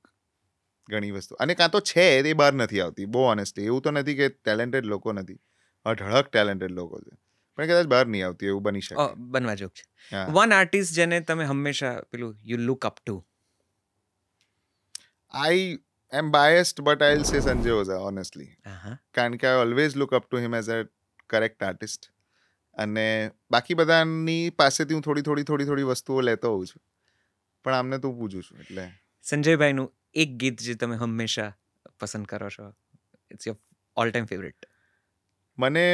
ઘણી વસ્તુ, અને કાં તો છે એ બહાર નથી આવતી, બહુ ઓનેસ્ટલી. એવું તો નથી કે ટેલેન્ટેડ લોકો નથી, અઢળક ટેલેન્ટેડ લોકો છે, પણ કદાચ બહાર નહીં આવતી, એવું બની શકે. બનવા જોગ છે. વન આર્ટિસ્ટ જેને તમે હંમેશા પેલું you look up to? I am biased but I will say Sanjay Ojha, honestly. કારણ કે I always look up to him as a correct artist. અને બાકી બધાની પાસેથી હું થોડી વસ્તુઓ લેતો હોઉં છું, પણ આમને તો પૂછું છું. એટલે સંજયભાઈનું એક ગીત જે તમે હંમેશા પસંદ કરો છો, it's your all time favourite? મને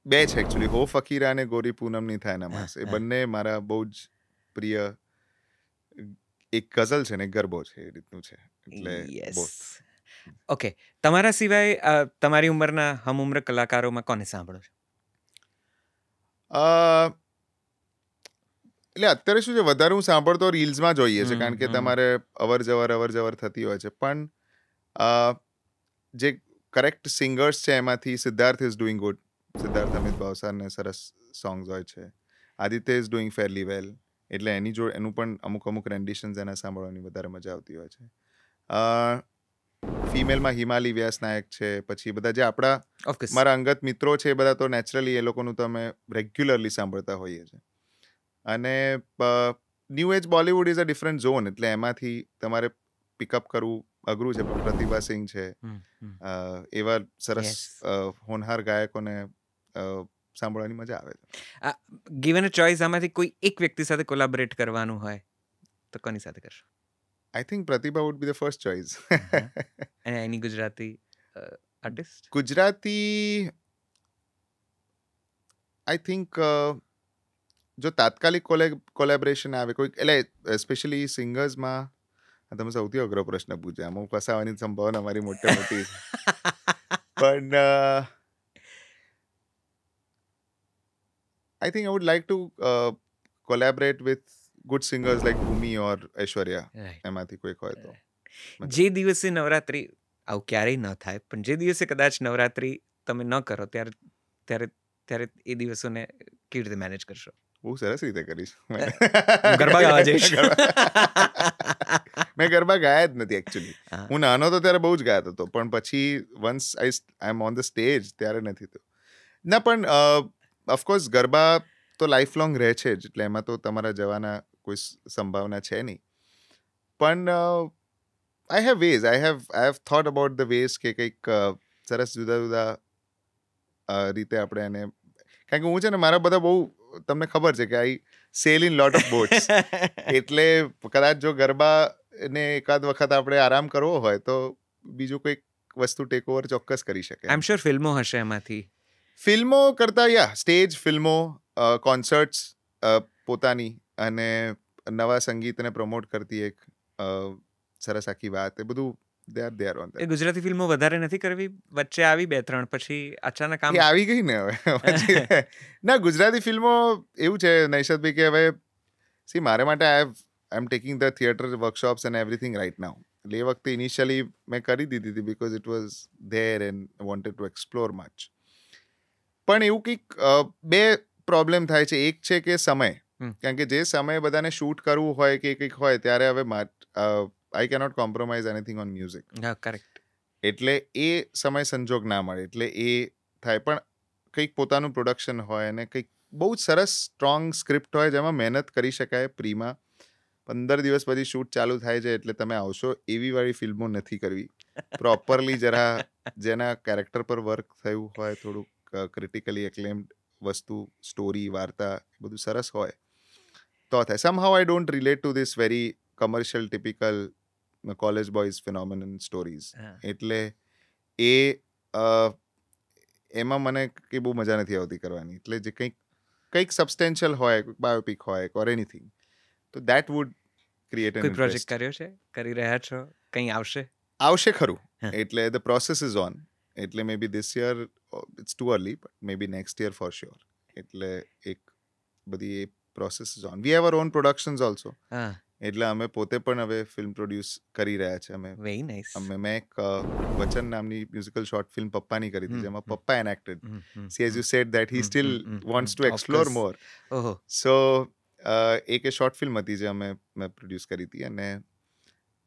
2 છે એકચ્યુઅલી, હો ફકીરા અને ગોરી પૂનમની થાય નમાઝ. એ બંને મારા બહુ જ પ્રિય. એક ગઝલ છે ને એક ગરબો છે, એ રીતનું છે. એટલે બોથ. ઓકે, તમારા સિવાય તમારી ઉંમરના હમઉમ્ર કલાકારોમાં કોને સાંભળો છો? એટલે અત્યારે શું છે, વધારે હું સાંભળતો રીલ્સમાં જોઈએ છે, કારણ કે તમારે અવર જવર થતી હોય છે. પણ જે કરેક્ટ સિંગર્સ છે એમાંથી Siddharth is doing good. Siddharth Amit ભાવસારને સરસ સોંગ્સ હોય છે. Aditya is doing fairly well, એટલે એનું પણ અમુક રેન્ડિશન્સ એના સાંભળવાની વધારે મજા આવતી હોય છે. ફિમેલમાં હિમાલી વ્યાસ નાયક છે, પછી બધા જે આપણા મારા અંગત મિત્રો છે, એ બધા તો નેચરલી એ લોકોનું તો અમે રેગ્યુલરલી સાંભળતા હોઈએ છીએ. અને new age Bollywood is a different zone, એટલે એમાંથી તમારે પિકઅપ કરવું અઘરું છે. પણ પ્રતિભા સિંહ છે, એવા સરસ હોનહાર ગાયકોને સાંભળવાની મજા આવે છે. ગિવન અ ચોઇસ, આમાંથી કોઈ એક વ્યક્તિ સાથે કોલેબોરેટ કરવાનું હોય તો કોની સાથે કરશો? I think Pratibha would be the first choice. અને any Gujarati artist? Gujarati I think જો તાત્કાલિક કોલેબોરેશન આવે કોઈ, એટલે સ્પેશિયલી સિંગર્સમાં તમે સૌથી અઘરો પ્રશ્ન પૂછ્યા. આમાં ફસાવાની સંભાવના અમારી મોટી છે. પણ I think I would like to collaborate with good singers like Bhumi or Aishwarya. એમાંથી કોઈક હોય તો. જે દિવસે નવરાત્રી, આવું ક્યારેય ન થાય, પણ જે દિવસે કદાચ નવરાત્રી તમે ન કરો, ત્યારે એ દિવસોને કેવી રીતે મેનેજ કરશો? બહુ સરસ રીતે કરીશ. ગરબા ગાવા જઈશ. મેં ગરબા ગાયા જ નથી એકચ્યુઅલી. હા. હું નાનો તો ત્યારે બહુ જ ગાતો હતો, પણ પછી once I am on the stage ત્યારે નથી થયું. ના, પણ ઓફકોર્સ ગરબા તો લાઈફ લોંગ રહે છે જ, એટલે એમાં તો તમારા જવાના કોઈ સંભાવના છે નહીં. પણ I have ways, I have thought about the ways કે કંઈક સરસ જુદા જુદા રીતે આપણે એને, કારણ કે હું છે ને, મારા બધા બહુ, તમને ખબર છે કે આઈ cell in lot of boats. એટલે કદાચ જો ગરબા ને એકાદ વખત આપણે આરામ કરવો હોય તો બીજું કોઈક વસ્તુ ટેક ઓવર ચોક્કસ કરી શકે. આઈ એમ શ્યોર ફિલ્મો હશે એમાંથી. ફિલ્મો કરતા સ્ટેજ ફિલ્મો, કોન્સર્ટ્સ પોતાની, અને નવા સંગીતને પ્રમોટ કરતી એક સરસ આખી વાત, એ બધું દે આર ઓન એ ગુજરાતી ફિલ્મો વધારે નથી કરવી? વચ્ચે આવી 2-3, પછી અચાનક આમ એ આવી ગઈ ને હવે પછી. ના, ગુજરાતી ફિલ્મો એવું છે નૈશદભાઈ કે હવે સી મારે માટે I am taking the theatre workshops and everything right now. એટલે એ વખતે ઇનિશિયલી મેં કરી દીધી હતી because it was there and wanted to explore much. પણ એવું કંઈક બે પ્રોબ્લેમ થાય છે. એક છે કે સમય, કારણ કે જે સમયે બધાને શૂટ કરવું હોય કે કંઈક હોય ત્યારે હવે I cannot compromise anything on music. હા, કરેક્ટ. એટલે એ સમય સંજોગ ના મળે, એટલે એ થાય. પણ કંઈક પોતાનું પ્રોડક્શન હોય અને કંઈક બહુ જ સરસ સ્ટ્રોંગ સ્ક્રિપ્ટ હોય જેમાં મહેનત કરી શકાય પ્રીમાં, 15 દિવસ પછી શૂટ ચાલુ થાય છે એટલે તમે આવશો એવી વાળી ફિલ્મો નથી કરવી. પ્રોપરલી જરા જેના કેરેક્ટર પર વર્ક થયું હોય, થોડુંક ક્રિટિકલી એક્લેમ્ડ વસ્તુ, સ્ટોરી, વાર્તા બધું સરસ હોય તો થાય. Somehow I don't relate to this very commercial typical college boys phenomenon stories. એટલે એમાં મને કંઈ બહુ મજા નથી આવતી કરવાની. એટલે જે કંઈક સબસ્ટેન્શિયલ હોય, બાયોપિક હોય ઓર એનીથિંગ, તો દેટ વુડ ક્રિએટ એન કોઈ પ્રોજેક્ટ ઇન્ટરેસ્ટ. કર્યો છે, કરી રહ્યા છો, કંઈ આવશે? આવશે ખરું. હા. એટલે ધ પ્રોસેસ ઇઝ ઓન. એટલે maybe this year, it's too early, but maybe next year for sure. એટલે એક બધી એ process is on. We have our own productions also. હા, એટલે અમે પોતે પણ હવે ફિલ્મ પ્રોડ્યુસ કરી રહ્યા છે. Very nice. મેં એક વચન નામની મ્યુઝિકલ શોર્ટ ફિલ્મ પપ્પાની કરી હતી, જેમાં પપ્પા enacted. See as you said that he still wants to explore more. ઓહો, સો એક એ શોર્ટ ફિલ્મ હતી જે મેં પ્રોડ્યુસ કરી હતી. અને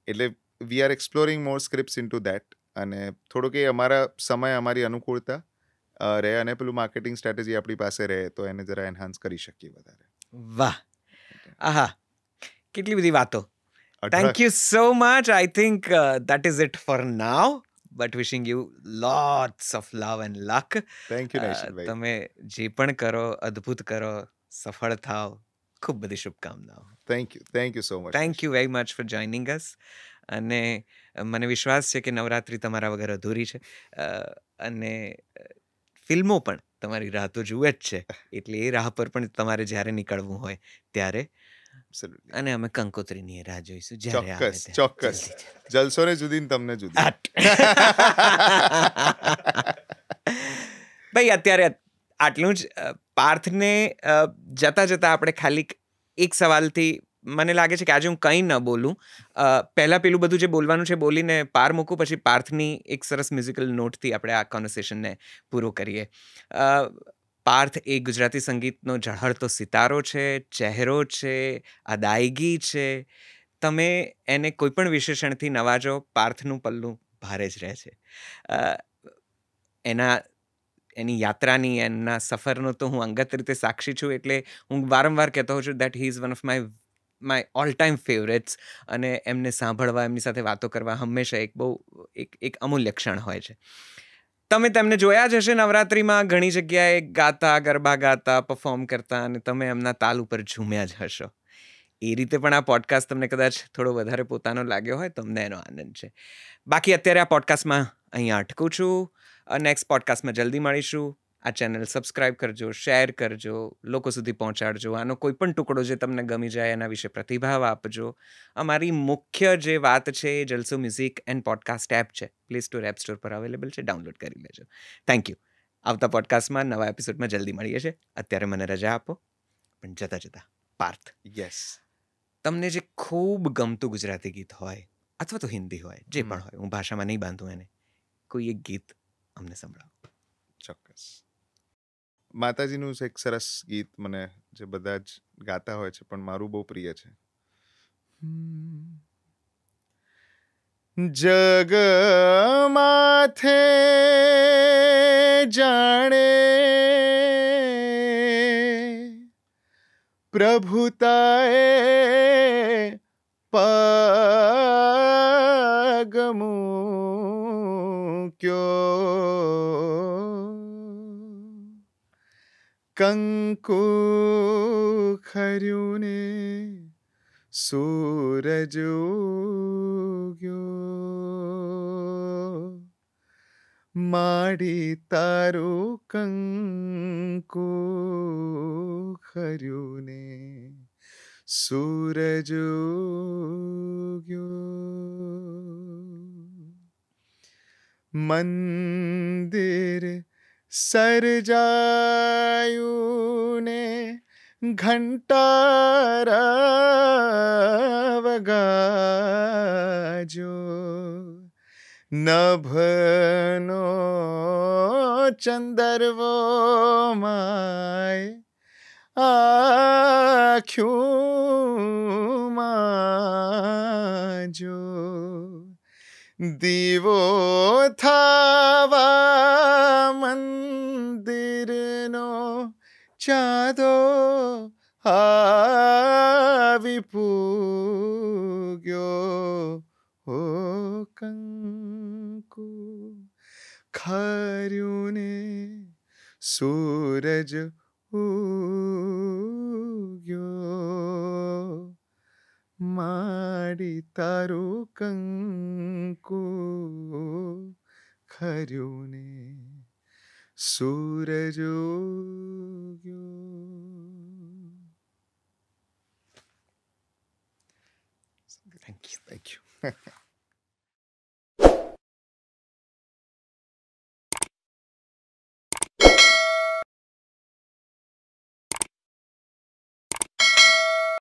એટલે we are exploring more scripts in two that. અને થોડુંક એ અમારા સમય, અમારી અનુકૂળતા રહે, અને પેલું માર્કેટિંગ સ્ટ્રેટેજી આપણી પાસે રહે તો એને જરા એન્હાન્સ કરી શકીએ વધારે. વાહ, આહા, કેટલી બધી વાતો. અઢળક. Thank you so much. I think that is it for now, but wishing you lots of love and luck. Thank you નૈશદભાઈ. તમે જે પણ કરો, અદ્ભુત કરો, સફળ થાવ. ખૂબ બધી શુભકામનાઓ. Thank you so much. Thank you very much for joining us. અને મને વિશ્વાસ છે કે નવરાત્રિ તમારા વગર અધૂરી છે. અને ફિલ્મો પણ તમારી રાહ તો જુએ જ છે, એટલે એ રાહ પર પણ તમારે જ્યારે નીકળવું હોય ત્યારે. Absolutely. અને અમે કંકોત્રીની રાહ જોઈશું જ્યારે આવે ચોક્કસ, ત્યારે. ચોક્કસ. જલસો ને જુદી ને તમને જુદી. ભાઈ, અત્યારે આટલું જ. પાર્થને જતા જતા આપણે ખાલી એક સવાલથી, મને લાગે છે કે આજે હું કંઈ ન બોલું, પહેલાં પેલું બધું જે બોલવાનું છે બોલીને પાર મૂકું, પછી પાર્થની એક સરસ મ્યુઝિકલ નોટથી આપણે આ કોન્વર્સેશનને પૂરો કરીએ. પાર્થ એ ગુજરાતી સંગીતનો ઝળહળતો સિતારો છે, ચહેરો છે, અદાયગી છે. તમે એને કોઈ પણ વિશેષણથી નવાજો, પાર્થનું પલ્લું ભારે જ રહે છે. એની યાત્રાની, એના સફરનો તો હું અંગત રીતે સાક્ષી છું. એટલે હું વારંવાર કહેતો હોઉં છું that he is one of my all time favourites. અને એમને સાંભળવા, એમની સાથે વાતો કરવા હંમેશા એક અમૂલ્ય ક્ષણ હોય છે. તમે તેમને જોયા જ હશે નવરાત્રિમાં ઘણી જગ્યાએ ગાતા, ગરબા ગાતા, પરફોર્મ કરતા, અને તમે એમના તાલ ઉપર ઝૂમ્યા જ હશો. એ રીતે પણ આ પોડકાસ્ટ તમને કદાચ થોડો વધારે પોતાનો લાગ્યો હોય તો અમને એનો આનંદ છે. બાકી અત્યારે આ પોડકાસ્ટમાં અહીંયા અટકું છું. નેક્સ્ટ પોડકાસ્ટમાં જલ્દી મળીશું. આ ચેનલ સબસ્ક્રાઇબ કરજો, શેર કરજો, લોકો સુધી પહોંચાડજો. આનો કોઈ પણ ટુકડો જે તમને ગમી જાય એના વિશે પ્રતિભાવ આપજો. અમારી મુખ્ય જે વાત છે એ જલસો મ્યુઝિક એન્ડ પોડકાસ્ટ એપ છે. પ્લે સ્ટોર, એપ સ્ટોર પર અવેલેબલ છે. ડાઉનલોડ કરી લેજો. Thank you. આવતા પોડકાસ્ટમાં, નવા એપિસોડમાં જલ્દી મળીએ છીએ. અત્યારે મને રજા આપો. પણ જતા જતા પાર્થ, યસ, તમને જે ખૂબ ગમતું ગુજરાતી ગીત હોય, અથવા તો હિન્દી હોય, જે પણ હોય, હું ભાષામાં નહીં બાંધું એને, કોઈ એક ગીત અમને સંભળાવો. ચોક્કસ. માતાજીનું એક સરસ ગીત મને, જે બધા જ ગાતા હોય છે પણ મારું બહુ પ્રિય છે. જગ માથે જાણે પ્રભુતાએ પગ મૂક્યો, કંકુ ખર્યું ને સૂરજ ઉગ્યો, માડી તારું કંકુ ખર્યું ને સૂરજ ઉગ્યો. મંદિર સર્જાયું ને ઘંટારા વગાજો, નભનો ચંદરવો માય આખ્યું જો, દીવો થાવા મંદિરનો ચાદો આવી પૂગ્યો, હો કંકુ ખર્યું ને સૂરજ ઉગ્યો, માડી તારું કંકુ ખર્યું ને સૂરજ ઉગ્યો. Thank you. Thank you.